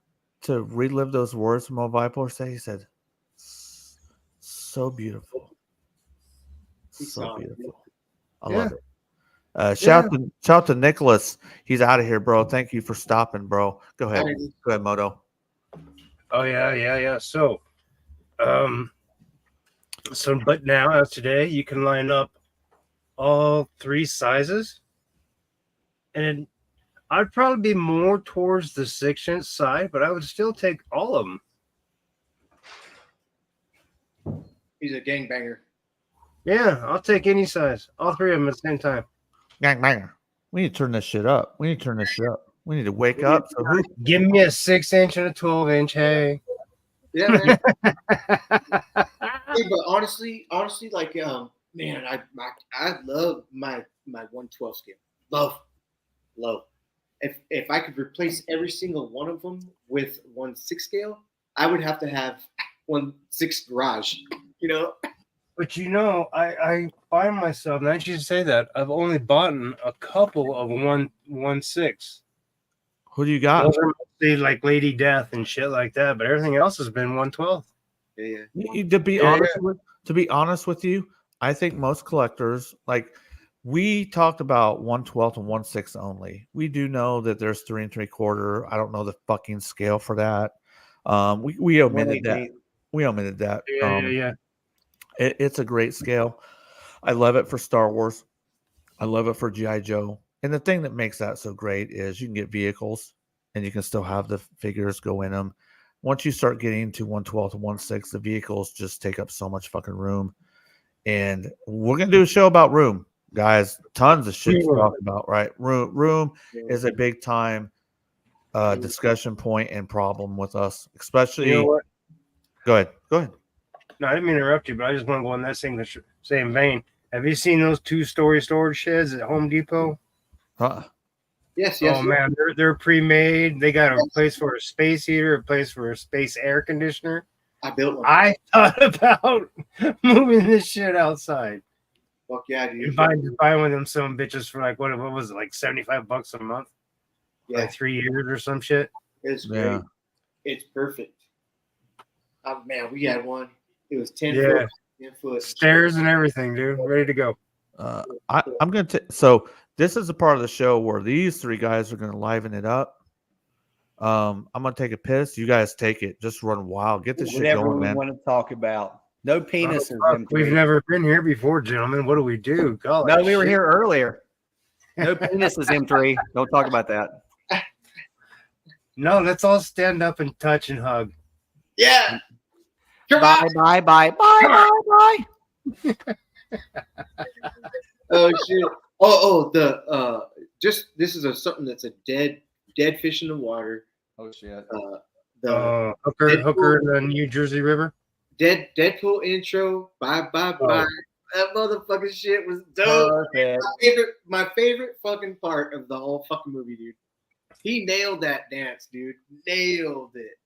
Speaker 2: to relive those words from Viper? He said, so beautiful. So beautiful. I love it. Shout out to Nicholas. He's out of here, bro. Thank you for stopping, bro. Go ahead. Go ahead, Moto.
Speaker 3: Oh, yeah. So, but now, as today, you can line up all 3 sizes. And I'd probably be more towards the 6-inch side, but I would still take all of them.
Speaker 4: He's a gangbanger.
Speaker 3: Yeah, I'll take any size. All 3 of them at the same time.
Speaker 2: Gang banger. We need to turn this shit up. We need to wake up. So
Speaker 3: Give me a 6-inch and a 12-inch. Hey.
Speaker 4: Yeah, man. Hey, but honestly, like, man, I love my 112 scale. Love. If I could replace every single one of them with 1/6 scale, I would have to have 1/6 garage. You know.
Speaker 3: But I find myself, now that you say that, I've only bought a couple of 1/6.
Speaker 2: Who do you got?
Speaker 3: Those are mostly like Lady Death and shit like that, but everything else has been 112.
Speaker 4: Yeah.
Speaker 2: To be honest with you, I think most collectors, like, we talked about 1/12 and 1/6 only. We do know that there's 3 3/4. I don't know the fucking scale for that. We omitted that. We omitted that.
Speaker 3: Yeah.
Speaker 2: It's a great scale. I love it for Star Wars. I love it for G.I. Joe. And the thing that makes that so great is you can get vehicles and you can still have the figures go in them. Once you start getting to 1/12 and 1/6, the vehicles just take up so much fucking room. And we're going to do a show about room, guys. Tons of shit to talk about, right? Room is a big time discussion point and problem with us, especially.
Speaker 3: You know what?
Speaker 2: Go ahead.
Speaker 3: No, I didn't mean to interrupt you, but I just want to go in that same vein. Have you seen those 2-story storage sheds at Home Depot?
Speaker 4: Yes.
Speaker 3: Oh man, they're pre-made. They got a place for a space heater, a place for a space air conditioner.
Speaker 4: I built one.
Speaker 3: I thought about moving this shit outside.
Speaker 4: Fuck yeah, dude.
Speaker 3: Buying one of them some bitches for like what was it, like $75 a month?
Speaker 4: Yeah,
Speaker 3: like 3 years or some shit.
Speaker 4: It's great.
Speaker 2: Yeah.
Speaker 4: It's perfect. Oh man, we had one. It was 10
Speaker 3: Yeah.
Speaker 4: foot. 10 foot.
Speaker 3: Stairs and everything, dude. Ready to go.
Speaker 2: I'm going to so this is a part of the show where these 3 guys are going to liven it up. I'm going to take a piss. You guys take it. Just run wild. Get this shit
Speaker 1: Whatever
Speaker 2: going,
Speaker 1: we
Speaker 2: man.
Speaker 1: want to talk about. No penises.
Speaker 3: We've never been here before, gentlemen. What do we do? God,
Speaker 1: No, we were here earlier. No penises, M3. Don't talk about that.
Speaker 3: No, let's all stand up and touch and hug.
Speaker 4: Yeah.
Speaker 1: Bye.
Speaker 4: Oh shit. Oh, this is something that's a dead fish in the water.
Speaker 1: Oh shit.
Speaker 4: The
Speaker 3: Hooker in the New Jersey River.
Speaker 4: Deadpool intro. Bye. That motherfucking shit was dope. My favorite fucking part of the whole fucking movie, dude. He nailed that dance, dude. Nailed it.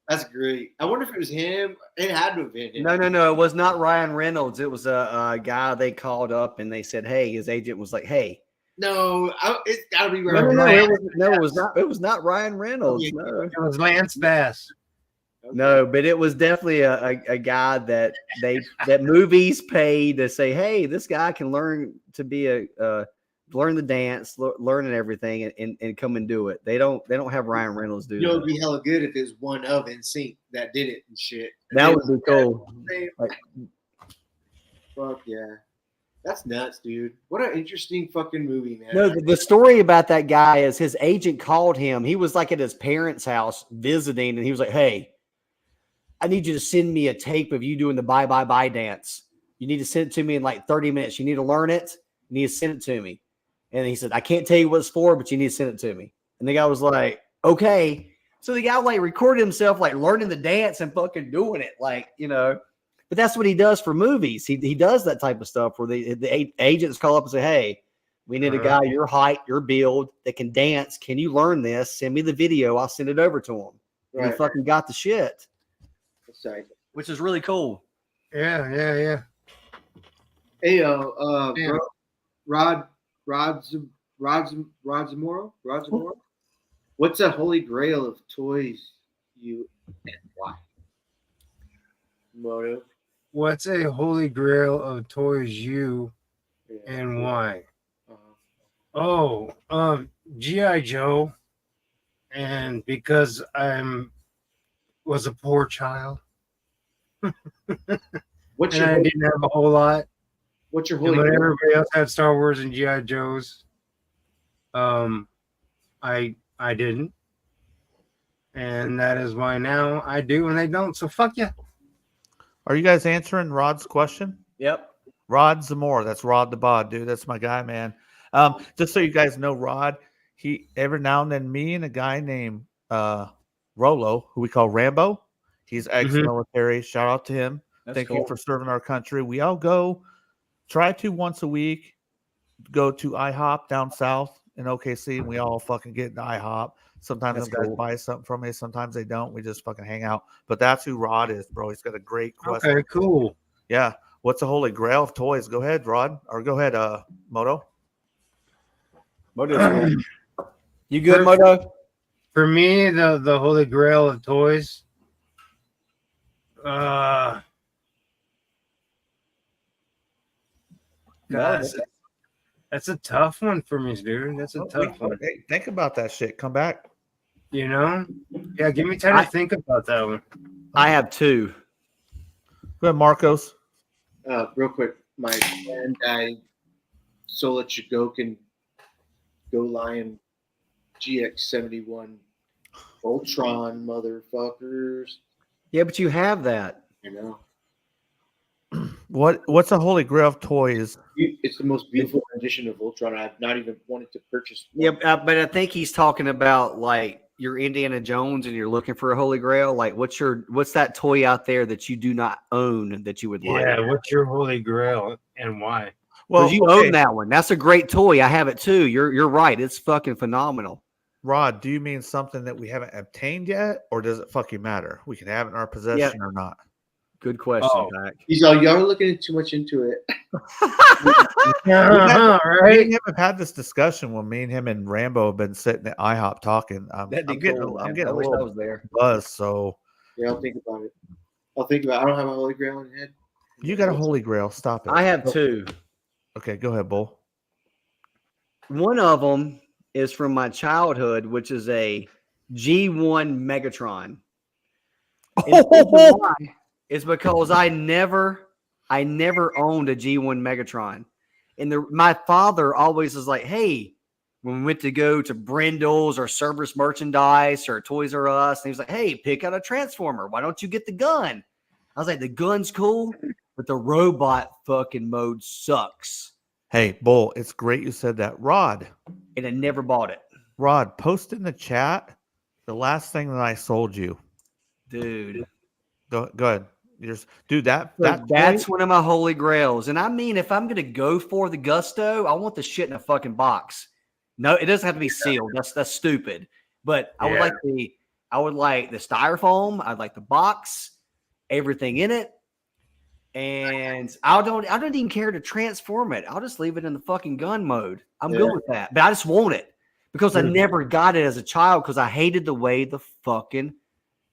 Speaker 4: That's great. I wonder if it was him. It had to have been him.
Speaker 1: No. It was not Ryan Reynolds. It was a guy they called up and they said, "Hey," his agent was like, "Hey."
Speaker 4: No, it's gotta be
Speaker 1: No,
Speaker 4: Ryan.
Speaker 1: it was not. It was not Ryan Reynolds.
Speaker 4: Yeah.
Speaker 1: No.
Speaker 3: It was Lance Bass.
Speaker 1: No, but it was definitely a guy that movies paid to say, "Hey, this guy can learn to be learn the dance, learn everything, and come and do it." They don't have Ryan Reynolds do
Speaker 4: You know, it'd
Speaker 1: that.
Speaker 4: be hella good if it was one of NSYNC that did it and shit.
Speaker 1: That would be cool.
Speaker 4: Fuck yeah. That's nuts, dude. What an interesting fucking movie, man.
Speaker 1: No, the story about that guy is his agent called him. He was like at his parents' house visiting, and he was like, "Hey, I need you to send me a tape of you doing the bye bye bye dance. You need to send it to me in like 30 minutes. You need to learn it. You need to send it to me." And he said, "I can't tell you what it's for, but you need to send it to me." And the guy was like, Okay. So the guy like recorded himself like learning the dance and fucking doing it, like, you know. But that's what he does for movies. He does that type of stuff where the agents call up and say, "Hey, we need a guy your height, your build that can dance. Can you learn this? Send me the video. I'll send it over to him." And he fucking got the shit,
Speaker 4: That's right.
Speaker 1: which is really cool.
Speaker 3: Yeah.
Speaker 4: Hey,
Speaker 3: Yeah.
Speaker 4: Rod Zamora? What's a holy grail of toys you and why? Moto.
Speaker 3: What's a holy grail of toys you and why? G.I. Joe. And because was a poor child.
Speaker 4: What's
Speaker 3: And I didn't have a whole lot.
Speaker 4: What's your
Speaker 3: And
Speaker 4: holy
Speaker 3: when
Speaker 4: grail?
Speaker 3: everybody else had Star Wars and G.I. Joes, I didn't. And that is why now I do and they don't. So fuck you.
Speaker 2: Are you guys answering Rod's question?
Speaker 1: Yep.
Speaker 2: Rod Zamora. That's Rod the Bod, dude. That's my guy, man. Just so you guys know, Rod, he every now and then me and a guy named Rolo, who we call Rambo, he's ex-military. Shout out to him. Thank you for serving our country. We all try to once a week go to IHOP down south in OKC, and we all fucking get into IHOP. Sometimes some guys buy something from me, sometimes they don't. We just fucking hang out. But that's who Rod is, bro. He's got a great question.
Speaker 3: Okay, cool.
Speaker 2: Yeah. What's a holy grail of toys? Go ahead, Rod. Or go ahead, Moto.
Speaker 1: Moto's good. You good, Moto?
Speaker 3: For me, the holy grail of toys. That's a tough one for me, dude. That's a tough one.
Speaker 2: Hey, think about that shit. Come back.
Speaker 3: You know? Yeah, give me time to think about that one.
Speaker 1: I have two.
Speaker 2: Go ahead, Marcos.
Speaker 4: Real quick, my Bandai Sola Chigokin Go Lion GX71 Voltron motherfuckers.
Speaker 1: Yeah, but you have that.
Speaker 4: You know,
Speaker 2: What's a holy grail of toys?
Speaker 4: it's the most beautiful rendition of Voltron. I've not even wanted to purchase one.
Speaker 1: Yeah, but I think he's talking about like you're Indiana Jones and you're looking for a holy grail. Like, what's that toy out there that you do not own that you would like?
Speaker 3: Yeah, what's your holy grail and why?
Speaker 1: Well, you own that one. That's a great toy. I have it too. You're right. It's fucking phenomenal.
Speaker 2: Rod, do you mean something that we haven't obtained yet, or does it fucking matter? We can have it in our possession or not.
Speaker 1: Good question, Pac.
Speaker 4: He's all, y'all are looking too much into it.
Speaker 3: Right?
Speaker 2: Me and him have had this discussion when me and him and Rambo have been sitting at IHOP talking. I'm getting a little buzz. So
Speaker 4: yeah, I'll think about it. I don't have a holy grail in head.
Speaker 2: You got a holy grail. Stop it.
Speaker 1: I have two.
Speaker 2: Okay, go ahead, Bull.
Speaker 1: One of them is from my childhood, which is a G1 Megatron. It's because I never owned a G1 Megatron. And my father always was like, hey, when we went to go to Brindle's or Service Merchandise or Toys R Us, and he was like, hey, pick out a Transformer. Why don't you get the gun? I was like, the gun's cool, but the robot fucking mode sucks.
Speaker 2: Hey, Bull, it's great you said that. Rod.
Speaker 1: And I never bought it.
Speaker 2: Rod, post in the chat the last thing that I sold you.
Speaker 1: Dude.
Speaker 2: Go ahead. Dude,
Speaker 1: that's one of my holy grails. And I mean, if I'm gonna go for the gusto, I want the shit in a fucking box. No, it doesn't have to be sealed. That's stupid. But I would like the styrofoam. I'd like the box, everything in it. And I don't even care to transform it. I'll just leave it in the fucking gun mode. I'm good with that. But I just want it because I never got it as a child because I hated the way the fucking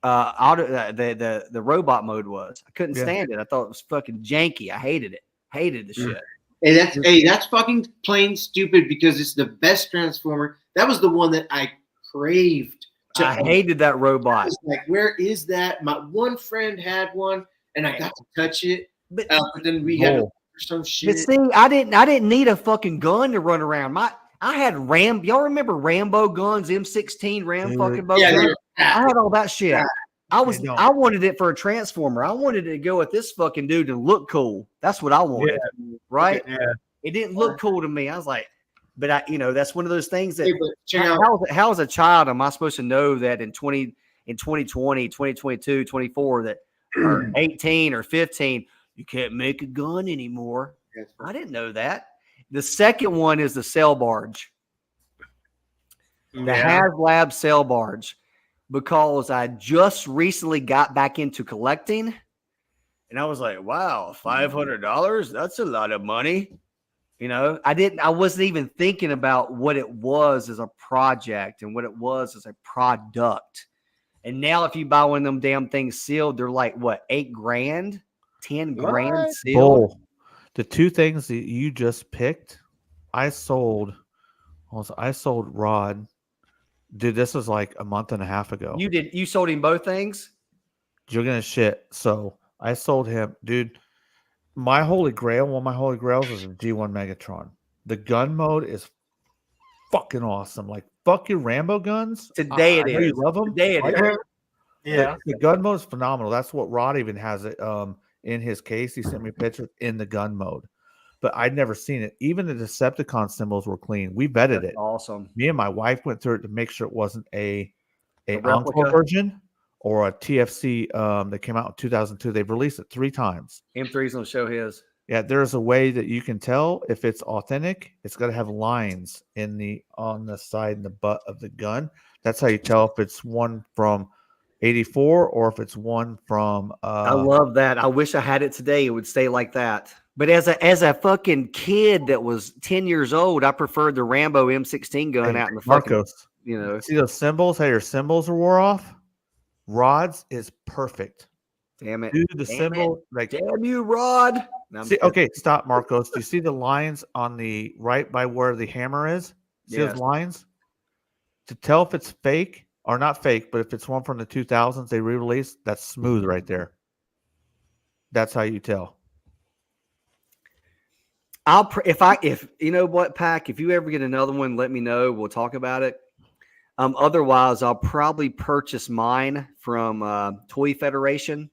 Speaker 1: the robot mode was. I couldn't stand it. I thought it was fucking janky. I hated it. Hated the shit.
Speaker 4: Hey, that's fucking plain stupid because it's the best Transformer. That was the one that I craved.
Speaker 1: I hated that robot.
Speaker 4: I was like, where is that? My one friend had one, and I got to touch it. But then we had some shit.
Speaker 1: But see, I didn't need a fucking gun to run around. I had y'all remember Rambo guns, M16 fucking bow guns? I had all that shit. I wanted it for a Transformer. I wanted it to go with this fucking dude and look cool. That's what I wanted. Right?
Speaker 3: Yeah.
Speaker 1: It didn't look cool to me. I was like, But that's one of those things that
Speaker 4: Hey, but check out.
Speaker 1: how as a child am I supposed to know that in 2020, 2022, 24 that or 18 or 15 you can't make a gun anymore? I didn't know that. The second one is the sail barge. The HasLab sail barge, because I just recently got back into collecting, and I was like, wow, $500, that's a lot of money. I wasn't even thinking about what it was as a project and what it was as a product. And now if you buy one of them damn things sealed, they're like what, $8,000, $10,000 sealed.
Speaker 2: Bull. The two things that you just picked, I sold Rod. Dude, this was like a month and a half ago.
Speaker 1: You sold him both things?
Speaker 2: You're gonna shit. So I sold him, dude. My holy grail, one of my holy grails is a G1 Megatron. The gun mode is fucking awesome. Like, fuck your Rambo guns.
Speaker 1: Today it
Speaker 2: I know
Speaker 1: is.
Speaker 2: you love them.
Speaker 1: Today it is.
Speaker 3: Yeah.
Speaker 2: The gun mode is phenomenal. That's what Rod even has it in his case. He sent me pictures in the gun mode, but I'd never seen it. Even the Decepticon symbols were clean. We vetted
Speaker 1: That's
Speaker 2: it.
Speaker 1: awesome.
Speaker 2: Me and my wife went through it to make sure it wasn't a
Speaker 1: replica?
Speaker 2: Encore version or a TFC that came out in 2002. They've released it 3 times.
Speaker 1: M3's gonna show his.
Speaker 2: Yeah, there's a way that you can tell if it's authentic. It's got to have lines on the side and the butt of the gun. That's how you tell if it's one from 84 or if it's one from
Speaker 1: I love that. I wish I had it today. It would stay like that. But as a fucking kid that was 10 years old, I preferred the Rambo M16 gun out in the fucking,
Speaker 2: Marcos. See those symbols? How your symbols are wore off? Rod's is perfect.
Speaker 1: Damn it.
Speaker 2: Dude, the symbol, like,
Speaker 1: damn you, Rod. No, I'm
Speaker 2: see,
Speaker 1: kidding.
Speaker 2: okay, stop, Marcos. Do you see the lines on the right by where the hammer is? See
Speaker 1: Yes.
Speaker 2: those lines? To tell if it's fake or not fake, but if it's one from the 2000s they re-released, that's smooth right there. That's how you tell.
Speaker 1: If you know what, Pack, if you ever get another one, let me know. We'll talk about it. Otherwise, I'll probably purchase mine from Toy Federation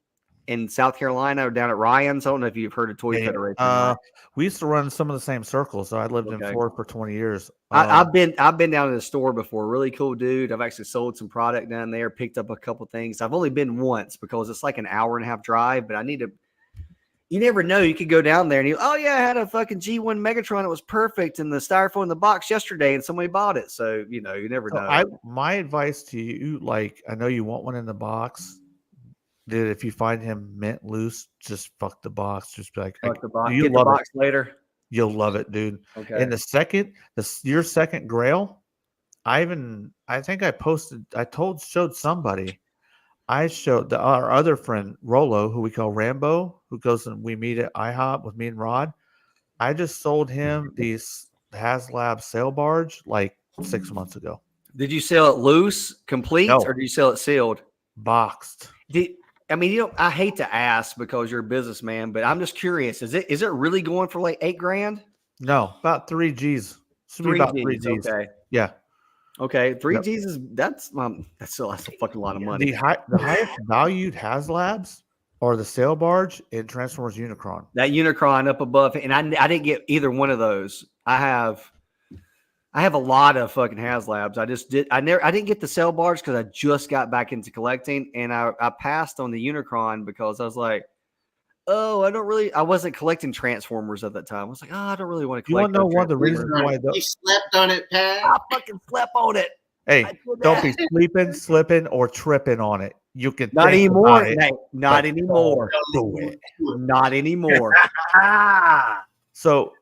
Speaker 1: in South Carolina or down at Ryan's. I don't know if you've heard of Toy Federation.
Speaker 2: We used to run some of the same circles. So I lived in Florida for 20 years.
Speaker 1: I've been down in the store before. Really cool dude. I've actually sold some product down there, picked up a couple things. I've only been once because it's like an hour and a half drive, but I need to. You never know. You could go down there and I had a fucking G1 Megatron. It was perfect in the styrofoam in the box yesterday, and somebody bought it. So you never know.
Speaker 2: My advice to you, like, I know you want one in the box. Dude, if you find him mint loose, just fuck the box. Just be like,
Speaker 1: fuck the box.
Speaker 2: You
Speaker 1: Get
Speaker 2: love
Speaker 1: the box
Speaker 2: it
Speaker 1: later.
Speaker 2: You'll love it, dude.
Speaker 1: Okay.
Speaker 2: And your second grail, I think I showed somebody. I showed our other friend Rolo, who we call Rambo, who goes and we meet at IHOP with me and Rod. I just sold him these HasLab sail barge like 6 months ago.
Speaker 1: Did you sell it loose, complete,
Speaker 2: No.
Speaker 1: or did you sell it sealed?
Speaker 2: Boxed.
Speaker 1: I hate to ask because you're a businessman, but I'm just curious. Is it really going for like $8,000?
Speaker 2: No, about 3 G's. About 3 G's.
Speaker 1: Okay.
Speaker 2: Yeah.
Speaker 1: Okay. 3
Speaker 2: Yep.
Speaker 1: G's that's a fucking lot of money.
Speaker 2: The highest valued HasLabs are the sail barge and Transformers Unicron.
Speaker 1: That Unicron up above, and I didn't get either one of those. I have a lot of fucking HasLabs. I didn't get the sail barge because I just got back into collecting, and I passed on the Unicron because I was like, I wasn't collecting Transformers at that time. I was like, I don't really want to collect.
Speaker 2: You want to know one of the reasons why
Speaker 4: You slept on it, Pat.
Speaker 1: I fucking slept on it.
Speaker 2: Hey, don't be sleeping, slipping, or tripping on it. You can
Speaker 1: Not
Speaker 2: think
Speaker 1: anymore.
Speaker 2: about it,
Speaker 1: Hey, not
Speaker 2: but
Speaker 1: anymore.
Speaker 2: do it.
Speaker 1: Not anymore.
Speaker 2: So,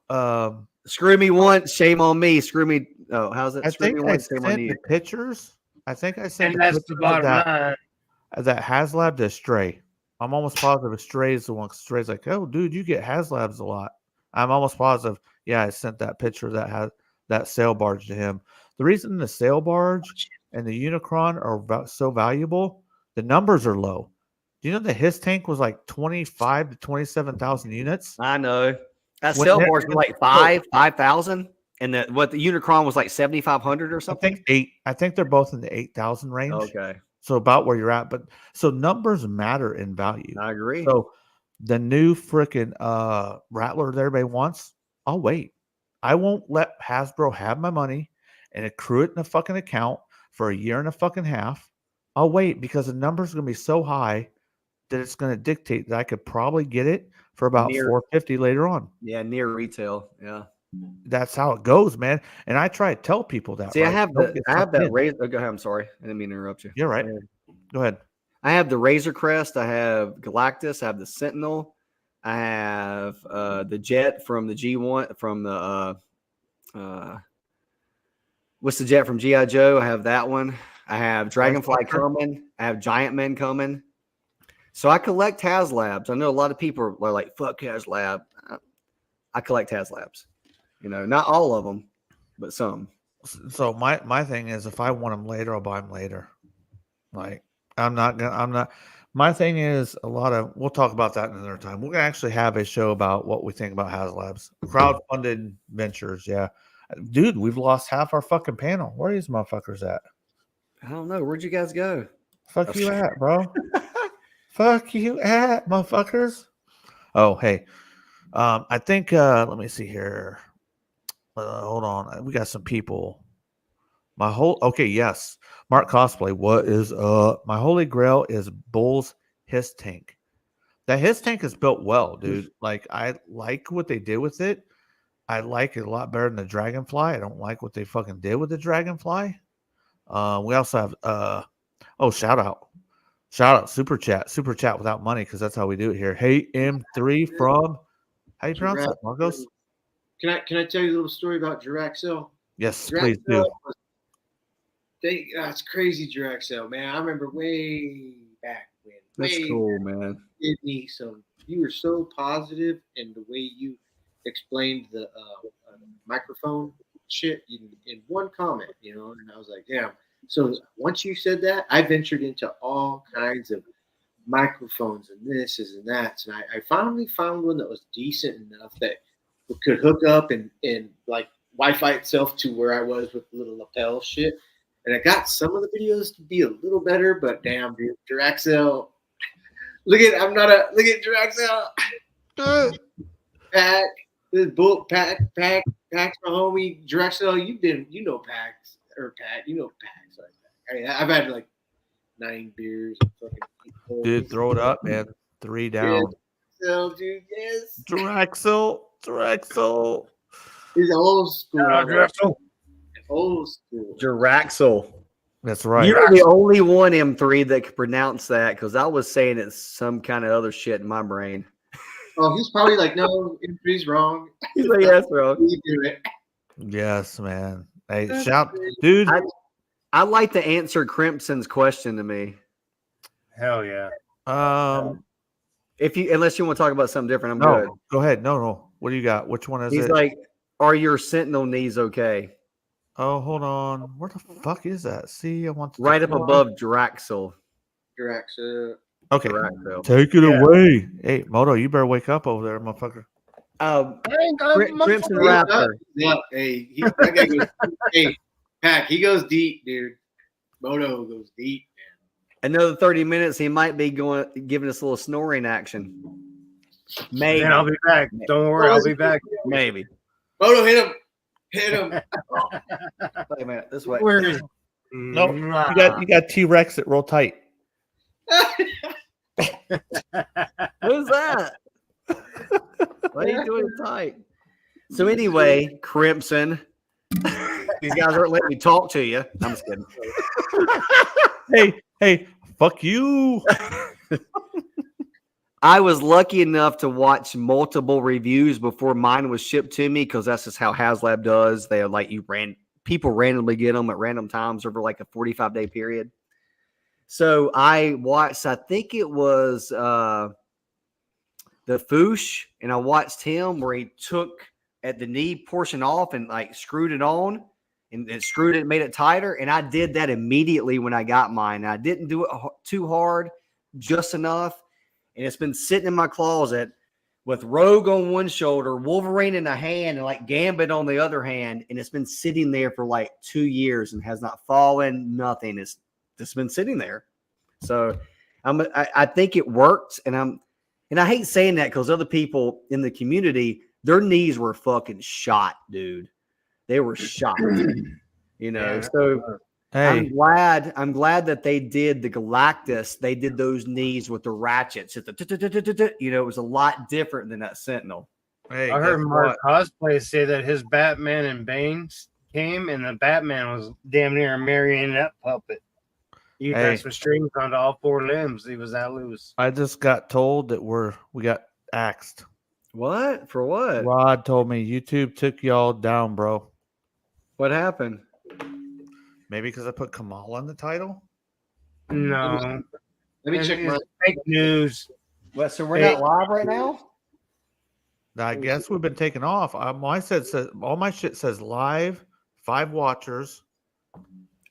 Speaker 1: Screw me once, shame on me. Screw me. Oh, how's it?
Speaker 2: I
Speaker 1: Screw
Speaker 2: think
Speaker 1: me
Speaker 2: I
Speaker 1: once, shame on
Speaker 2: sent
Speaker 1: you.
Speaker 2: the pictures. I think I sent
Speaker 3: And
Speaker 2: the
Speaker 3: that's
Speaker 2: pictures
Speaker 3: the bottom line.
Speaker 2: that HasLab to Stray. I'm almost positive Stray is the one. Stray's like, oh, dude, you get HasLabs a lot. I'm almost positive. Yeah, I sent that picture that had that sail barge to him. The reason the sail barge and the Unicron are so valuable, the numbers are low. Do you know that his tank was like 25 to 27,000 units?
Speaker 1: I know. That
Speaker 2: When
Speaker 1: cell
Speaker 2: they're-
Speaker 1: board's like 5,000, and the Unicron was like 7,500 or
Speaker 2: I
Speaker 1: something.
Speaker 2: think 8. I think they're both in the 8,000 range.
Speaker 1: Okay,
Speaker 2: So about where you're at. But so numbers matter in value.
Speaker 1: I agree.
Speaker 2: So the new freaking Rattler that everybody wants, I'll wait. I won't let Hasbro have my money and accrue it in a fucking account for a year and a fucking half. I'll wait because the number's going to be so high that it's going to dictate that I could probably get it for about $450 later on.
Speaker 1: Yeah, near retail. Yeah.
Speaker 2: That's how it goes, man. And I try to tell people that.
Speaker 1: See,
Speaker 2: right?
Speaker 1: I have
Speaker 2: Don't get sucked
Speaker 1: that
Speaker 2: in.
Speaker 1: razor. Oh, go ahead. I'm sorry. I didn't mean to interrupt you.
Speaker 2: You're right. Go ahead.
Speaker 1: I have the Razor Crest. I have Galactus. I have the Sentinel. I have the Jet from the G1 from the what's the Jet from G.I. Joe? I have that one. I have Dragonfly coming. I have Giant Men coming. So I collect HasLabs. I know a lot of people are like, fuck HasLab. I collect HasLabs. You know, not all of them, but some.
Speaker 2: So my thing is, if I want them later, I'll buy them later. Like I'm not. My thing is we'll talk about that another time. We're gonna actually have a show about what we think about HasLabs, crowdfunded ventures. Yeah, dude, we've lost half our fucking panel. Where are these motherfuckers at?
Speaker 1: I don't know. Where'd you guys go?
Speaker 2: Fuck you at, bro. Fuck you at, motherfuckers. Oh, hey. I think let me see here. Hold on. We got some people. Yes. Mark Cosplay. What is my holy grail is Bull's Hiss tank. That Hiss tank is built well, dude. Like I like what they did with it. I like it a lot better than the Dragonfly. I don't like what they fucking did with the Dragonfly. We also have shout out super chat without money because that's how we do it here. Hey M3 from how you pronounce that, Marcos?
Speaker 4: Can I tell you a little story about Jiraxel?
Speaker 2: Yes, please do.
Speaker 4: That's crazy, Jiraxel, man. I remember way back when.
Speaker 1: That's cool, man.
Speaker 4: You were so positive in the way you explained the microphone shit in one comment, you know, and I was like, damn. So once you said that, I ventured into all kinds of microphones and this and that, and I finally found one that was decent enough that could hook up and like Wi-Fi itself to where I was with the little lapel shit. And I got some of the videos to be a little better, but damn, dude, Jiraxel. Look at Jiraxel. Pack, this bull, Pack's my homie. Jiraxel, you know Pax or Pat, you know Pax. Like, I've had like 9 beers.
Speaker 2: Dude, throw it up, man. 3 down.
Speaker 4: So, dude, yes.
Speaker 2: Jiraxel.
Speaker 4: He's old school.
Speaker 3: Jiraxel.
Speaker 4: Old school.
Speaker 1: Jiraxel.
Speaker 2: That's right.
Speaker 1: You're the only one, M3, that could pronounce that because I was saying it's some kind of other shit in my brain.
Speaker 4: Oh, he's probably like, no, M3's wrong.
Speaker 1: He's like, yeah, that's wrong.
Speaker 4: You do it.
Speaker 2: Yes, man. Hey, shout, dude.
Speaker 1: I like to answer Crimson's question to me.
Speaker 3: Hell yeah.
Speaker 1: Unless you want to talk about something different, I'm
Speaker 2: No,
Speaker 1: good.
Speaker 2: go ahead. No. What do you got? Which one is
Speaker 1: He's
Speaker 2: it?
Speaker 1: like, are your Sentinel knees okay?
Speaker 2: Oh, hold on. Where the fuck is that? See, I want to
Speaker 1: Right up above Jiraxel.
Speaker 4: Jiraxel.
Speaker 2: Okay.
Speaker 1: Jiraxel.
Speaker 2: Take it away. Hey, Moto, you better wake up over there, motherfucker.
Speaker 1: Crimson Raptor.
Speaker 4: Yeah, hey, that guy goes, hey, Pack, he goes deep, dude. Moto goes deep, man.
Speaker 1: Another 30 minutes, he might be giving us a little snoring action. Maybe.
Speaker 3: Man, I'll be back. Don't worry, I'll be back.
Speaker 1: Maybe.
Speaker 4: Moto, hit him. Hit him.
Speaker 1: Wait a minute. This way.
Speaker 3: Where is
Speaker 2: No, you got T-Rex that roll tight.
Speaker 1: Who's that? Why are you doing it tight? So anyway, Crimson, these guys aren't letting me talk to you. I'm just kidding.
Speaker 2: Hey, fuck you.
Speaker 1: I was lucky enough to watch multiple reviews before mine was shipped to me because that's just how HasLab does. They are like people randomly get them at random times over like a 45-day period. So I watched, I think it was the Foosh, and I watched him where he took at the knee portion off and like screwed it on and screwed it and made it tighter. And I did that immediately when I got mine. I didn't do it too hard, just enough. And it's been sitting in my closet with Rogue on one shoulder, Wolverine in a hand, and like Gambit on the other hand. And it's been sitting there for like 2 years and has not fallen, nothing. It's just been sitting there. So I think it worked. And I hate saying that because other people in the community, their knees were fucking shot, dude. They were shot.
Speaker 3: Yeah,
Speaker 1: So
Speaker 2: Hey,
Speaker 1: I'm glad that they did the Galactus. They did those knees with the ratchets. It was a lot different than that Sentinel.
Speaker 2: hey,
Speaker 3: I heard
Speaker 2: guess
Speaker 3: Mark
Speaker 2: what?
Speaker 3: Cosplay say that his Batman and Bane came, and the Batman was damn near a marionette puppet. He
Speaker 2: Hey.
Speaker 3: passed with strings onto all 4 limbs. He was that loose.
Speaker 2: I just got told that we got axed.
Speaker 1: What? For what?
Speaker 2: Rod told me YouTube took y'all down, bro.
Speaker 1: What happened?
Speaker 2: Maybe because I put Kamala in the title.
Speaker 3: No,
Speaker 4: Let me check my.
Speaker 3: it's fake news.
Speaker 1: What? So we're
Speaker 3: Hey.
Speaker 1: not live right now?
Speaker 2: I guess we've been taken off. All my shit says live, 5 watchers.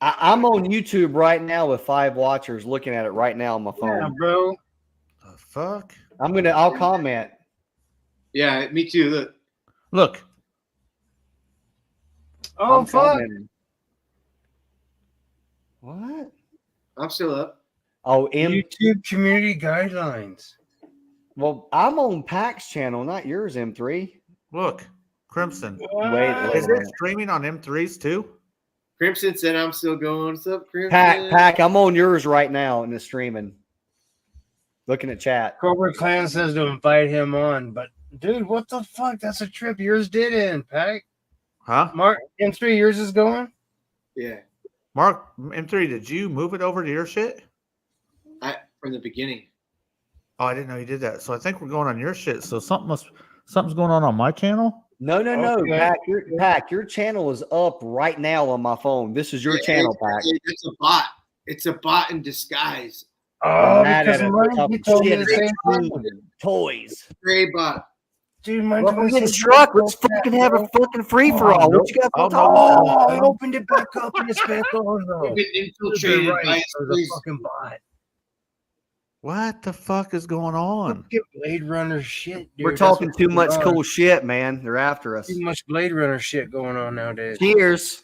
Speaker 1: I'm on YouTube right now with 5 watchers looking at it right now on my phone.
Speaker 3: Yeah, bro.
Speaker 2: The fuck?
Speaker 1: I'll comment.
Speaker 4: Yeah, me too. Look,
Speaker 2: Look,
Speaker 3: Oh
Speaker 1: I'm
Speaker 3: fuck!
Speaker 1: commenting. What?
Speaker 4: I'm still up.
Speaker 1: Oh,
Speaker 3: YouTube community guidelines.
Speaker 1: well, I'm on Pac's channel, not yours, M3.
Speaker 2: look, Crimson.
Speaker 1: Wait.
Speaker 2: Is it streaming on M3s too?
Speaker 4: Crimson said I'm still going. What's up, Crimson?
Speaker 1: Pac, I'm on yours right now in the streaming. Looking at chat.
Speaker 3: Cobra Clan says to invite him on, but dude, what the fuck? That's a trip yours did in, Pack.
Speaker 2: Huh?
Speaker 3: Mark, M3, yours is going?
Speaker 4: Yeah,
Speaker 2: Mark, M3, did you move it over to your shit?
Speaker 4: from the beginning.
Speaker 2: Oh, I didn't know you did that. So I think we're going on your shit. So something's going on my channel.
Speaker 1: No,
Speaker 3: Okay.
Speaker 1: Pac, your channel is up right now on my phone. This is your
Speaker 4: Yeah,
Speaker 1: channel, Pac.
Speaker 4: It's a bot. It's a bot in disguise.
Speaker 3: Oh,
Speaker 1: mad
Speaker 3: because
Speaker 1: at it.
Speaker 3: mine, he told me
Speaker 1: Shit,
Speaker 3: the
Speaker 1: it's
Speaker 3: same thing.
Speaker 1: Toys.
Speaker 4: Gray bot.
Speaker 3: Dude, mine
Speaker 1: Well,
Speaker 3: told
Speaker 1: we're
Speaker 3: me the
Speaker 1: getting
Speaker 3: same
Speaker 1: struck.
Speaker 3: thing.
Speaker 1: Let's fucking have a fucking free for all. What you got for
Speaker 2: Oh,
Speaker 1: talk?
Speaker 2: no.
Speaker 3: Oh, I opened it back up and it's back on though.
Speaker 4: You've been
Speaker 3: You're
Speaker 4: infiltrated
Speaker 3: right.
Speaker 4: by
Speaker 3: It was a
Speaker 4: his
Speaker 3: fucking bot.
Speaker 2: What the fuck is going on?
Speaker 3: Get Blade Runner shit, dude.
Speaker 1: We're
Speaker 3: That's
Speaker 1: talking
Speaker 3: what's
Speaker 1: too
Speaker 3: going
Speaker 1: much
Speaker 3: on.
Speaker 1: cool shit, man. They're after us.
Speaker 3: Too much Blade Runner shit going on nowadays.
Speaker 1: Cheers.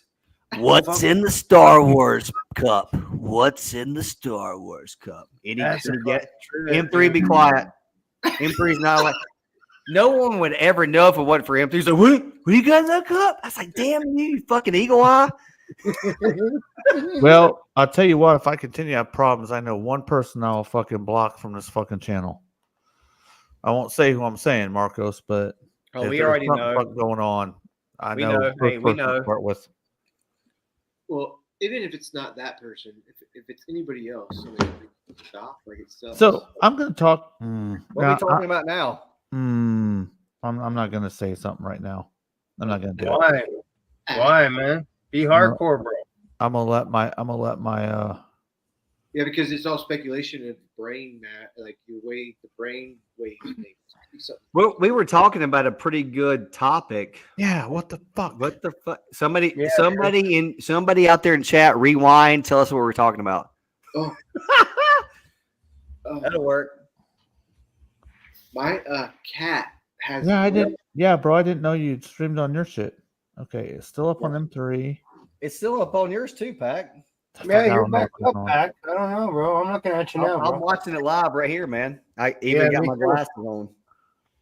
Speaker 1: What's in the Star Wars cup? What's in the Star Wars cup?
Speaker 3: That's a
Speaker 1: M3, be quiet. M3's not like. No one would ever know if it wasn't for M3. He's like, what do you got in that cup? I was like, damn you fucking eagle eye.
Speaker 2: Well, I'll tell you what, if I continue to have problems, I know one person I'll fucking block from this fucking channel. I won't say who I'm saying, Marcos, but
Speaker 1: Oh,
Speaker 2: if
Speaker 1: we
Speaker 2: there's
Speaker 1: already
Speaker 2: something
Speaker 1: know.
Speaker 2: fucking going on. I
Speaker 1: We
Speaker 2: know.
Speaker 1: know.
Speaker 2: first
Speaker 1: Hey, we
Speaker 2: person to
Speaker 1: know.
Speaker 2: start with.
Speaker 4: Well, even if it's not that person, if it's anybody else, I mean, stop like it's
Speaker 2: So I'm going to talk.
Speaker 1: What are we talking about now?
Speaker 2: I'm not going to say something right now. I'm not going to do it.
Speaker 3: Why? Why, man? Be hardcore, bro.
Speaker 2: I'm gonna let my
Speaker 4: Yeah, because it's all speculation of brain like the brain waves things.
Speaker 1: Well, we were talking about a pretty good topic.
Speaker 2: yeah, what the fuck?
Speaker 1: What the fuck? Somebody
Speaker 3: Yeah,
Speaker 1: somebody out there in chat, rewind, tell us what we're talking about.
Speaker 4: Oh,
Speaker 1: That'll work.
Speaker 4: my cat has.
Speaker 2: Yeah, I didn't. Yeah, bro, I didn't know you streamed on your shit. Okay, it's still up on M3.
Speaker 1: It's still up on yours too, Pac.
Speaker 3: Yeah,
Speaker 2: I
Speaker 3: you're
Speaker 2: don't know
Speaker 3: back
Speaker 2: what's
Speaker 3: up,
Speaker 2: going on.
Speaker 3: Pack. I don't know, bro. I'm looking at you now,
Speaker 1: I'm
Speaker 3: bro.
Speaker 1: watching it live right here, man. I even
Speaker 3: Yeah,
Speaker 1: got
Speaker 3: me
Speaker 1: my
Speaker 3: too.
Speaker 1: glasses on.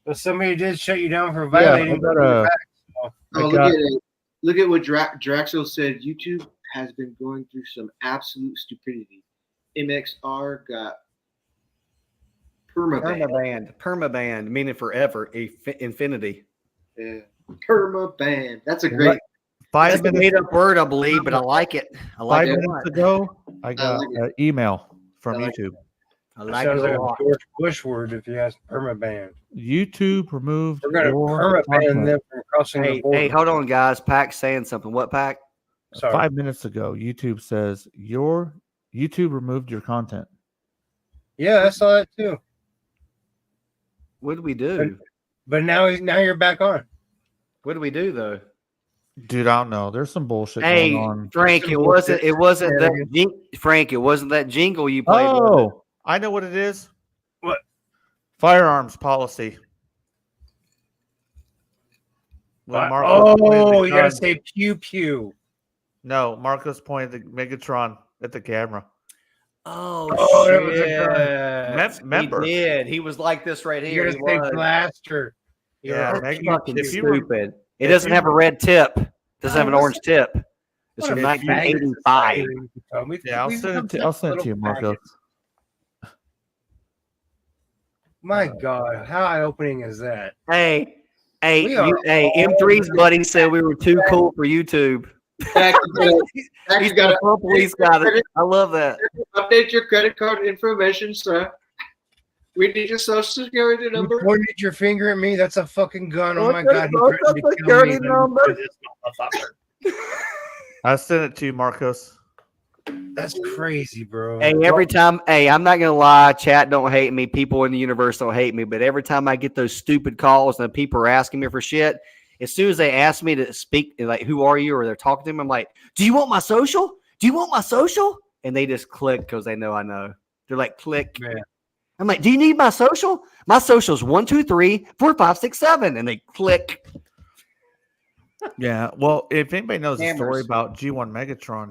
Speaker 3: But somebody did shut you down for
Speaker 2: I
Speaker 3: violating.
Speaker 2: got
Speaker 3: the
Speaker 2: a-
Speaker 3: back.
Speaker 4: Oh,
Speaker 2: I
Speaker 4: look
Speaker 2: got-
Speaker 4: at it. Look at what Draxel said. YouTube has been going through some absolute stupidity. MXR got permabanned.
Speaker 1: Permaband, meaning forever, infinity.
Speaker 4: Yeah. Permabanned. That's a great.
Speaker 1: That's
Speaker 2: 5
Speaker 1: a
Speaker 2: minutes,
Speaker 1: made-up word, I believe, but I like it. I like
Speaker 2: 5
Speaker 1: it a
Speaker 2: minutes
Speaker 1: lot.
Speaker 2: ago, I got
Speaker 4: like
Speaker 2: an email from
Speaker 4: I like
Speaker 2: YouTube.
Speaker 1: I
Speaker 3: That
Speaker 1: like it
Speaker 3: sounds like
Speaker 1: a
Speaker 3: a
Speaker 1: lot.
Speaker 3: George Bush word if you ask permaband.
Speaker 2: YouTube removed
Speaker 3: We're gonna
Speaker 2: your
Speaker 3: permaband
Speaker 2: content.
Speaker 3: them from crossing the
Speaker 1: Hey,
Speaker 3: border.
Speaker 1: hey, hold on, guys. Pac's saying something. What, Pac?
Speaker 3: Sorry.
Speaker 2: 5 minutes ago. YouTube says your YouTube removed your content.
Speaker 3: Yeah, I saw that too.
Speaker 1: What did we do?
Speaker 3: But now you're back on.
Speaker 1: What did we do though?
Speaker 2: Dude, I don't know. There's some bullshit
Speaker 1: Hey,
Speaker 2: going on.
Speaker 1: Frank, it wasn't that Frank, it wasn't that jingle you played. was it?
Speaker 2: Oh, I know what it is.
Speaker 3: What?
Speaker 2: Firearms policy. When Marcos
Speaker 3: Oh,
Speaker 2: pointed
Speaker 3: you gotta
Speaker 2: the
Speaker 3: say
Speaker 2: gun-
Speaker 3: pew pew.
Speaker 2: No, Marcos pointed the Megatron at the camera.
Speaker 1: Oh,
Speaker 3: Oh, that was a
Speaker 1: shit.
Speaker 2: Member.
Speaker 1: He did. He was like this right
Speaker 3: You
Speaker 1: here.
Speaker 3: gotta
Speaker 1: He
Speaker 3: say
Speaker 1: was.
Speaker 3: blaster.
Speaker 2: Yeah,
Speaker 3: You're
Speaker 2: Meg,
Speaker 1: Fucking
Speaker 2: if you were-
Speaker 1: stupid. It
Speaker 2: if
Speaker 1: doesn't
Speaker 2: you
Speaker 1: have a
Speaker 2: were-
Speaker 1: red tip. Doesn't have an
Speaker 3: Oh,
Speaker 1: orange tip. It's
Speaker 3: What
Speaker 1: from
Speaker 3: a faggot
Speaker 1: 1985.
Speaker 3: society we've become.
Speaker 2: Yeah, I'll
Speaker 3: We've
Speaker 2: send it
Speaker 3: become
Speaker 2: to I'll
Speaker 3: such
Speaker 2: send it to you,
Speaker 3: little
Speaker 2: Marco.
Speaker 3: faggots. My God, how eye-opening is that?
Speaker 1: Hey,
Speaker 3: We are
Speaker 1: M3's buddy said we were too cool for YouTube.
Speaker 4: Pack, you
Speaker 1: He's
Speaker 4: got
Speaker 1: got
Speaker 4: to
Speaker 1: police got it. I love that.
Speaker 4: update your credit card information, sir. We need your social security
Speaker 3: You
Speaker 4: number.
Speaker 3: pointed your finger at me. That's a fucking gun. Oh my
Speaker 1: What's
Speaker 3: God, he
Speaker 1: the
Speaker 3: threatened to kill me.
Speaker 1: security
Speaker 3: Let me
Speaker 1: number?
Speaker 3: do this motherfucker.
Speaker 2: I sent it to you, Marcos.
Speaker 3: That's crazy, bro.
Speaker 1: Hey, every time, I'm not gonna lie, chat don't hate me, people in the universe don't hate me, but every time I get those stupid calls and people are asking me for shit, as soon as they ask me to speak, like, who are you? Or they're talking to me, I'm like, do you want my social? Do you want my social? And they just click because they know I know. They're like, click.
Speaker 3: Man.
Speaker 1: I'm like, do you need my social? My social's 1, 2, 3, 4, 5, 6, 7. And they click.
Speaker 2: Yeah. Well, if anybody knows the story
Speaker 4: Hammers.
Speaker 2: about G1 Megatron,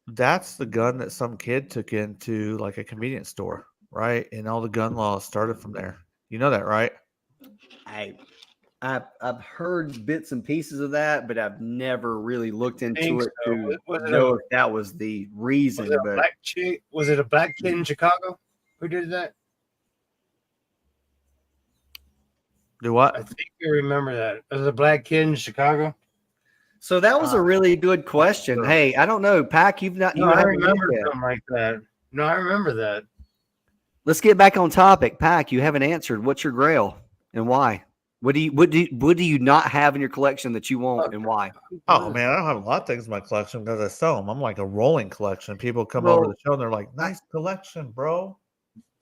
Speaker 2: that's the gun that some kid took into like a convenience store, right? And all the gun laws started from there. You know that, right?
Speaker 1: I've heard bits and pieces of that, but I've never really looked into
Speaker 3: think
Speaker 1: it
Speaker 3: so.
Speaker 1: to
Speaker 3: Was it
Speaker 1: know
Speaker 3: a-
Speaker 1: if that was the reason.
Speaker 3: Was it a
Speaker 1: But
Speaker 3: black chick? Was it a black kid in Chicago who did that?
Speaker 2: Do what?
Speaker 3: I think you remember that. Was it a black kid in Chicago?
Speaker 1: so that was a really good question.
Speaker 2: sure.
Speaker 1: Hey, I don't know, Pac. You've not.
Speaker 3: No,
Speaker 1: you
Speaker 3: I
Speaker 1: haven't
Speaker 3: remember
Speaker 1: looked at it.
Speaker 3: something like that. No, I remember that.
Speaker 1: Let's get back on topic, Pac. You haven't answered. What's your Grail and why? What do you not have in your collection that you want and why?
Speaker 2: Oh man, I don't have a lot of things in my collection because I sell them. I'm like a rolling collection. People come over
Speaker 1: Well,
Speaker 2: the show and they're like, "Nice collection, bro."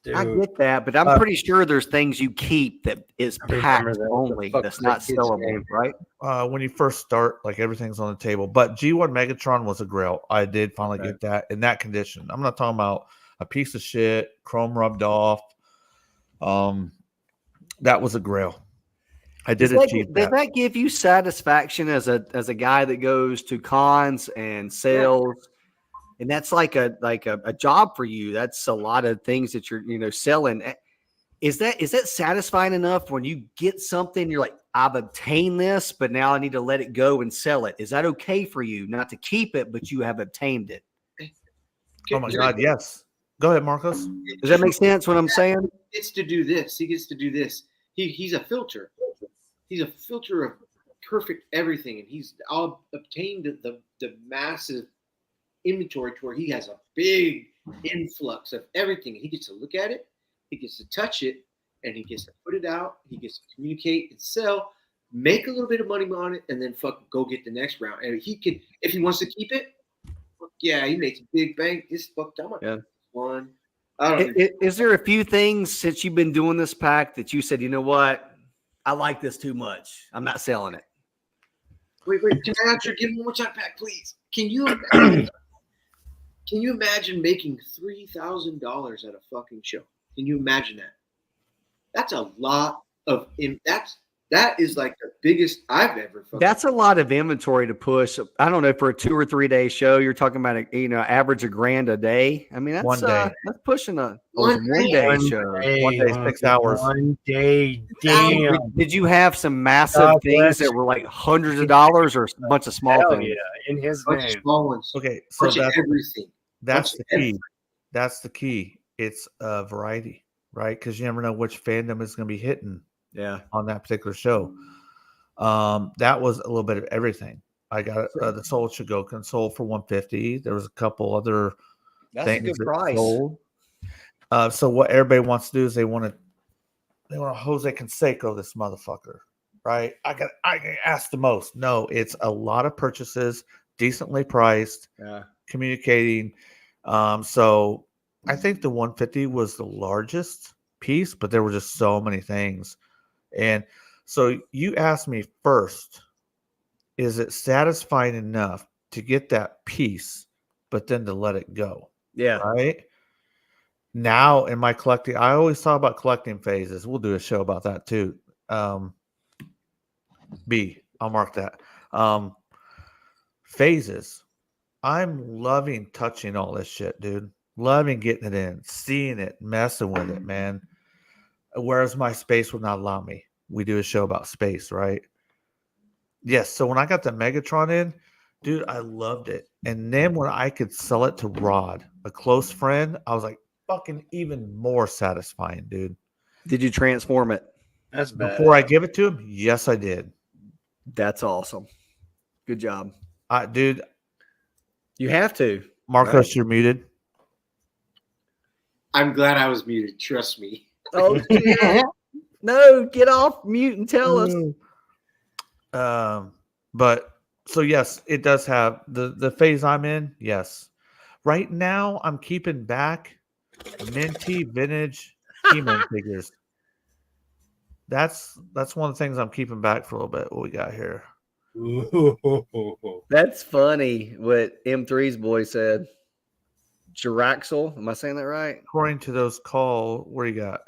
Speaker 3: Dude,
Speaker 1: I get that, but I'm pretty sure there's things you keep that is
Speaker 3: I remember
Speaker 1: packed
Speaker 3: that. The
Speaker 1: only.
Speaker 3: fuck
Speaker 1: That's
Speaker 3: was that
Speaker 1: not
Speaker 3: kid's
Speaker 1: sellable,
Speaker 3: name?
Speaker 1: right?
Speaker 2: When you first start, like everything's on the table. But G1 Megatron was a grail. I did finally
Speaker 1: Okay.
Speaker 2: get that in that condition. I'm not talking about a piece of shit, chrome rubbed off. That was a grail. I did achieve
Speaker 1: Does
Speaker 2: that.
Speaker 1: that give you satisfaction as a guy that goes to cons and sales? And that's like a job for you. That's a lot of things that you're selling. Is that satisfying enough when you get something, you're like, I've obtained this, but now I need to let it go and sell it. Is that okay for you? Not to keep it, but you have obtained it.
Speaker 2: Oh my God, yes. Go ahead, Marcos.
Speaker 1: Does that make sense what I'm saying?
Speaker 4: He gets to do this. He gets to do this. He's a filter. He's a filter of perfect everything, and he's all obtained the massive inventory to where he has a big influx of everything. He gets to look at it, he gets to touch it, and he gets to put it out. He gets to communicate and sell, make a little bit of money on it, and then fucking go get the next round. And he can, if he wants to keep it, fuck yeah, he makes a big bank. This fuck, I'm
Speaker 1: Yeah.
Speaker 4: one. I don't know.
Speaker 1: Is there a few things since you've been doing this pack that you said, you know what? I like this too much. I'm not selling it.
Speaker 4: Wait. Can I answer? Give me one more time, Pack, please. Can you imagine making $3,000 at a fucking show? Can you imagine that? That's a lot of. That is like the biggest I've ever.
Speaker 1: That's a lot of inventory to push. I don't know, for a 2 or 3 day show, you're talking about average $1,000 a day. I mean, that's
Speaker 2: One day.
Speaker 1: That's pushing a
Speaker 4: One
Speaker 1: one day
Speaker 3: One
Speaker 1: show.
Speaker 3: day,
Speaker 2: 1 day, 6 hours.
Speaker 3: 1 day, damn.
Speaker 1: Did you have some massive
Speaker 3: God
Speaker 1: things
Speaker 3: bless
Speaker 1: that
Speaker 3: you.
Speaker 1: were like hundreds of dollars or a bunch of small
Speaker 3: Hell
Speaker 1: things?
Speaker 3: yeah, in his
Speaker 4: bunch of
Speaker 3: name.
Speaker 4: small ones.
Speaker 2: Okay, so
Speaker 4: Bunch of everything.
Speaker 2: that's the
Speaker 4: bunch of
Speaker 2: key. That's the key. It's a variety, right? Because you never know which fandom is going to be hitting
Speaker 1: Yeah.
Speaker 2: on that particular show. That was a little bit of everything. I got the Soul Should Go console for $150. There was a couple other
Speaker 1: That's a
Speaker 2: things
Speaker 1: good
Speaker 2: that
Speaker 1: price.
Speaker 2: sold. So what everybody wants to do is they want to Jose Canseco this motherfucker, right? I can ask the most. No, it's a lot of purchases, decently priced,
Speaker 1: Yeah.
Speaker 2: communicating. So I think the 150 was the largest piece, but there were just so many things. And so you asked me first, is it satisfying enough to get that piece, but then to let it go?
Speaker 1: Yeah.
Speaker 2: Right now in my collecting, I always talk about collecting phases. We'll do a show about that too. I'll mark that. Phases. I'm loving touching all this shit, dude. Loving getting it in, seeing it, messing with it, man. whereas my space would not allow me. We do a show about space, right? Yes. So when I got the Megatron in, dude, I loved it. And then when I could sell it to Rod, a close friend, I was like, fucking even more satisfying, dude.
Speaker 1: Did you transform it?
Speaker 3: That's bad.
Speaker 2: Before I give it to him, yes, I did.
Speaker 1: That's awesome. Good job.
Speaker 2: Dude,
Speaker 1: You have to.
Speaker 2: Marcos, you're muted.
Speaker 4: I'm glad I was muted. Trust me.
Speaker 1: Oh, shit. No, get off mute and tell us.
Speaker 2: But so yes, it does have the phase I'm in. Yes, right now I'm keeping back minty vintage He-Man figures. That's one of the things I'm keeping back for a little bit. What we got here?
Speaker 1: That's funny what M3's boy said. Jiraxel. Am I saying that right?
Speaker 2: According to those call, what do you got?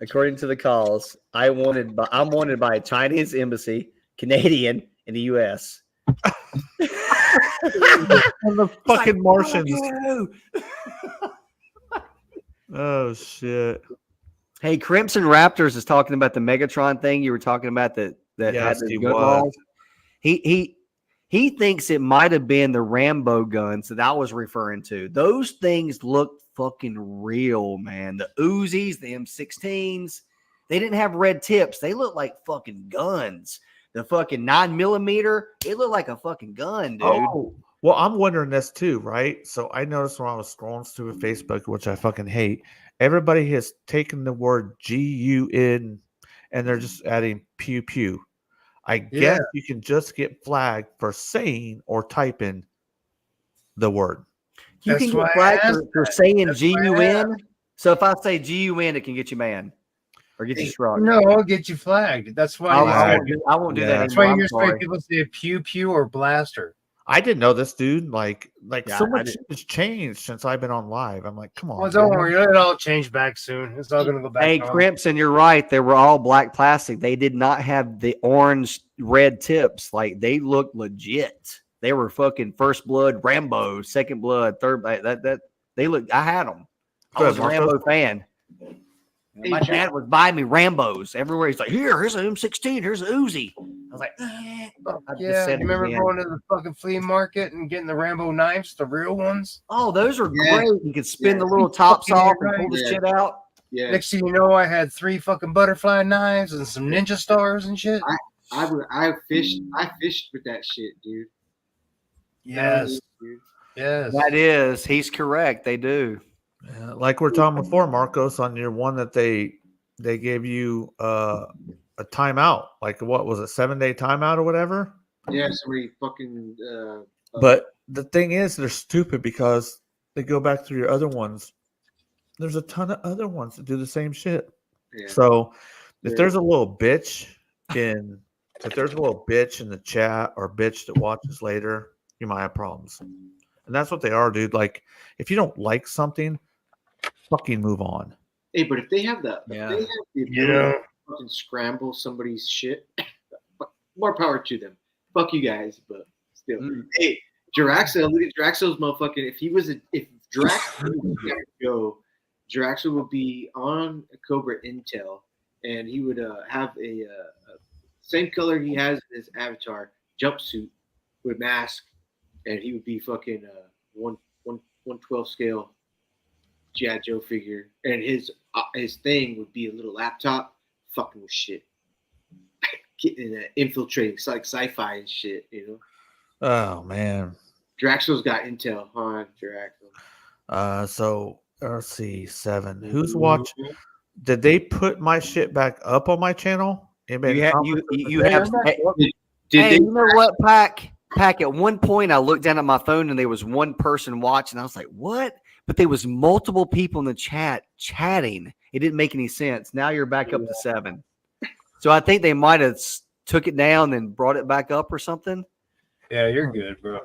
Speaker 1: According to the calls, I'm wanted by a Chinese embassy, Canadian, and the U.S.
Speaker 2: And the fucking Martians. Oh shit!
Speaker 1: Hey, Crimson Raptors is talking about the Megatron thing you were talking about that
Speaker 2: Yes,
Speaker 1: had
Speaker 2: he
Speaker 1: the gun
Speaker 2: was.
Speaker 1: balls. He thinks it might have been the Rambo guns that I was referring to. Those things look fucking real, man. The Uzis, the M16s, they didn't have red tips. They look like fucking guns. The fucking 9mm, it looked like a fucking gun, dude.
Speaker 2: Oh, well, I'm wondering this too, right? So I noticed when I was scrolling through Facebook, which I fucking hate, everybody has taken the word GUN and they're just adding pew pew. I guess you can just get flagged for saying or typing the word.
Speaker 1: You
Speaker 3: That's
Speaker 1: can
Speaker 3: why
Speaker 1: get
Speaker 3: I
Speaker 1: flagged
Speaker 3: asked
Speaker 1: for
Speaker 3: that.
Speaker 1: saying
Speaker 3: That's why I
Speaker 1: GUN. So if I say GUN, it can get you manned or get you struck.
Speaker 3: No, I'll get you flagged. That's why.
Speaker 1: I won't do that
Speaker 2: Yeah.
Speaker 3: That's why
Speaker 1: anymore.
Speaker 3: you're
Speaker 1: I'm
Speaker 3: straight
Speaker 1: sorry.
Speaker 3: people say pew pew or blaster.
Speaker 2: I didn't know this, dude. Like
Speaker 1: Yeah,
Speaker 2: so
Speaker 1: I
Speaker 2: much
Speaker 1: didn't.
Speaker 2: has changed since I've been on live. I'm like, come on.
Speaker 3: Well, don't
Speaker 2: dude.
Speaker 3: worry, it'll all change back soon. It's all gonna go back.
Speaker 1: Hey,
Speaker 3: on.
Speaker 1: Crimson, you're right. They were all black plastic. They did not have the orange red tips. Like they looked legit. They were fucking First Blood, Rambo, Second Blood, Third. That they look. I had them. I
Speaker 2: Good,
Speaker 1: was a
Speaker 2: Marcos.
Speaker 1: Rambo fan. My dad was buying me Rambos everywhere. He's like, here's an M16. Here's an Uzi. I was like,
Speaker 3: Fuck
Speaker 1: I just
Speaker 3: yeah,
Speaker 1: said
Speaker 3: you
Speaker 1: it
Speaker 3: remember
Speaker 1: again.
Speaker 3: going to the fucking flea market and getting the Rambo knives, the real ones?
Speaker 1: oh, those are
Speaker 4: Yeah.
Speaker 1: great. You can spin
Speaker 4: Yeah.
Speaker 1: the little tops
Speaker 3: Fucking
Speaker 1: off and
Speaker 3: right.
Speaker 1: pull the
Speaker 4: Yeah.
Speaker 1: shit out.
Speaker 4: Yeah.
Speaker 3: Next thing you know, I had 3 fucking butterfly knives and some ninja stars and shit.
Speaker 4: I fished with that shit, dude.
Speaker 3: Yes,
Speaker 4: Dude.
Speaker 3: yes.
Speaker 1: That is, he's correct. They do.
Speaker 2: Yeah, like we're talking before, Marcos, on your one that they gave you a timeout. Like what was it, 7-day timeout or whatever?
Speaker 4: Yeah, somebody fucking
Speaker 2: But the thing is, they're stupid because they go back through your other ones. There's a ton of other ones that do the same shit.
Speaker 4: yeah.
Speaker 2: So if
Speaker 4: Yeah.
Speaker 2: there's a little bitch in the chat or bitch that watches later, you might have problems. And that's what they are, dude. Like if you don't like something, fucking move on.
Speaker 4: Hey, but if they have the
Speaker 1: Yeah.
Speaker 4: if they have the ability
Speaker 3: You know,
Speaker 4: to fucking scramble somebody's shit, more power to them. Fuck you guys, but still.
Speaker 1: Mm.
Speaker 4: Hey, Jiraxo, look at Jiraxo's motherfucking. If Jiraxo was gonna go, Jiraxo would be on Cobra Intel, and he would have a same color he has in his avatar jumpsuit with mask, and he would be fucking 1/12 scale G.I. Joe figure, and his thing would be a little laptop, fucking with shit, getting infiltrating, it's like sci-fi and shit, you know.
Speaker 2: Oh man.
Speaker 4: Draxo's got intel, huh? Draxo.
Speaker 2: So let's see, 7. Who's watching? Did they put my shit back up on my channel? Anybody
Speaker 1: You have
Speaker 2: comment?
Speaker 1: you have. Hey,
Speaker 4: Did
Speaker 1: hey,
Speaker 4: they?
Speaker 1: you know what, Pack? At one point, I looked down at my phone and there was one person watching. I was like, "What?" But there was multiple people in the chat chatting. It didn't make any sense. Now you're back up to 7. So I think they might have took it down and brought it back up or something.
Speaker 3: yeah, you're good, bro.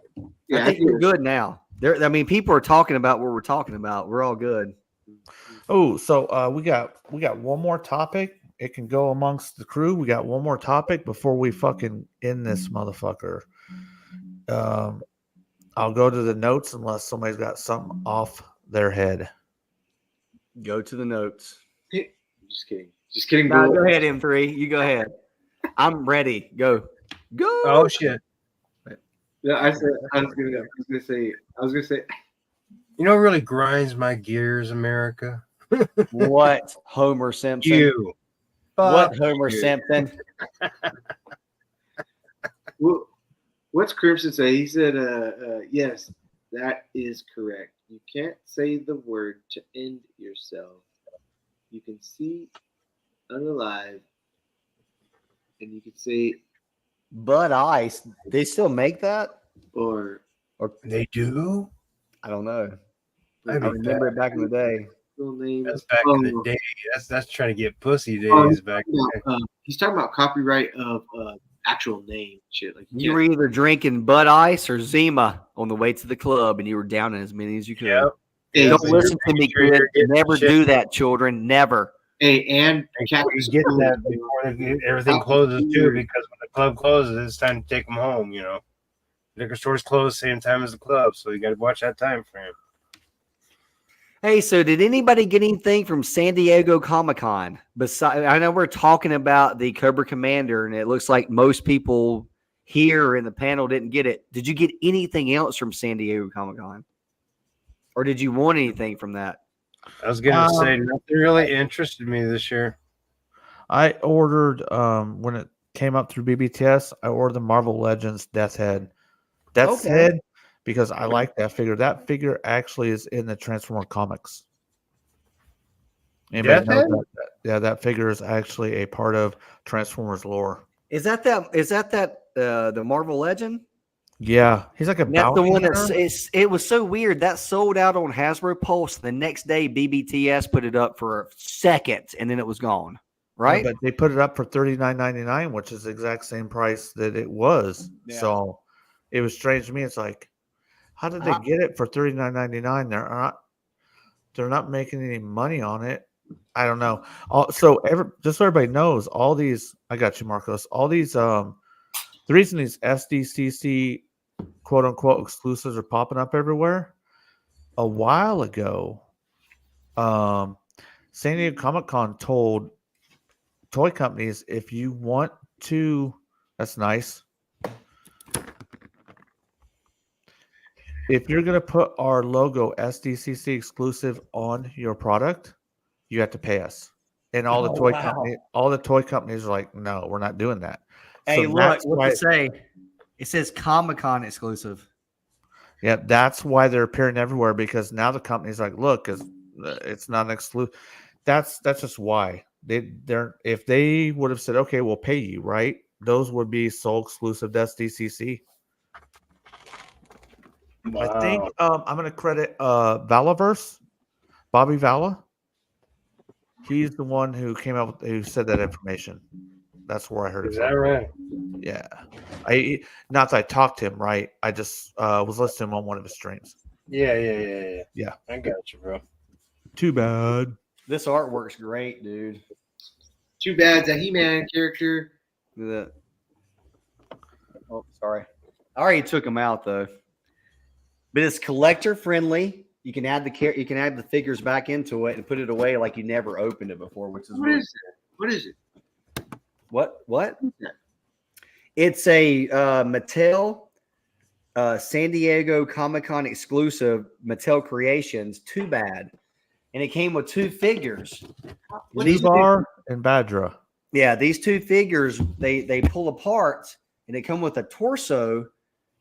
Speaker 4: Yeah,
Speaker 1: I think we're good now. I mean, people are talking about what we're talking about. We're all good.
Speaker 2: Oh, so we got one more topic. It can go amongst the crew. We got one more topic before we fucking end this motherfucker. I'll go to the notes unless somebody's got something off their head.
Speaker 1: Go to the notes.
Speaker 4: Just kidding. Just kidding.
Speaker 1: No,
Speaker 4: Boo.
Speaker 1: go ahead, M3. You go ahead. I'm ready. Go. Go.
Speaker 3: Oh shit!
Speaker 4: Yeah, I was gonna say.
Speaker 3: You know what really grinds my gears, America?
Speaker 1: What, Homer Simpson?
Speaker 3: You.
Speaker 1: What,
Speaker 3: Fuck
Speaker 1: Homer
Speaker 3: you.
Speaker 1: Simpson?
Speaker 4: Well, what's Crimson say? He said, yes, that is correct. You can't say the word to end yourself. You can see unalive, and you can say
Speaker 1: Bud Ice. They still make that?
Speaker 4: or
Speaker 3: They do.
Speaker 1: I don't know. I
Speaker 3: That'd be
Speaker 1: remember it back in the day.
Speaker 4: real name.
Speaker 3: That's back in the day. That's trying to get pussy
Speaker 4: Oh,
Speaker 3: days back then.
Speaker 4: he's talking about copyright of actual name shit. Like
Speaker 1: You were either drinking Bud Ice or Zima on the way to the club, and you were downing as many as you could.
Speaker 3: Yep.
Speaker 4: Hey,
Speaker 1: Don't
Speaker 3: so
Speaker 1: listen to me,
Speaker 3: sure
Speaker 1: kid.
Speaker 3: you're getting
Speaker 1: Never
Speaker 3: shit.
Speaker 1: do that, children. Never.
Speaker 4: Hey, and
Speaker 3: You
Speaker 4: Cactus
Speaker 3: get
Speaker 4: Fruit.
Speaker 3: that before everything closes too, because when the club closes, it's time to take them home. You know, liquor stores close same time as the club, so you got to watch that time frame.
Speaker 1: Hey, so did anybody get anything from San Diego Comic-Con? Besides, I know we're talking about the Cobra Commander, and it looks like most people here in the panel didn't get it. Did you get anything else from San Diego Comic-Con? Or did you want anything from that?
Speaker 3: I was gonna say nothing really interested me this year.
Speaker 2: I ordered when it came up through BBTS. I ordered the Marvel Legends Death Head. Death's
Speaker 1: Okay.
Speaker 2: Head because I like that figure. That figure actually is in the Transformer comics. Anybody
Speaker 3: Death
Speaker 2: knows
Speaker 3: Head?
Speaker 2: that? Yeah, that figure is actually a part of Transformers lore.
Speaker 1: Is that the Marvel Legend?
Speaker 2: Yeah, he's like a
Speaker 1: And that's the
Speaker 2: bounty
Speaker 1: one
Speaker 2: hunter.
Speaker 1: it was so weird. That sold out on Hasbro Pulse. The next day, BBTS put it up for a second, and then it was gone. Right?
Speaker 2: Yeah, but they put it up for $39.99, which is the exact same price that it was.
Speaker 1: Yeah.
Speaker 2: So it was strange to me. It's like, how did they get it for $39.99? They're not making any money on it. I don't know. Just so everybody knows, all these, I got you, Marcos. All these, the reason these SDCC quote unquote exclusives are popping up everywhere. A while ago, San Diego Comic-Con told toy companies, if you want to, that's nice. If you're going to put our logo SDCC exclusive on your product, you have to pay us. And all the toy companies are like, no, we're not doing that.
Speaker 1: Hey,
Speaker 2: So
Speaker 1: look,
Speaker 2: that's
Speaker 1: what
Speaker 2: why-
Speaker 1: to say? It says Comic-Con exclusive.
Speaker 2: Yeah, that's why they're appearing everywhere, because now the company's like, look, it's not an exclusive. That's just why they're. If they would have said, okay, we'll pay you, right? Those would be sole exclusive to SDCC. I think I'm going to credit Valaverse, Bobby Vala. He's the one who came up with, who said that information. That's where I heard it.
Speaker 3: Is that right?
Speaker 2: Yeah. Not that I talked to him, right? I just was listening on one of his streams.
Speaker 3: Yeah.
Speaker 2: Yeah.
Speaker 3: I got you, bro.
Speaker 2: Too bad.
Speaker 1: This artwork's great, dude.
Speaker 4: Too bad that He-Man character.
Speaker 1: Oh, sorry. I already took them out though. But it's collector friendly. You can add the figures back into it and put it away like you never opened it before, which is
Speaker 4: What is it? What is it?
Speaker 1: What? It's a Mattel San Diego Comic-Con exclusive Mattel Creations Too Bad. And it came with two figures.
Speaker 2: Levar and Badra.
Speaker 1: Yeah, these two figures, they pull apart and they come with a torso.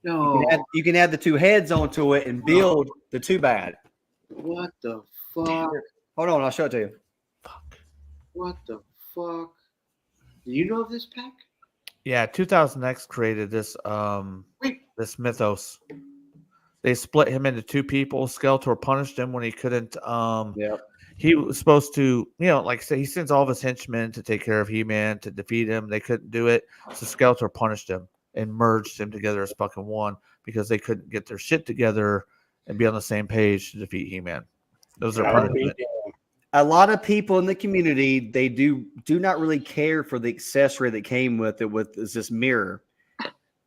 Speaker 4: No.
Speaker 1: You can add the two heads onto it and build the Too Bad.
Speaker 4: What the fuck?
Speaker 1: Hold on, I'll show it to you.
Speaker 4: What the fuck? Do you know of this pack?
Speaker 2: Yeah, 2000X created this
Speaker 4: Wait.
Speaker 2: this mythos. They split him into two people. Skeletor punished him when he couldn't. He was supposed to, like I said, he sends all of his henchmen to take care of He-Man to defeat him. They couldn't do it, so Skeletor punished him and merged them together as fucking one because they couldn't get their shit together and be on the same page to defeat He-Man. Those are punishment.
Speaker 1: A lot of people in the community, they do not really care for the accessory that came with it, with this mirror.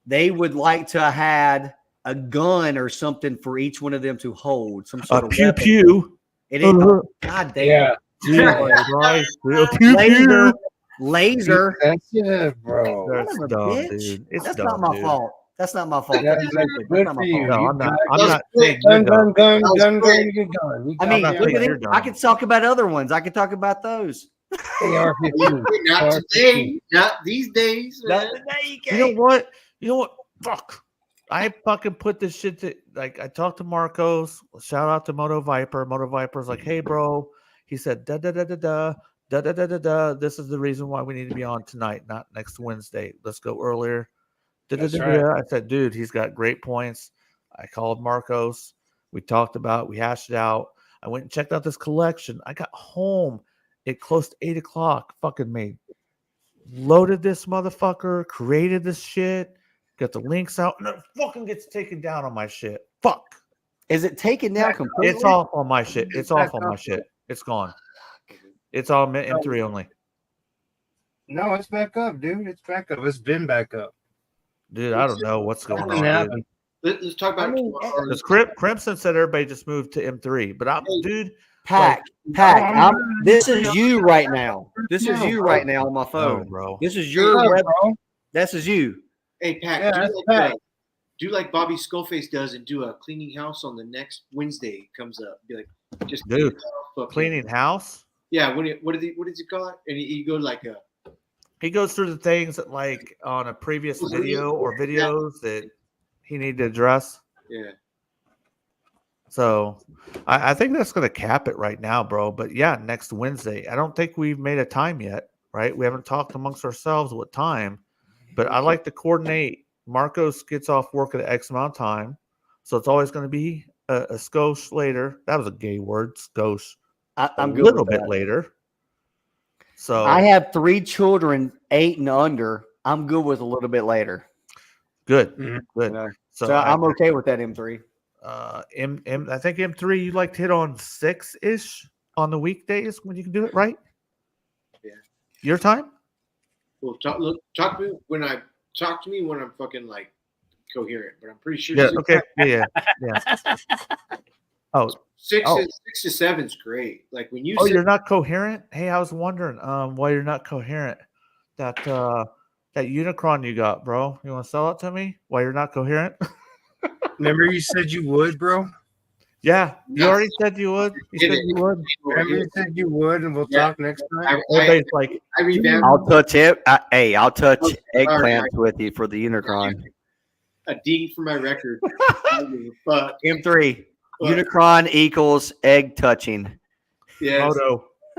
Speaker 1: They would like to have had a gun or something for each one of them to hold, some sort of
Speaker 2: Pew
Speaker 1: weapon.
Speaker 2: pew.
Speaker 1: It is, God damn.
Speaker 3: Yeah.
Speaker 2: Jesus Christ, dude.
Speaker 1: Laser. Laser.
Speaker 3: That's it, bro.
Speaker 2: That's
Speaker 1: Son of a
Speaker 2: dumb,
Speaker 1: bitch.
Speaker 2: dude. It's
Speaker 1: That's
Speaker 2: dumb,
Speaker 1: not my
Speaker 2: dude.
Speaker 1: fault. That's not my fault.
Speaker 3: Yeah,
Speaker 1: That's
Speaker 3: that's
Speaker 1: stupid.
Speaker 3: good
Speaker 1: That's not
Speaker 3: for
Speaker 1: my
Speaker 3: you.
Speaker 1: fault.
Speaker 2: No, I'm not.
Speaker 4: That
Speaker 2: I'm
Speaker 4: was
Speaker 2: not
Speaker 4: quick.
Speaker 2: saying you're
Speaker 3: Gun, gun,
Speaker 2: dumb.
Speaker 3: gun,
Speaker 4: That was
Speaker 3: gun,
Speaker 4: quick.
Speaker 3: gun, gun, gun. We
Speaker 1: I
Speaker 3: got
Speaker 1: mean,
Speaker 2: not
Speaker 3: that.
Speaker 1: look
Speaker 2: saying
Speaker 1: at
Speaker 2: you're
Speaker 1: it. I
Speaker 2: dumb.
Speaker 1: could talk about other ones. I could talk about those.
Speaker 3: AR-15.
Speaker 4: Not
Speaker 3: AR-15.
Speaker 4: today. Not these days.
Speaker 1: Not
Speaker 4: Man.
Speaker 1: today, you
Speaker 2: You know
Speaker 1: can't.
Speaker 2: what? You know what? Fuck. I fucking put this shit to like. I talked to Marcos. Shout out to Moto Viper. Moto Viper's like, hey, bro. He said, da da da da da da da da da da. This is the reason why we need to be on tonight, not next Wednesday. Let's go earlier. Da, da,
Speaker 3: That's
Speaker 2: da,
Speaker 3: right.
Speaker 2: da. I said, dude, he's got great points. I called Marcos. We talked about. We hashed it out. I went and checked out this collection. I got home at close to 8 o'clock. Fucking made. Loaded this motherfucker. Created this shit. Got the links out, and it fucking gets taken down on my shit. Fuck.
Speaker 1: Is it taken down completely?
Speaker 2: It's off on my shit. It's off
Speaker 3: back
Speaker 2: on my
Speaker 3: up,
Speaker 2: shit. It's gone. It's all M3 only.
Speaker 3: No, it's back up, dude. It's back up. It's been back up.
Speaker 2: Dude, I don't know what's going
Speaker 3: Nothing
Speaker 2: on. Dude.
Speaker 3: happened.
Speaker 4: Let's talk about
Speaker 1: I mean,
Speaker 4: tomorrow.
Speaker 2: Because Crimson said everybody just moved to M3, but I'm, dude.
Speaker 1: Pack. This is you right now. This is you right now on my
Speaker 2: Oh,
Speaker 1: phone.
Speaker 2: bro.
Speaker 1: This is your
Speaker 3: Hey,
Speaker 1: web.
Speaker 3: bro.
Speaker 1: This is you.
Speaker 4: Hey, Pat,
Speaker 3: Yeah, that's Pat.
Speaker 4: do like Bobby Skullface does and do a cleaning house on the next Wednesday comes up. Be like, just
Speaker 2: Dude,
Speaker 4: fucking-
Speaker 2: Cleaning house.
Speaker 4: Yeah, what does he call it? And you go like a
Speaker 2: He goes through the things that, like, on a previous video or videos that he needed to address.
Speaker 4: yeah.
Speaker 2: So I think that's going to cap it right now, bro. But yeah, next Wednesday. I don't think we've made a time yet, right? We haven't talked amongst ourselves what time, but I like to coordinate. Marcos gets off work at X amount of time. So it's always going to be a skosh later. That was a gay word, skosh.
Speaker 1: I'm
Speaker 2: a
Speaker 1: good
Speaker 2: little
Speaker 1: with
Speaker 2: bit
Speaker 1: that.
Speaker 2: later. So
Speaker 1: I have 3 children, 8 and under. I'm good with a little bit later.
Speaker 2: good,
Speaker 3: Mhm.
Speaker 2: good.
Speaker 1: Yeah.
Speaker 2: So,
Speaker 1: So I'm okay with that M3.
Speaker 2: I think M3 you like to hit on 6-ish on the weekdays when you can do it, right?
Speaker 4: Yeah.
Speaker 2: Your time?
Speaker 4: Well, talk to me when I'm fucking like coherent, but I'm pretty sure
Speaker 2: Yeah. Okay. Yeah. Oh,
Speaker 4: six
Speaker 2: Oh.
Speaker 4: is 6 to 7 is great. Like when you
Speaker 2: oh,
Speaker 4: sit,
Speaker 2: you're not coherent. Hey, I was wondering, why you're not coherent. That Unicron you got, bro. You want to sell it to me? Why you're not coherent?
Speaker 3: Remember you said you would, bro?
Speaker 2: Yeah, you
Speaker 4: Yes.
Speaker 2: already said you would. You
Speaker 4: Did
Speaker 2: said
Speaker 4: it.
Speaker 2: you would.
Speaker 3: Remember you said you would, and we'll
Speaker 4: Yeah.
Speaker 3: talk next time?
Speaker 2: Everybody's like,
Speaker 4: I revamped
Speaker 1: I'll touch it. Hey, I'll touch
Speaker 4: Oh,
Speaker 1: eggplants with you for the Unicron.
Speaker 4: a D for my record. But
Speaker 1: M3.
Speaker 4: What?
Speaker 1: Unicron equals egg touching.
Speaker 4: yes,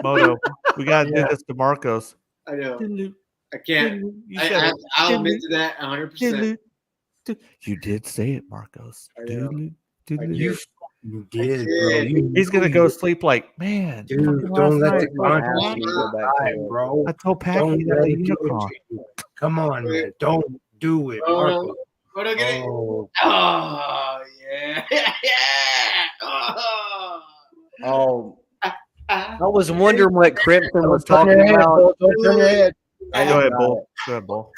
Speaker 2: Moto. We gotta do
Speaker 3: Yeah.
Speaker 2: this to Marcos.
Speaker 4: I know.
Speaker 2: You
Speaker 4: I can't.
Speaker 2: said it.
Speaker 4: I'll admit to that 100%.
Speaker 2: You did say it, Marcos.
Speaker 4: I know.
Speaker 3: You fucking did, bro.
Speaker 4: did.
Speaker 3: You
Speaker 2: He's gonna go sleep like, man.
Speaker 3: Dude,
Speaker 2: fucking
Speaker 3: don't
Speaker 2: last
Speaker 3: let
Speaker 2: night,
Speaker 3: the
Speaker 2: bro,
Speaker 3: conscience
Speaker 1: Go back to
Speaker 3: die,
Speaker 1: it.
Speaker 3: bro.
Speaker 2: I told Pat
Speaker 3: Don't
Speaker 2: that
Speaker 3: let
Speaker 2: the
Speaker 3: it do it
Speaker 2: Unicron.
Speaker 3: to you. Come on, man. Don't do it,
Speaker 4: Oh,
Speaker 3: Marco.
Speaker 4: what I get it?
Speaker 3: Oh,
Speaker 4: Oh yeah, yeah.
Speaker 1: Oh,
Speaker 4: Ah.
Speaker 1: I was wondering what Crimson was
Speaker 3: Don't
Speaker 1: talking
Speaker 3: turn your head,
Speaker 1: about.
Speaker 3: Bull. Don't turn your head.
Speaker 2: Hey, go ahead, Bull. Go ahead, Bull.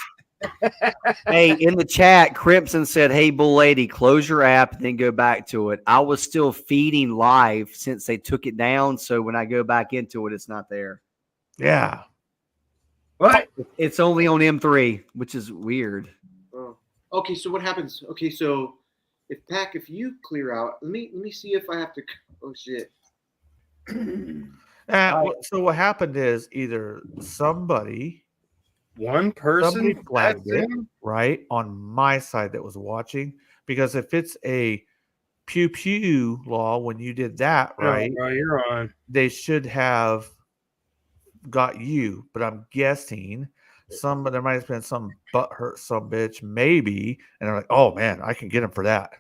Speaker 1: Hey, in the chat, Crimson said, "Hey, Bull Lady, close your app and then go back to it." I was still feeding live since they took it down, so when I go back into it, it's not there.
Speaker 2: Yeah.
Speaker 3: What?
Speaker 1: It's only on M3, which is weird.
Speaker 4: Oh. Okay, so what happens? Okay, so if you clear out, let me see if I have to. Oh shit.
Speaker 2: So what happened is either somebody
Speaker 3: One person
Speaker 2: flagged
Speaker 3: that's
Speaker 2: it,
Speaker 3: in?
Speaker 2: right, on my side that was watching, because if it's a pew pew law, when you did that,
Speaker 3: No,
Speaker 2: right,
Speaker 3: bro, you're on.
Speaker 2: they should have got you. But I'm guessing there might have been some butthurt some bitch, maybe, and they're like, oh man, I can get him for that.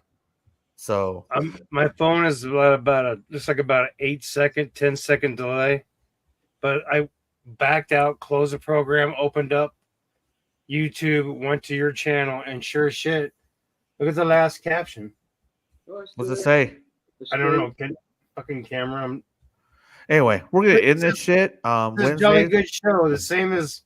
Speaker 2: So
Speaker 3: My phone is about a 8-second, 10-second delay. But I backed out, closed the program, opened up YouTube, went to your channel, and sure as shit, look at the last caption.
Speaker 4: Oh, it's
Speaker 2: what's it
Speaker 4: still
Speaker 2: say?
Speaker 4: there.
Speaker 3: I don't know. Fucking camera.
Speaker 2: Anyway, we're gonna end this shit.
Speaker 3: This is Jolly
Speaker 2: Wednesday.
Speaker 3: Good Show, the same as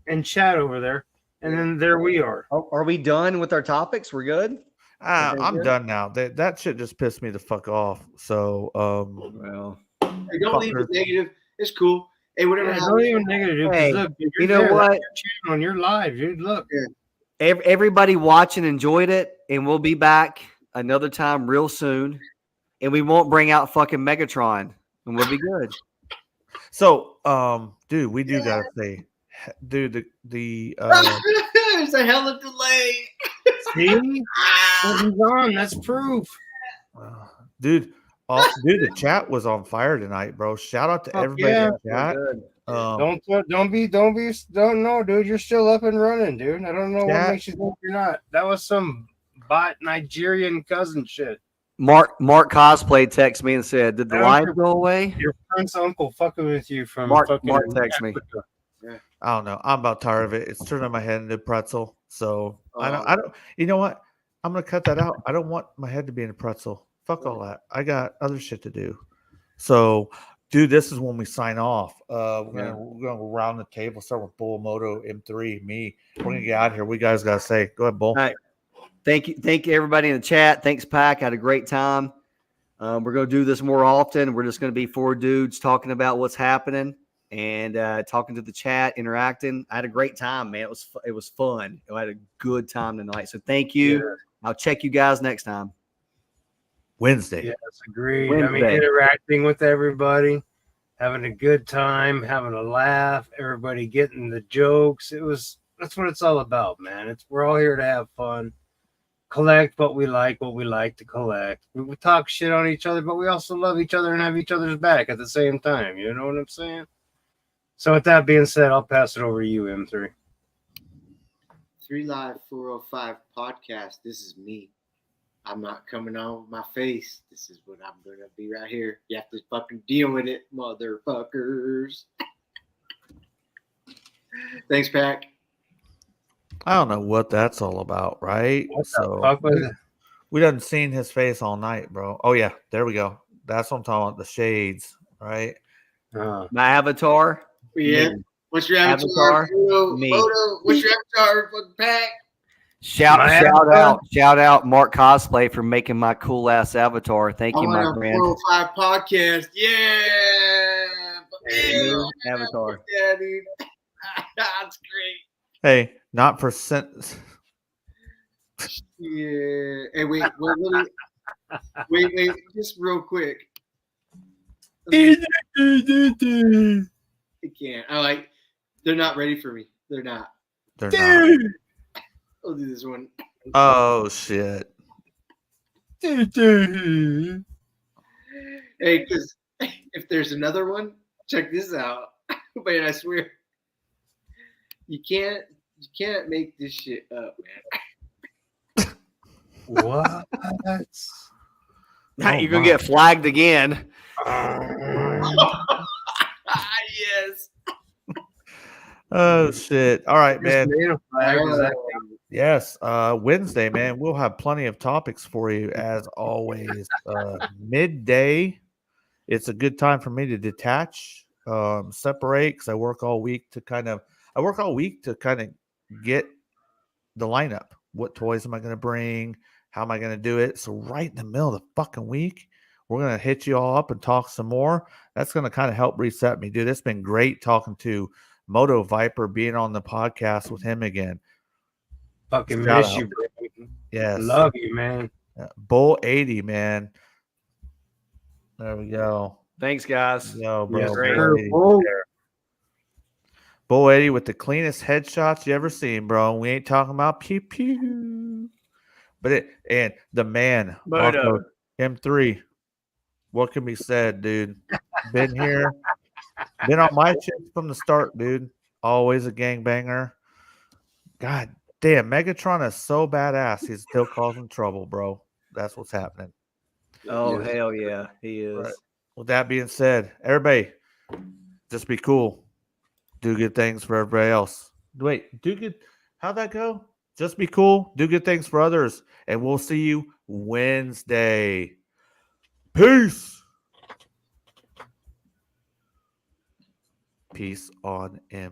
Speaker 3: in chat over there. And then there we are.
Speaker 1: Oh, are we done with our topics? We're good.
Speaker 2: I'm done now. That shit just pissed me the fuck off. So
Speaker 1: Well,
Speaker 4: Hey, don't leave
Speaker 2: Fucker.
Speaker 4: with negative. It's cool. Hey, whatever
Speaker 3: Yeah,
Speaker 4: happens.
Speaker 3: don't even negative. Dude, 'cause
Speaker 1: Hey,
Speaker 3: look, dude,
Speaker 1: you
Speaker 3: you're
Speaker 1: know
Speaker 3: there.
Speaker 1: what?
Speaker 3: That's your channel, and you're live, dude. Look.
Speaker 1: Everybody watching enjoyed it, and we'll be back another time real soon. And we won't bring out fucking Megatron, and we'll be good.
Speaker 2: So, dude, we do gotta say, dude, the
Speaker 4: There's a hell of a delay.
Speaker 3: See?
Speaker 4: Ah!
Speaker 3: He's on. That's proof.
Speaker 2: dude, dude, the chat was on fire tonight, bro. Shout out to
Speaker 3: Fuck
Speaker 2: everybody
Speaker 3: yeah.
Speaker 2: in the chat.
Speaker 3: Don't know, dude. You're still up and running, dude. I don't know what
Speaker 2: Chat.
Speaker 3: makes you think you're not. That was some bot Nigerian cousin shit.
Speaker 1: Mark cosplay texted me and said, "Did the
Speaker 3: I don't
Speaker 1: line
Speaker 3: care.
Speaker 1: go away?"
Speaker 3: Your prince uncle fucking with you from
Speaker 1: Mark
Speaker 3: fucking
Speaker 1: text me.
Speaker 3: Africa.
Speaker 2: I don't know. I'm about tired of it. It's turning my head into pretzel. So I
Speaker 1: Oh.
Speaker 2: don't. You know what? I'm gonna cut that out. I don't want my head to be in a pretzel. Fuck all that. I got other shit to do. So, dude, this is when we sign off. We're gonna go around the table. Start with Bull, Moto, M3, me. We're gonna get out of here. We guys gotta say, go ahead, Bull.
Speaker 1: All right. Thank you, everybody in the chat. Thanks, Pack. I had a great time. We're going to do this more often. We're just going to be four dudes talking about what's happening and talking to the chat, interacting. I had a great time, man. It was fun. I had a good time tonight. So thank you.
Speaker 3: Yeah.
Speaker 1: I'll check you guys next time.
Speaker 2: Wednesday.
Speaker 3: Yes, agreed. I mean,
Speaker 1: Wednesday.
Speaker 3: interacting with everybody, having a good time, having a laugh, everybody getting the jokes. That's what it's all about, man. We're all here to have fun, collect what we like to collect. We talk shit on each other, but we also love each other and have each other's back at the same time. You know what I'm saying? So with that being said, I'll pass it over to you, M3.
Speaker 4: 3 Live 405 podcast. This is me. I'm not coming on with my face. This is what I'm going to be right here. You have to fucking deal with it, motherfuckers. Thanks, Pack.
Speaker 2: I don't know what that's all about, right?
Speaker 3: What the
Speaker 2: So
Speaker 3: fuck was it?
Speaker 2: we done seen his face all night, bro. Oh yeah, there we go. That's what I'm talking about. The shades, right?
Speaker 1: My avatar.
Speaker 4: Yeah.
Speaker 1: Me.
Speaker 4: What's your avatar?
Speaker 1: Avatar?
Speaker 4: Moto,
Speaker 1: Me.
Speaker 4: what's your avatar? Fucking Pack.
Speaker 1: Shout
Speaker 3: avatar?
Speaker 1: out Mark Cosplay for making my cool ass avatar. Thank you,
Speaker 4: I
Speaker 1: my
Speaker 4: want a
Speaker 1: friend.
Speaker 4: 405 podcast. Yeah.
Speaker 1: New avatar.
Speaker 4: Yeah, dude. That's great.
Speaker 2: Hey, not for cent.
Speaker 4: Yeah. Hey, wait, just real quick. I can't. They're not ready for me. They're not.
Speaker 2: They're not.
Speaker 4: I'll do this one.
Speaker 2: Oh shit.
Speaker 4: Hey, because if there's another one, check this out. Man, I swear, you can't make this shit up, man.
Speaker 3: What?
Speaker 1: You're gonna get flagged again.
Speaker 4: Yes.
Speaker 2: Oh shit. All right, man.
Speaker 3: Just made a flag. Is that-
Speaker 2: Yes, Wednesday, man. We'll have plenty of topics for you as always. Midday, it's a good time for me to detach, separate, because I work all week to kind of get the lineup. What toys am I going to bring? How am I going to do it? So right in the middle of the fucking week, we're going to hit you all up and talk some more. That's going to kind of help reset me, dude. It's been great talking to Moto Viper, being on the podcast with him again.
Speaker 3: Fucking
Speaker 2: Shout
Speaker 3: miss
Speaker 2: out.
Speaker 3: you, bro.
Speaker 2: Yes.
Speaker 3: Love you, man.
Speaker 2: Bull 80, man. There we go.
Speaker 1: Thanks, guys.
Speaker 2: Yo, bro.
Speaker 3: Yes,
Speaker 2: Bull
Speaker 3: sir.
Speaker 2: 80.
Speaker 3: Bull.
Speaker 2: Bull 80 with the cleanest headshots you ever seen, bro. We ain't talking about pew pew. But and the man, Marco M3. What can be said, dude? Been here. Been on my shit from the start, dude. Always a gangbanger. God damn, Megatron is so badass. He's still causing trouble, bro. That's what's happening.
Speaker 1: Oh,
Speaker 3: Yes.
Speaker 1: hell yeah. He is.
Speaker 2: Right. With that being said, everybody, just be cool. Do good things for everybody else. Wait, do good. How'd that go? Just be cool. Do good things for others. And we'll see you Wednesday. Peace. Peace on M.